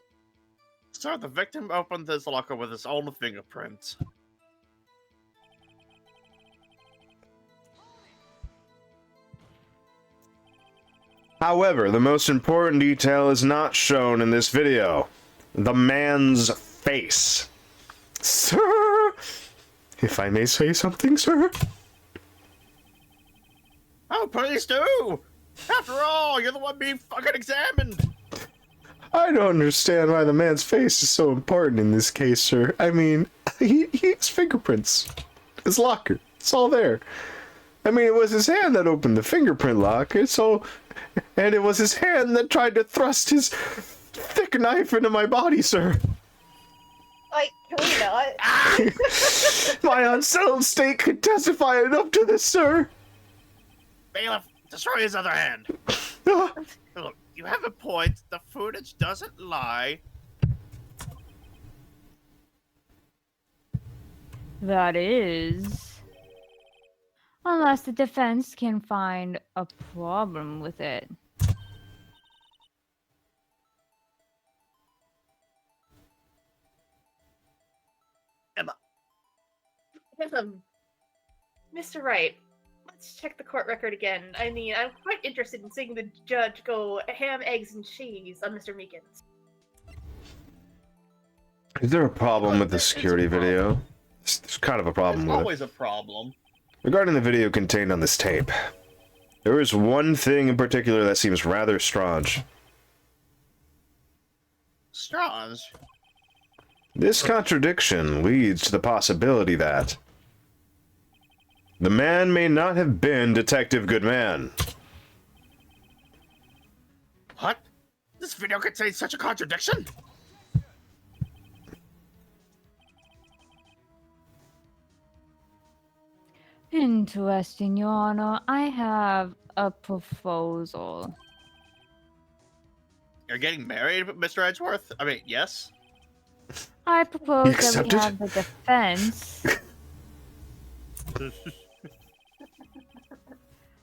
Sir, the victim opened his locker with his own fingerprint. However, the most important detail is not shown in this video. The man's face. Sir! If I may say something, sir? Oh, please do! After all, you're the one being fucking examined! I don't understand why the man's face is so important in this case, sir. I mean, he has fingerprints. His locker. It's all there. I mean, it was his hand that opened the fingerprint locker, so... And it was his hand that tried to thrust his thick knife into my body, sir. Like, can we not? My unsettled state could testify enough to this, sir. Bailiff, destroy his other hand! Ah, Look, you have a point. The footage doesn't lie. That is... Unless the defense can find a problem with it. Emma. Mr. Wright, let's check the court record again. I mean, I'm quite interested in seeing the judge go ham, eggs, and cheese on Mr. Meekins. Is there a problem with the security video? There's kind of a problem There's with it. always a problem. Regarding the video contained on this tape, there is one thing in particular that seems rather strange. Strange. This contradiction leads to the possibility that the man may not have been Detective Goodman. What? This video contains such a contradiction? Interesting, Your Honor. I have a proposal. You're getting married, Mr. Edgeworth? I mean, yes? I propose that we accepted? have the defense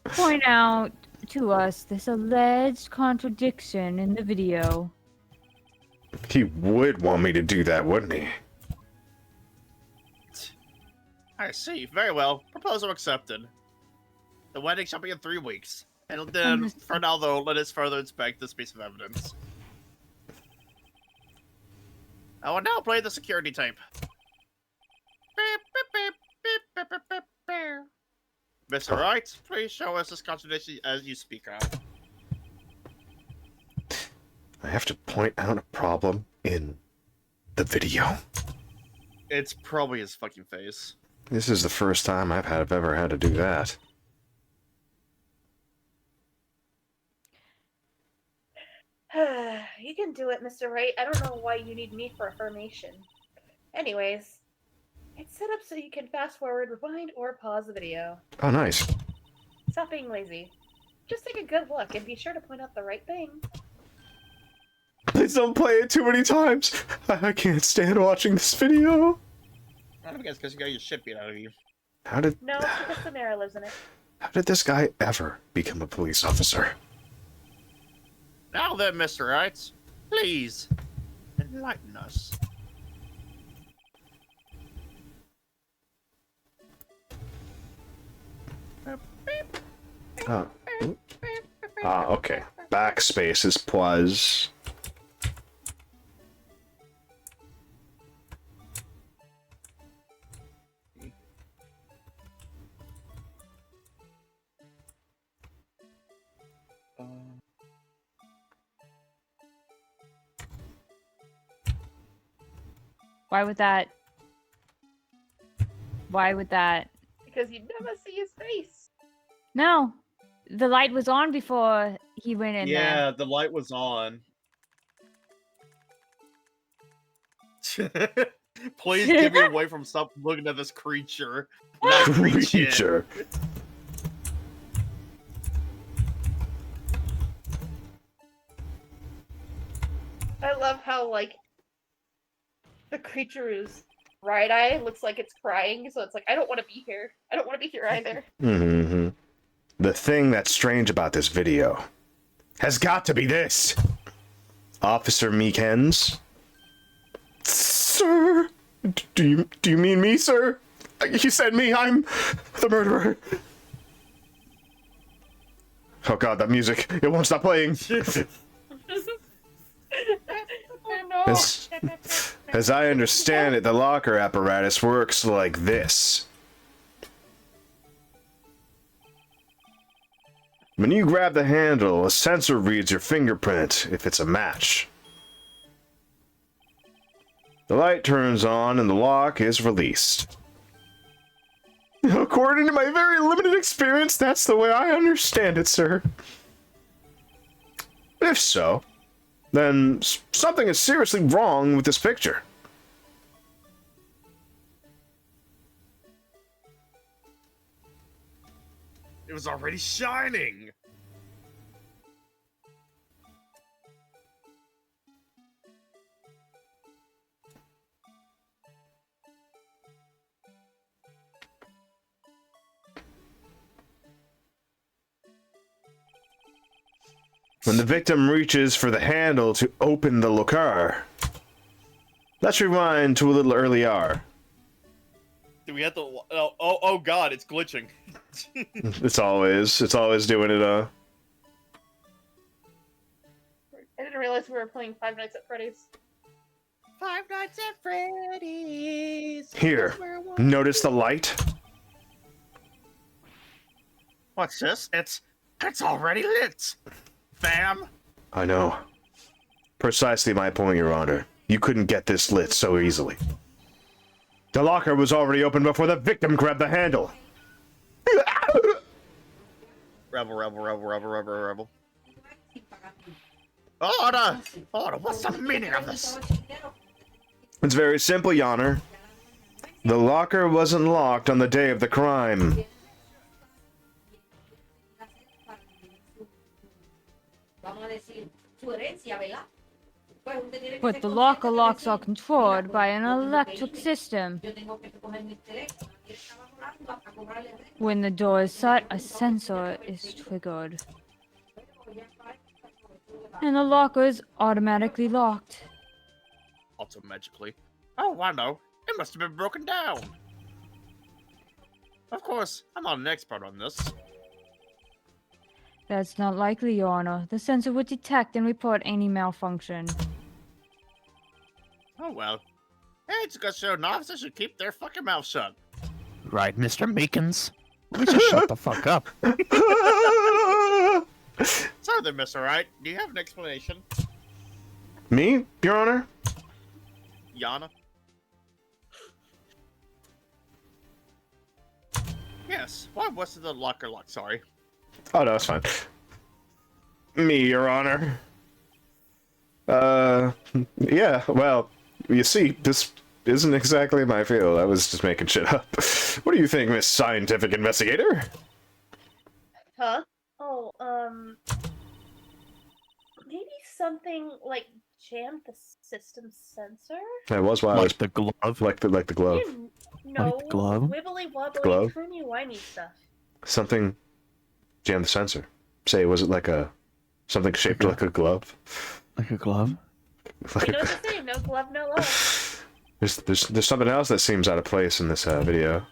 point out to us this alleged contradiction in the video. He would want me to do that, wouldn't he? I see. Very well. Proposal accepted. The wedding shall be in 3 weeks. And then, for now though, let us further inspect this piece of evidence. I will now play the security tape. Mr. Wright, please show us this contradiction as you speak of. I have to point out a problem in the video. It's probably his fucking face. This is the first time I've ever had to do that. You can do it, Mr. Wright. I don't know why you need me for affirmation. Anyways, it's set up so you can fast forward, rewind, or pause the video. Oh, nice. Stop being lazy. Just take a good look and be sure to point out the right thing. Please don't play it too many times. I can't stand watching this video. I don't guess because you got your shit beat out of you. How did No, because the mayor lives in it. this guy ever become a police officer? Now then, Mr. Wright, please enlighten us. Oh. Ah, okay. Backspace is plus. Why would that? Why would that? Because you never see his face. No, the light was on before he went in there. Yeah, the light was on. Please get me away from stop looking at this creature. Not Creature. I love how, like, the creature's right eye looks like it's crying, so it's like, I don't want to be here. I don't want to be here either. Mm-hmm. The thing that's strange about this video has got to be this. Officer Meekens. Sir? Do you mean me, sir? You said me, I'm the murderer. Oh god, that music. It won't stop playing. No. As I understand it, the locker apparatus works like this. When you grab the handle, a sensor reads your fingerprint if it's a match. The light turns on and the lock is released. According to my very limited experience, that's the way I understand it, sir. If so, then something is seriously wrong with this picture. It was already shining. When the victim reaches for the handle to open the locker. Let's rewind to a little earlier. Do we have to? Oh God! It's glitching. It's always doing it. I didn't realize we were playing Five Nights at Freddy's. Five Nights at Freddy's. Here, notice the light? What's this? It's already lit. Bam. I know. Precisely my point, Your Honor. You couldn't get this lit so easily. The locker was already open before the victim grabbed the handle. Rebel. Order! What's the meaning of this? It's very simple, Your Honor. The locker wasn't locked on the day of the crime. But the locker locks are controlled by an electric system. When the door is shut, a sensor is triggered. And the locker is automatically locked. Automatically. Oh, I know. It must have been broken down. Of course, I'm not an expert on this. That's not likely, Your Honor. The sensor would detect and report any malfunction. Oh well. Hey, it's got show an officer should keep their fucking mouth shut. Right, Mr. Meekins? We should shut the fuck up. So then, Mr. Wright, do you have an explanation? Me, Your Honor? Yana? Yes, why was the locker locked? Sorry. Oh, no, it's fine. Me, Your Honor. Yeah, well, you see, this isn't exactly my field. I was just making shit up. What do you think, Miss Scientific Investigator? Huh? Oh, maybe something like jammed the system sensor? That was why I was the glove. like the glove. No, the glove? wibbly wobbly, Glove? timey-wimey stuff. Something jammed the sensor. Say, was it like something shaped like a glove? Like a glove? Like You know what they say, no glove, no love. There's something else that seems out of place in this video.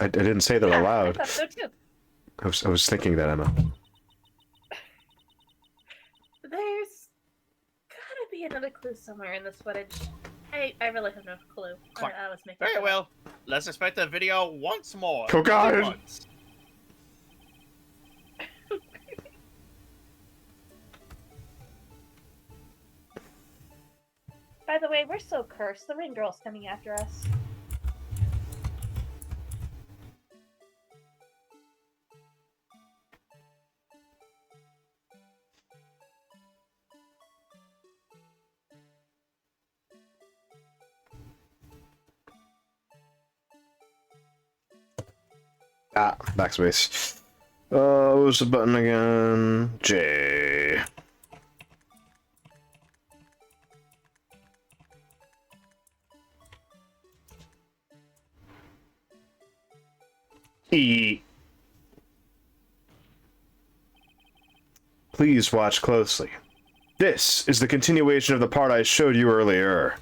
I didn't say that Yeah, aloud. I thought so too. I was thinking that, Emma. There's gotta be another clue somewhere in this footage. I really have no clue. Clark. I was making Very it up. well. Let's expect the video once more. Oh, God. At once. By the way, we're so cursed. The ring girl's coming after us. Ah, backspace. What was the button again? J. E. Please watch closely. This is the continuation of the part I showed you earlier.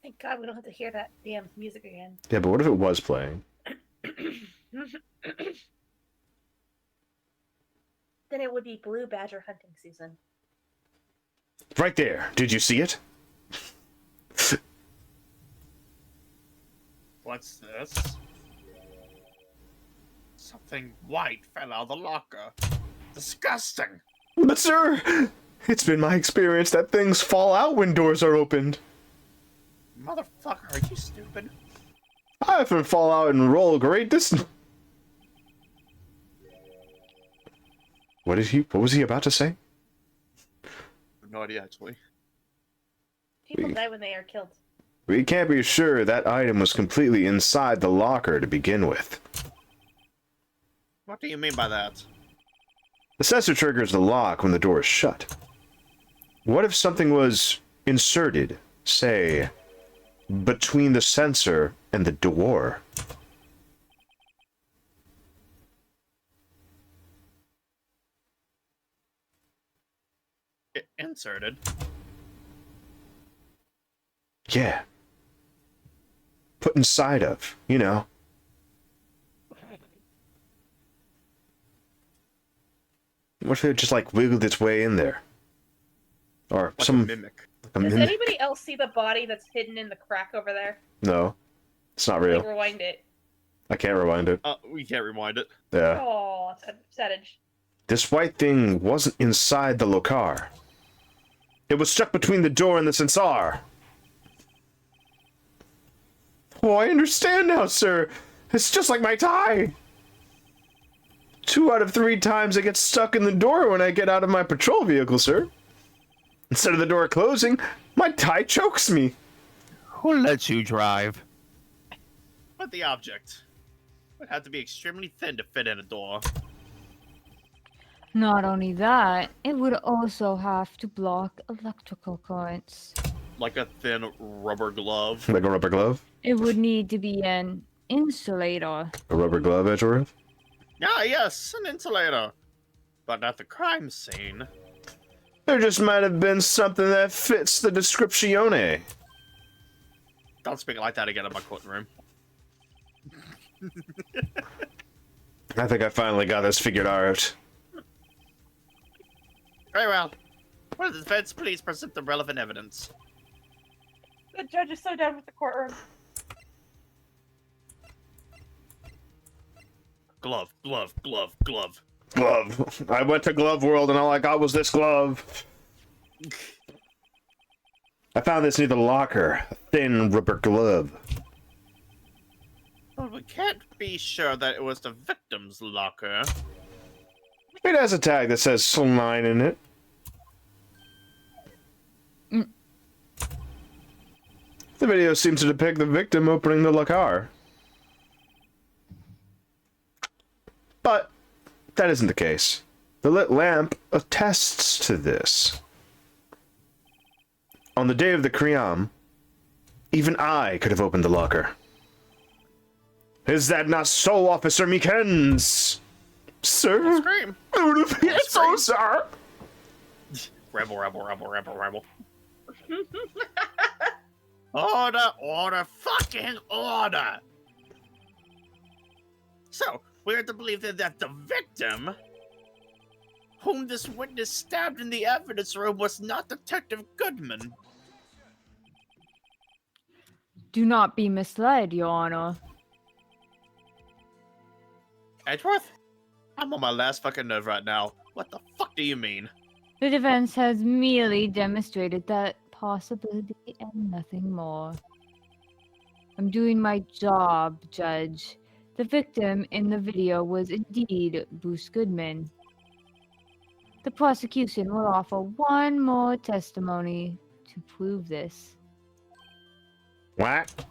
Thank God we don't have to hear that damn music again. Yeah, but what if it was playing? Then it would be blue badger hunting season. Right there. Did you see it? What's this? Something white fell out of the locker. Disgusting. But sir, it's been my experience that things fall out when doors are opened. Motherfucker, are you stupid? I often fall out and roll great distance. What was he about to say? I have no idea, actually. People die when they are killed. We can't be sure that item was completely inside the locker to begin with. What do you mean by that? The sensor triggers the lock when the door is shut. What if something was inserted, say, between the sensor and the door? Inserted? Yeah. Put inside of, you know. What if it just like wiggled its way in there? Or Like some a mimic. like a Does mimic? anybody else see the body that's hidden in the crack over there? No. It's not Like, real. rewind it. I can't rewind it. We can't rewind it. Yeah. Oh, percentage. This white thing wasn't inside the locar. It was stuck between the door and the sensor. Oh, I understand now, sir. It's just like my tie. 2 out of 3 times I get stuck in the door when I get out of my patrol vehicle, sir. Instead of the door closing, my tie chokes me. Who lets you drive? But the object would have to be extremely thin to fit in a door. Not only that, it would also have to block electrical currents. Like a thin rubber glove. Like a rubber glove? It would need to be an insulator. A rubber glove, Edgeworth? Ah, yes, an insulator. But at the crime scene. There just might have been something that fits the descriptione. Don't speak like that again in my courtroom. I think I finally got this figured out. Very well. Will the defense please present the relevant evidence? The judge is so done with the courtroom. Glove, glove, glove, glove. Glove. I went to Glove World and all I got was this glove. I found this near the locker. A thin rubber glove. Well, we can't be sure that it was the victim's locker. It has a tag that says Slime in it. The video seems to depict the victim opening the locker. But that isn't the case. The lit lamp attests to this. On the day of the Kriam, even I could have opened the locker. Is that not so, Officer Meekins? Sir? Scream! I would appear so, sir! Rebel, rebel, rebel, rebel, rebel. Order, order, fucking order! So, we are to believe that the victim, whom this witness stabbed in the evidence room, was not Detective Goodman. Do not be misled, Your Honor. Edgeworth? I'm on my last fucking nerve right now. What the fuck do you mean? The defense has merely demonstrated that possibility and nothing more. I'm doing my job, Judge. The victim in the video was indeed Bruce Goodman. The prosecution will offer one more testimony to prove this. What?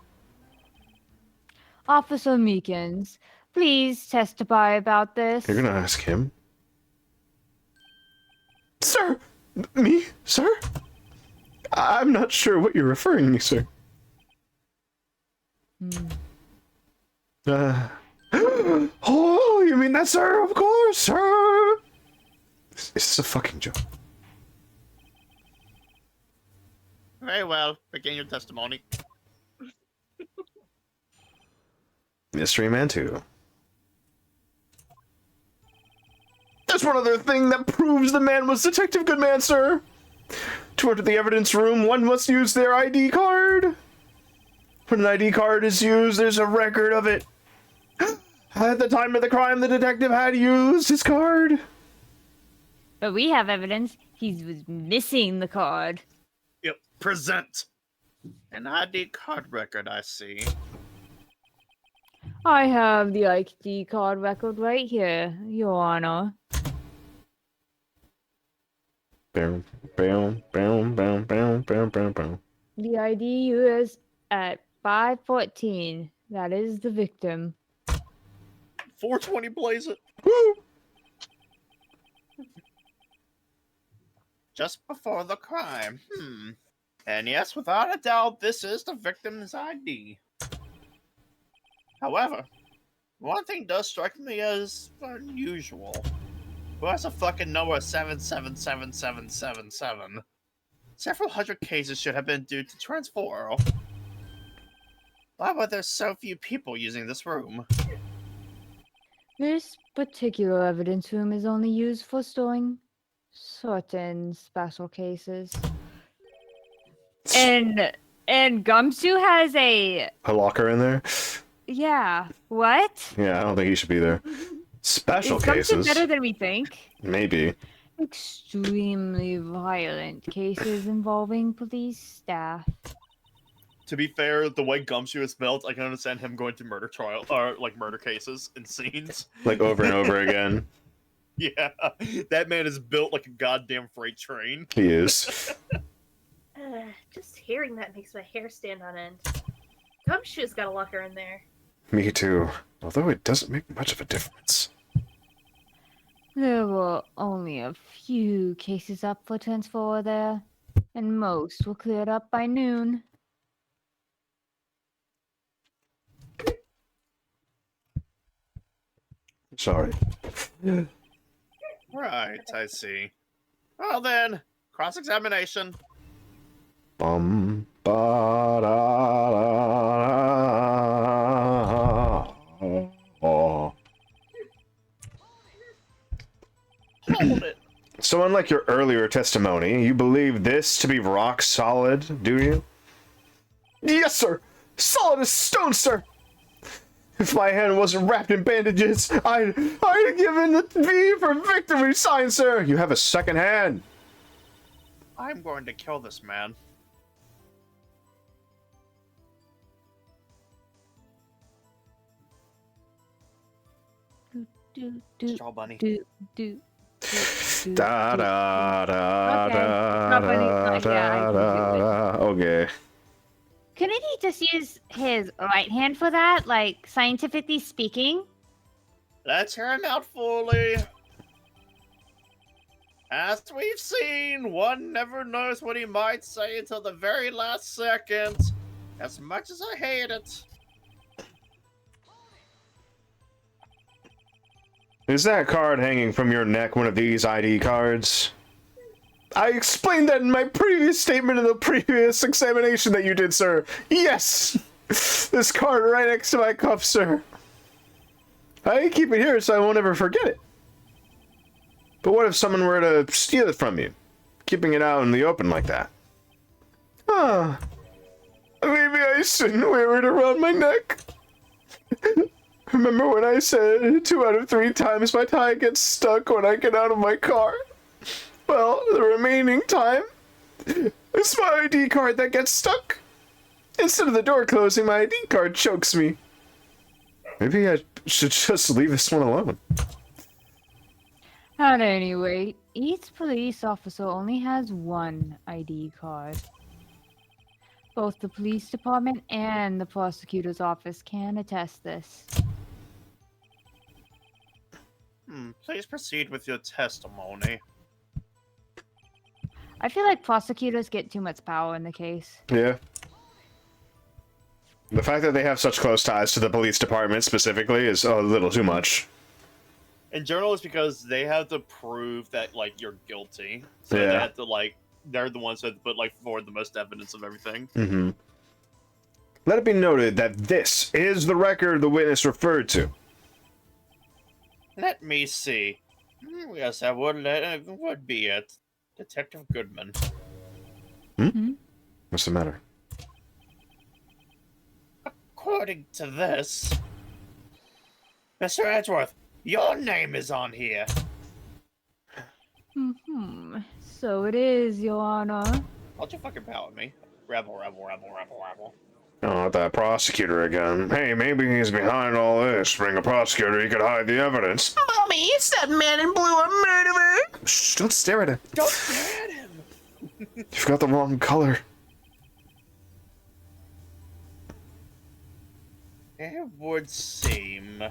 Officer Meekins, please testify about this. You're gonna ask him? Sir! Me? Sir? I'm not sure what you're referring to, sir. Oh, you mean that, sir? Of course, sir! Is this a fucking joke? Very well. Begin your testimony. Mystery Man 2. There's one other thing that proves the man was Detective Goodman, sir. To enter the evidence room, one must use their ID card. When an ID card is used, there's a record of it. At the time of the crime, the detective had used his card. But we have evidence he was missing the card. Yep. Present. An ID card record, I see. I have the ID card record right here, Your Honor. Bam, bam, bam, bam, bam, bam, bam, bam. The ID used at 5:14. That is the victim. 420 blaze it. Woo! Just before the crime. And yes, without a doubt, this is the victim's ID. However, one thing does strike me as unusual. Who has a fucking number 777777? Several hundred cases should have been due to transfer. Why were there so few people using this room? This particular evidence room is only used for storing certain special cases. And Gumshoe has a locker in there? yeah. What? Yeah, I don't think he should be there. Special Is Gumshoe cases. better than we think? Maybe. Extremely violent cases involving police staff. To be fair, the way Gumshoe is built, I can understand him going to murder trial or like murder cases and scenes. Like over and over again. Yeah, that man is built like a goddamn freight train. He is. Just hearing that makes my hair stand on end. Gumshoe's got a locker in there. Me too. Although it doesn't make much of a difference. There were only a few cases up for transfer there, and most were cleared up by noon. Sorry. Right, I see. Well then, cross-examination. Bum ba da da. Oh. Hold it. So unlike your earlier testimony, you believe this to be rock solid, do you? Yes, sir! Solid as stone, sir! If my hand wasn't wrapped in bandages, I'd have given the V for victory sign, sir! You have a second hand! I'm going to kill this man. Straw Bunny. Da da da Okay. da Not funny. da Yeah, I da. Okay. Couldn't he just use his right hand for that, like scientifically speaking? Let's hear him out fully. As we've seen, one never knows what he might say until the very last second. As much as I hate it. Is that card hanging from your neck one of these ID cards? I explained that in my previous statement in the previous examination that you did, sir. Yes! This card right next to my cuff, sir. I keep it here so I won't ever forget it. But what if someone were to steal it from you? Keeping it out in the open like that? Ah. Maybe I shouldn't wear it around my neck. Remember when I said 2 out of 3 times my tie gets stuck when I get out of my car? Well, the remaining time is my ID card that gets stuck. Instead of the door closing, my ID card chokes me. Maybe I should just leave this one alone. At any rate, each police officer only has one ID card. Both the police department and the prosecutor's office can attest this. Please proceed with your testimony. I feel like prosecutors get too much power in the case. Yeah. The fact that they have such close ties to the police department specifically is a little too much. In general, it's because they have to prove that, like, you're guilty. So Yeah. they have to, like, they're the ones that put, like, forward the most evidence of everything. Mm-hmm. Let it be noted that this is the record the witness referred to. Let me see. Yes, that would be it. Detective Goodman. What's the matter? According to this, Mr. Edgeworth, your name is on here. So it is, Your Honor. Don't you fucking pout at me. Rebel, rebel, rebel, rebel, rebel. Oh, that prosecutor again. Hey, maybe he's behind all this. Bring a prosecutor, he could hide the evidence. Mommy, it's that man in blue a murderer. Shh, don't stare at him. Don't stare at him! You've got the wrong color. It would seem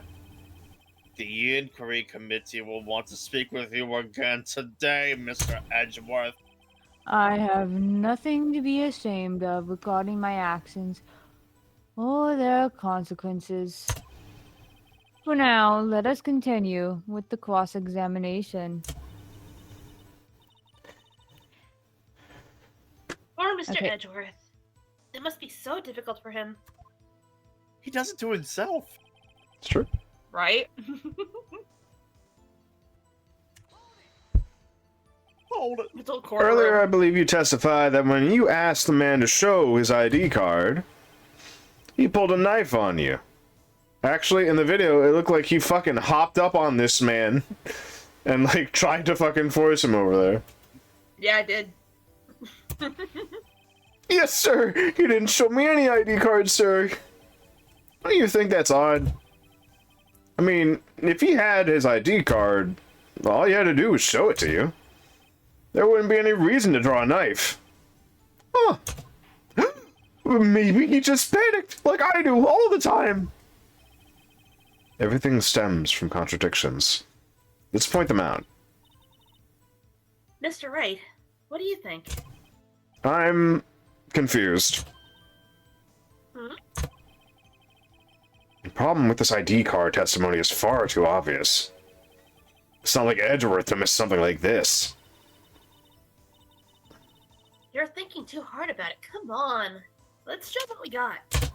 the inquiry committee will want to speak with you again today, Mr. Edgeworth. I have nothing to be ashamed of regarding my actions or their consequences. For now, let us continue with the cross-examination. Poor Mr. Okay. Edgeworth. It must be so difficult for him. He does it to himself. It's true. Right? Hold it. Little Earlier, I courtroom. believe you testified that when you asked the man to show his ID card, he pulled a knife on you. Actually, in the video, it looked like he fucking hopped up on this man and, like, tried to fucking force him over there. Yeah, I did. Yes, sir! You didn't show me any ID card, sir! Don't you think that's odd? I mean, if he had his ID card, all you had to do was show it to you. There wouldn't be any reason to draw a knife. Huh. Maybe he just panicked, like I do all the time. Everything stems from contradictions. Let's point them out. Mr. Wright, what do you think? I'm confused. The problem with this ID card testimony is far too obvious. It's not like Edgeworth to miss something like this. You're thinking too hard about it. Come on. Let's show what we got.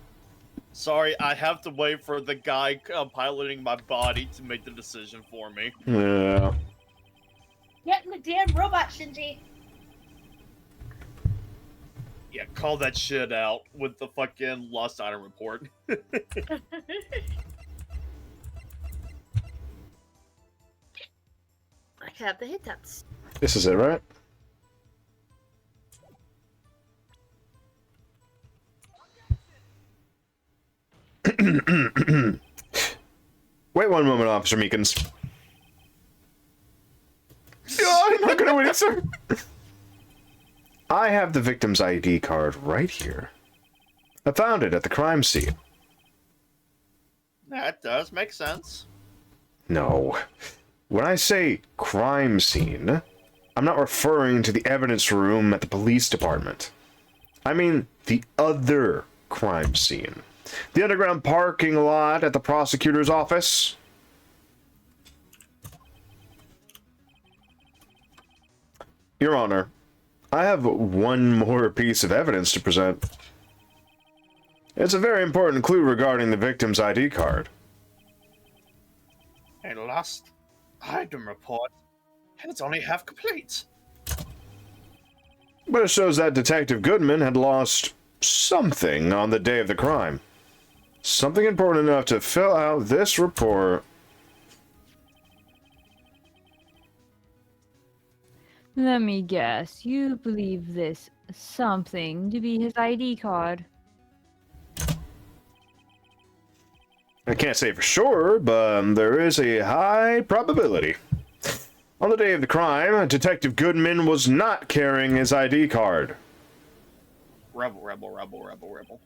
Sorry, I have to wait for the guy piloting my body to make the decision for me. Yeah. Get in the damn robot, Shinji. Yeah, call that shit out with the fucking lost item report. I have the hiccups. This is it, right? Wait one moment, Officer Meekins. I'm not gonna wait, sir. I have the victim's ID card right here. I found it at the crime scene. That does make sense. No. When I say crime scene, I'm not referring to the evidence room at the police department. I mean the other crime scene. The underground parking lot at the prosecutor's office. Your Honor, I have one more piece of evidence to present. It's a very important clue regarding the victim's ID card. A lost item report. And it's only half complete. But it shows that Detective Goodman had lost something on the day of the crime. Something important enough to fill out this report. Let me guess. You believe this something to be his ID card? I can't say for sure, but there is a high probability. On the day of the crime, Detective Goodman was not carrying his ID card. Rebel, rebel, rebel, rebel, rebel.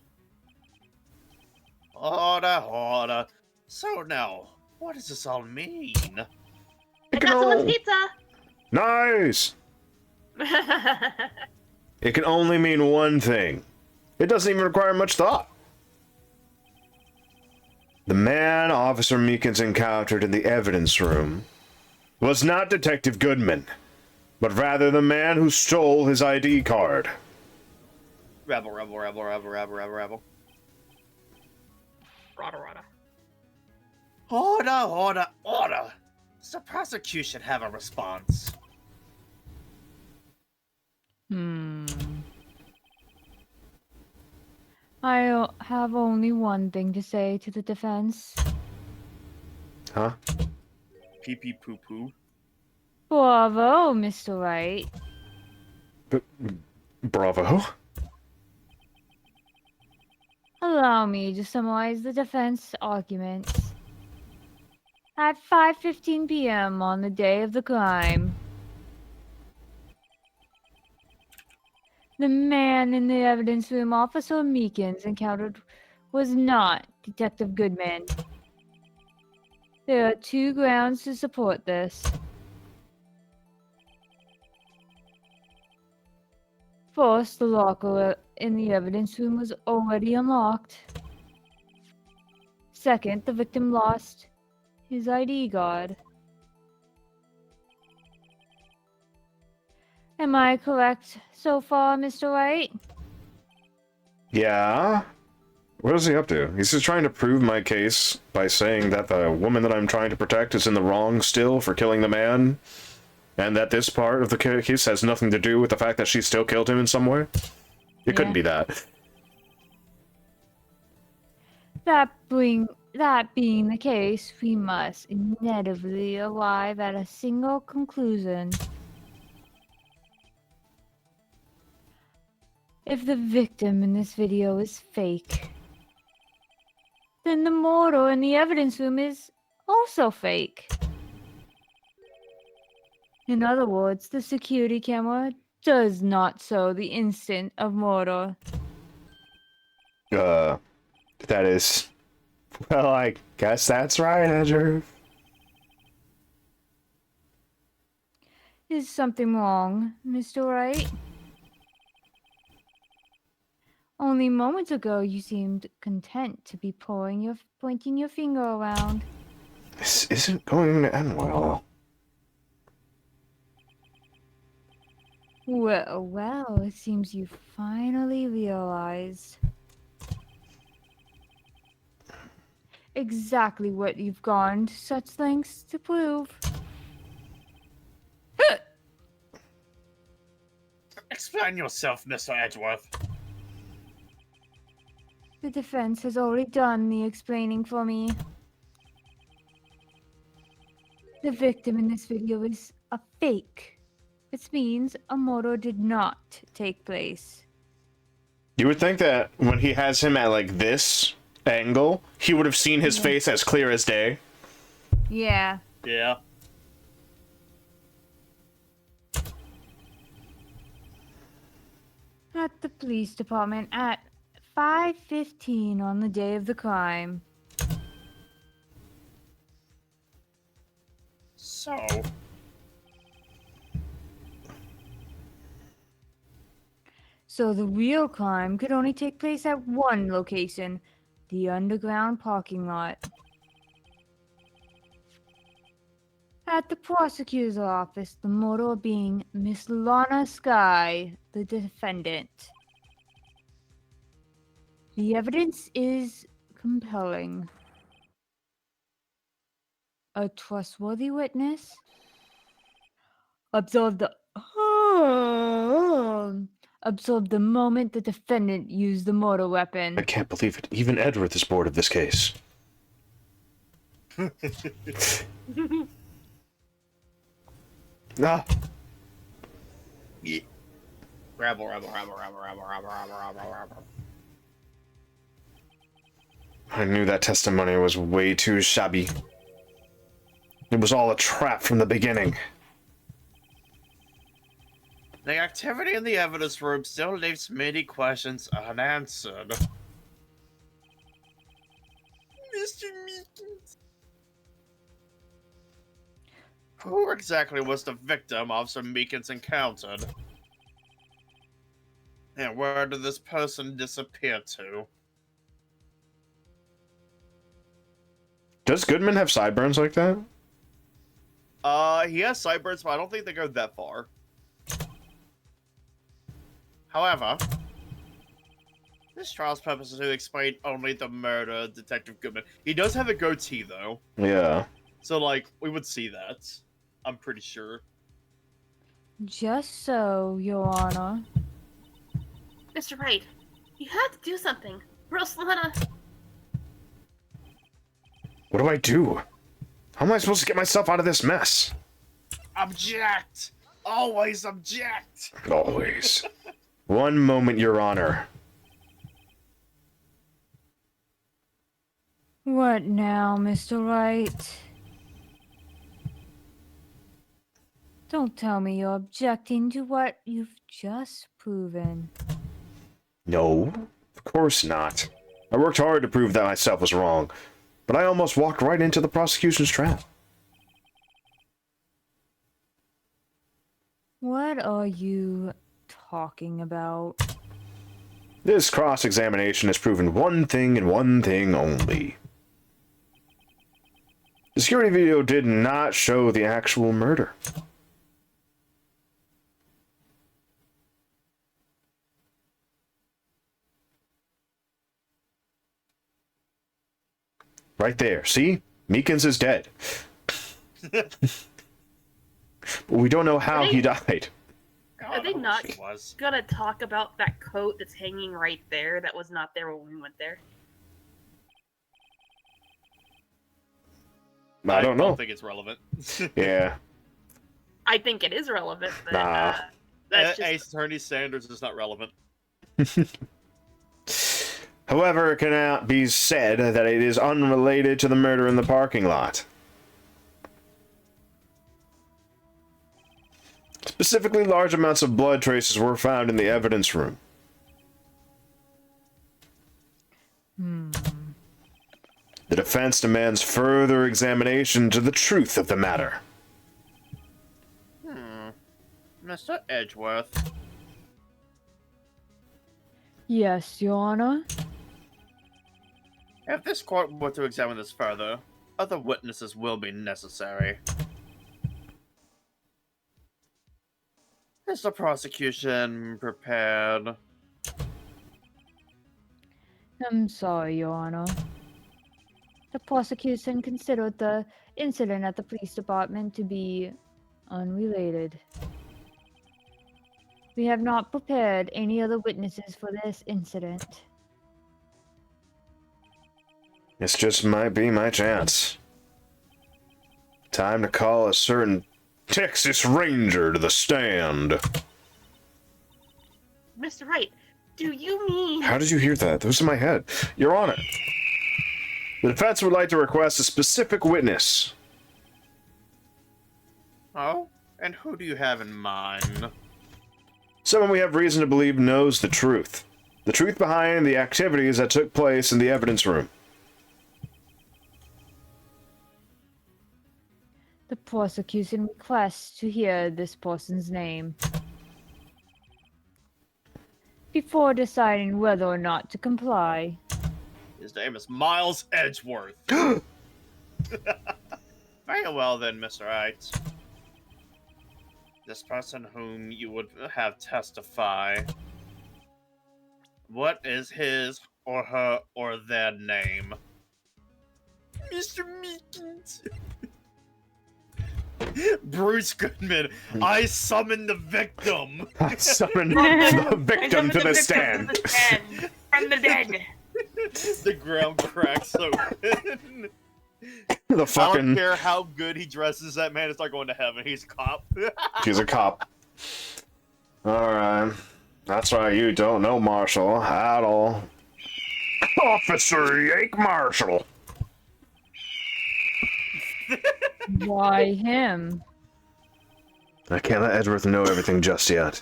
Order. So now, what does this all mean? I got someone's pizza! Nice! It can only mean one thing. It doesn't even require much thought. The man Officer Meekins encountered in the evidence room was not Detective Goodman, but rather the man who stole his ID card. Rebel, rebel, rebel, rebel, rebel, rebel, rebel. Rada. Order. Does the prosecution have a response? I have only one thing to say to the defense. Huh? Pee pee poo poo. Bravo, Mr. Wright. Bravo. Allow me to summarize the defense arguments. At 5:15 p.m. on the day of the crime, the man in the evidence room Officer Meekins encountered was not Detective Goodman. There are two grounds to support this. First, the locker in the evidence room was already unlocked. Second, the victim lost his ID card. Am I correct so far, Mr. Wright? Yeah? What is he up to? He's just trying to prove my case by saying that the woman that I'm trying to protect is in the wrong still for killing the man, and that this part of the case has nothing to do with the fact that she still killed him in some way? It couldn't be that. That being the case, we must inevitably arrive at a single conclusion. If the victim in this video is fake, then the mortal in the evidence room is also fake. In other words, the security camera does not show the instant of murder. That is... Well, I guess that's right, Edger. Is something wrong, Mr. Wright? Only moments ago you seemed content to be pointing your finger around. This isn't going to end well. Well, it seems you finally realized exactly what you've gone to such lengths to prove. Explain yourself, Mr. Edgeworth. The defense has already done the explaining for me. The victim in this video is a fake, which means a murder did not take place. You would think that when he has him at, like, this angle, he would have seen his face as clear as day. Yeah. Yeah. At the police department at 5:15 on the day of the crime. So, So the real crime could only take place at one location, the underground parking lot. At the prosecutor's office, the murderer being Miss Lana Sky, the defendant. The evidence is compelling. A trustworthy witness observed the moment the defendant used the mortar weapon. I can't believe it. Even Edgeworth is bored of this case. Ah. Rabble, rabble, rabble, rabble, rabble, rabble, rabble, rabble, rabble. I knew that testimony was way too shabby. It was all a trap from the beginning. The activity in the evidence room still leaves many questions unanswered. Mr. Meekins. Who exactly was the victim Officer Meekins encountered? And where did this person disappear to? Does Goodman have sideburns like that? He has sideburns, but I don't think they go that far. However, this trial's purpose is to explain only the murder of Detective Goodman. He does have a goatee, though. Yeah. So, like, we would see that. I'm pretty sure. Just so, Your Honor. Mr. Wright, you have to do something, or else Lana... What do I do? How am I supposed to get myself out of this mess? Object! Always object! Always. One moment, Your Honor. What now, Mr. Wright? Don't tell me you're objecting to what you've just proven. No, of course not. I worked hard to prove that myself was wrong, but I almost walked right into the prosecution's trap. What are you talking about? This cross-examination has proven one thing and one thing only. The security video did not show the actual murder. Right there, see? Meekins is dead. But we don't know how he died. God, Are they I wish not he was. gonna talk about that coat that's hanging right there that was not there when we went there? I don't know. think it's relevant. Yeah. I think it is relevant, but Nah. that's just... Ace Attorney Sanders is not relevant. However, it cannot be said that it is unrelated to the murder in the parking lot. Specifically, large amounts of blood traces were found in the evidence room. The defense demands further examination to the truth of the matter. Mr. Edgeworth. Yes, Your Honor. If this court were to examine this further, other witnesses will be necessary. Is the prosecution prepared? I'm sorry, Your Honor. The prosecution considered the incident at the police department to be unrelated. We have not prepared any other witnesses for this incident. This just might be my chance. Time to call a certain Texas Ranger to the stand. Mr. Wright, do you mean... How did you hear that? That was in my head. Your Honor, the defense would like to request a specific witness. Oh? And who do you have in mind? Someone we have reason to believe knows the truth. The truth behind the activities that took place in the evidence room. The prosecution requests to hear this person's name before deciding whether or not to comply. His name is Miles Edgeworth. Very well then, Mr. Wright. This person whom you would have testify, what is his or her or their name? Mr. Meekins. Bruce Goodman, I summon the victim. I summon the victim to the stand. From the dead. The ground cracks open. The I don't fucking... care how good he dresses, that man is not going to heaven. He's a cop. He's a cop. Alright. That's right, you don't know Marshall at all. Officer Yake Marshall! Why him? I can't let Edgeworth know everything just yet.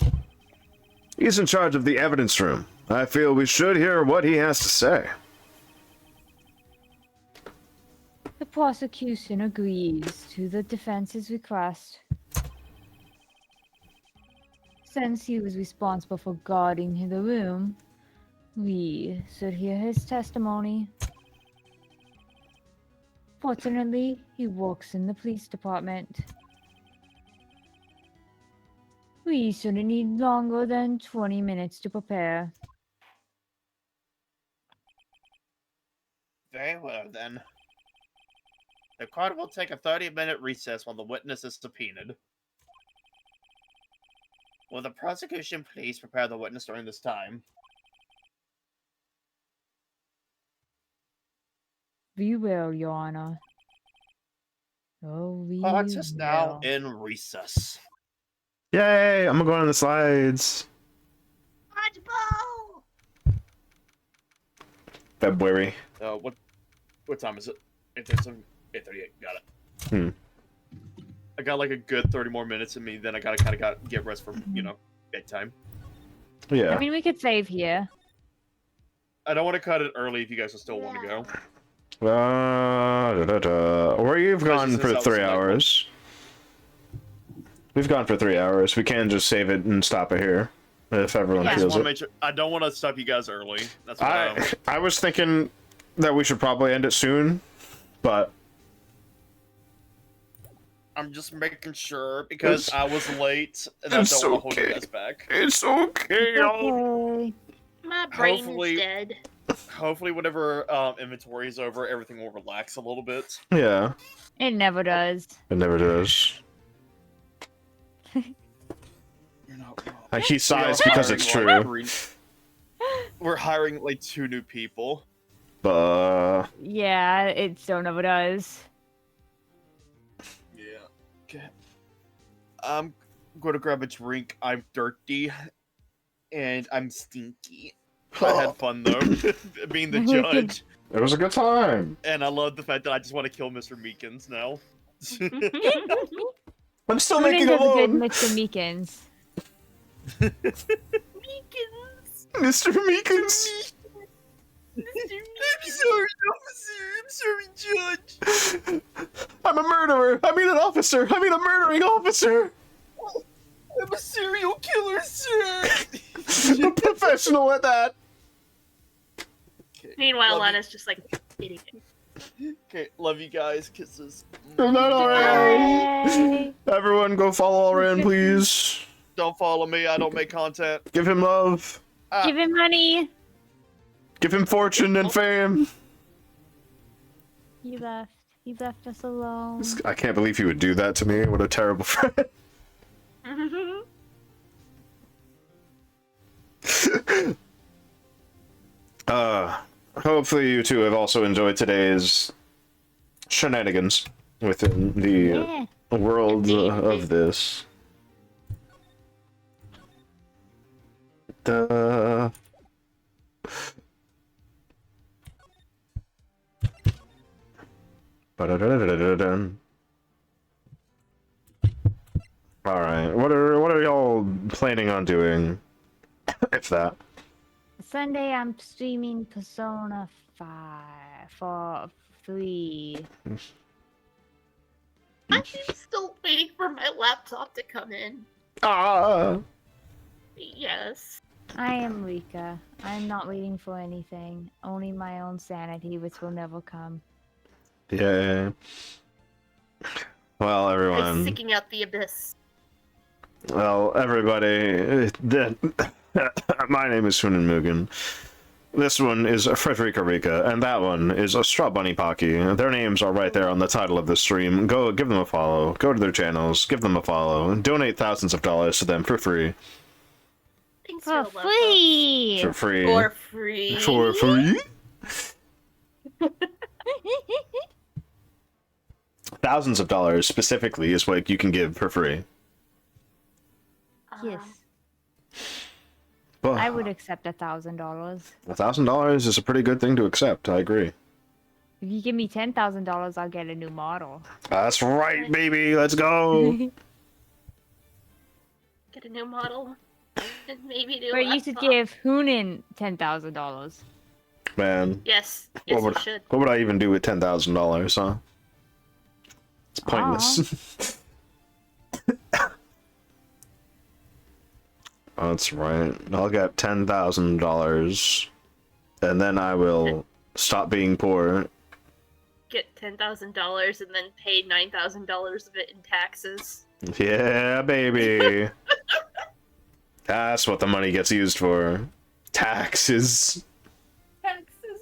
He's in charge of the evidence room. I feel we should hear what he has to say. The prosecution agrees to the defense's request. Since he was responsible for guarding the room, we should hear his testimony. Fortunately, he works in the police department. We shouldn't need longer than 20 minutes to prepare. Very well, then. The court will take a 30-minute recess while the witness is subpoenaed. Will the prosecution please prepare the witness during this time? We will, Your Honor. Oh, we Court is now will. in recess. Yay! I'm gonna go on the slides. Dodgeball! February. What time is it? 8:38. Got it. Hmm. I got like a good 30 more minutes in me. Then I gotta get rest for bedtime. Yeah. I mean, we could save here. I don't want to cut it early if you guys still want to go. We've gone since for I was 3 like- hours. We've gone for 3 hours. We can just save it and stop it here. If everyone I just feels want to it. make sure. I don't want to stop you guys early. That's what I was thinking that we should probably end it soon, but I'm just making sure because It's- I was late and I don't it's want to hold you okay. guys back. it's okay. Okay. My brain Hopefully- is dead. Hopefully, whenever inventory is over, everything will relax a little bit. Yeah, It never does. it never does. You're not wrong. He sighs We are because it's hiring, true. We're hiring like 2 new people. But Yeah, it still never does. Yeah. Okay. I'm going to grab a drink. I'm dirty. And I'm stinky. I had fun though, being the judge. it was a good time. And I love the fact that I just want to kill Mr. Meekins now. I'm still Tune making into a the good loan. Mr. Meekins. Meekins! Mr. Meekins. I'm sorry, officer. I'm sorry, judge. I'm a murderer. I mean an officer. I mean a murdering officer. I'm a serial killer, sir. A professional at that. Meanwhile, Love you. Lana's just like eating it. Okay, love you guys. Kisses. Good night, Orion. Bye. Everyone go follow Orion, please. Don't follow me. I don't make content. Give him love. Give him money. Give him fortune and fame. He left. He left us alone. I can't believe he would do that to me. What a terrible friend. Hopefully you two have also enjoyed today's shenanigans within the Yeah. world of this. The all right. What are y'all planning on doing? If that. Sunday, I'm streaming Persona 5 for free. I'm still waiting for my laptop to come in. Ah. Yes. I am Rika. I'm not waiting for anything. Only my own sanity, which will never come. Yeah. Well, I'm everyone. seeking out the abyss. Well, everybody. My name is Hunan Mugen. This one is Frederica Rika, and that one is a Straw Bunny Pocky. Their names are right there on the title of the stream. Go give them a follow. Go to their channels. Give them a follow. Donate thousands of dollars to them for free. Thanks For for the love, free! For free. folks. For free. For free? Thousands of dollars specifically is what you can give for free. Yes. But I would accept $1,000. $1,000 is a pretty good thing to accept. I agree. If you give me $10,000, I'll get a new model. That's right, baby. Let's go. Get a new model. And maybe do But a you should laptop. give Hoonin $10,000. Yes. Man, Yes, what you would should. what would I even do with $10,000? Huh? It's pointless. That's right. I'll get $10,000, and then I will stop being poor. Get $10,000 and then pay $9,000 of it in taxes. Yeah, baby. That's what the money gets used for. Taxes. Taxes.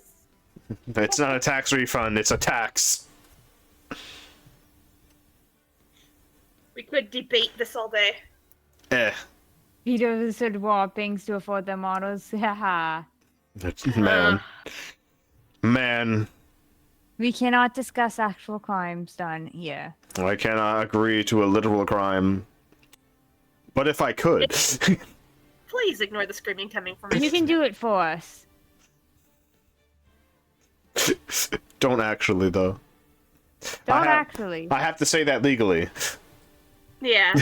It's not a tax refund, it's a tax. We could debate this all day. Eh. Peter should rob things to afford their models. Haha. Man. Man. We cannot discuss actual crimes done here. I cannot agree to a literal crime. But if I could. Please ignore the screaming coming from me. You can do it for us. Don't actually, though. Don't have- actually. I have to say that legally. Yeah,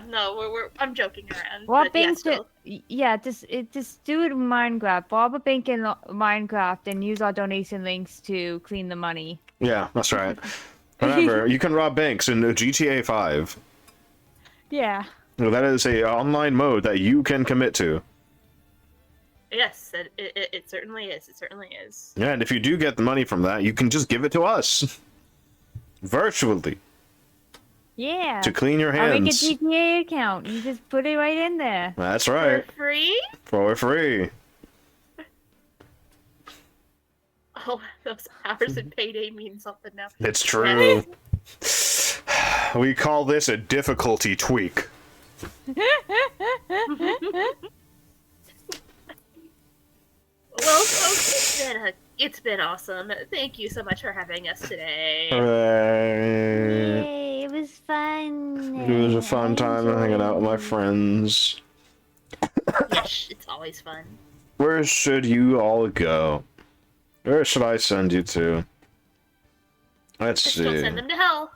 no, I'm joking around. Rob but yeah, banks still. yeah, just do it in Minecraft. Rob a bank in Minecraft and use our donation links to clean the money. Yeah, that's right. Remember, you can rob banks in GTA 5. Yeah. That is a online mode that you can commit to. Yes, it certainly is. It certainly is. Yeah, and if you do get the money from that, you can just give it to us. Virtually. Yeah. To clean your I'll make a hands. GTA account. You just put it right in there. That's For right. free? For free. Oh, those hours in payday mean something now. It's true. We call this a difficulty tweak. Well, folks, it's been awesome. Thank you so much for having us today. Hooray. Yay, it was fun. It was a fun time hanging out with my friends. Yes, it's always fun. Where should you all go? Where should I send you to? Let's Just don't see. send them to hell.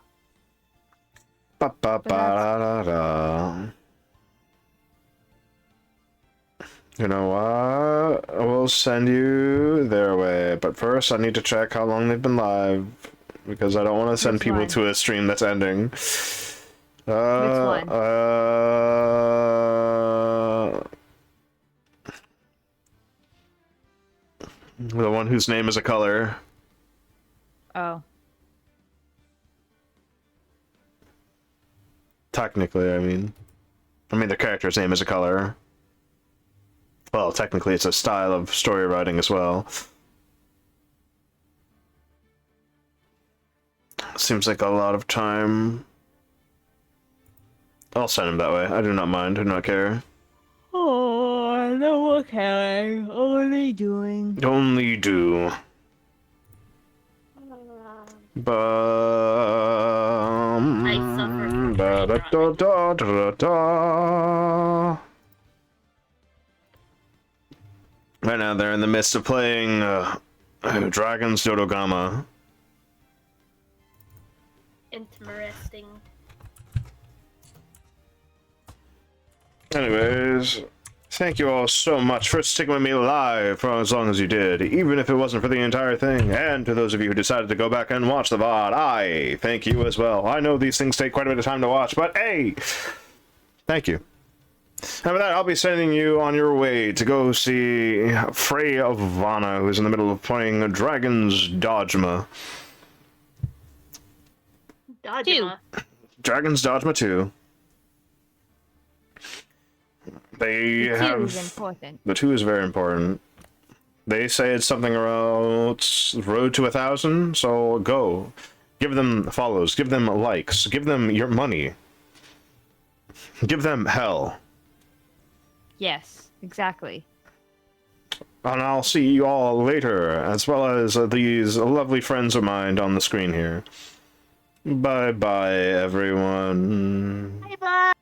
Ba, ba, ba, da, da, da. You know what? We'll send you their way, but first I need to check how long they've been live, because I don't want to send Which people one? to a stream that's ending. one? The one whose name is a color. Oh. Technically, I mean the character's name is a color. Well, technically it's a style of story writing as well. Seems like a lot of time. I'll send him that way. I do not mind. I do not care. Oh, no, okay. Only doing. Only do. I suffer from Da, da, da, da, da, da. Right now, they're in the midst of playing Dragon's Dodogama. Interesting. Anyways, thank you all so much for sticking with me live for as long as you did, even if it wasn't for the entire thing. And to those of you who decided to go back and watch the VOD, I thank you as well. I know these things take quite a bit of time to watch, but hey, thank you. And with that, I'll be sending you on your way to go see Frey of Vana, who's in the middle of playing Dragon's Dogma. Dodgema. Dragon's Dogma 2. They Two have... is important. The 2 is very important. They say it's something around road to 1,000, so go. Give them follows, give them likes, give them your money. Give them hell. Yes, exactly. And I'll see you all later, as well as these lovely friends of mine on the screen here. Bye-bye, everyone. Bye bye.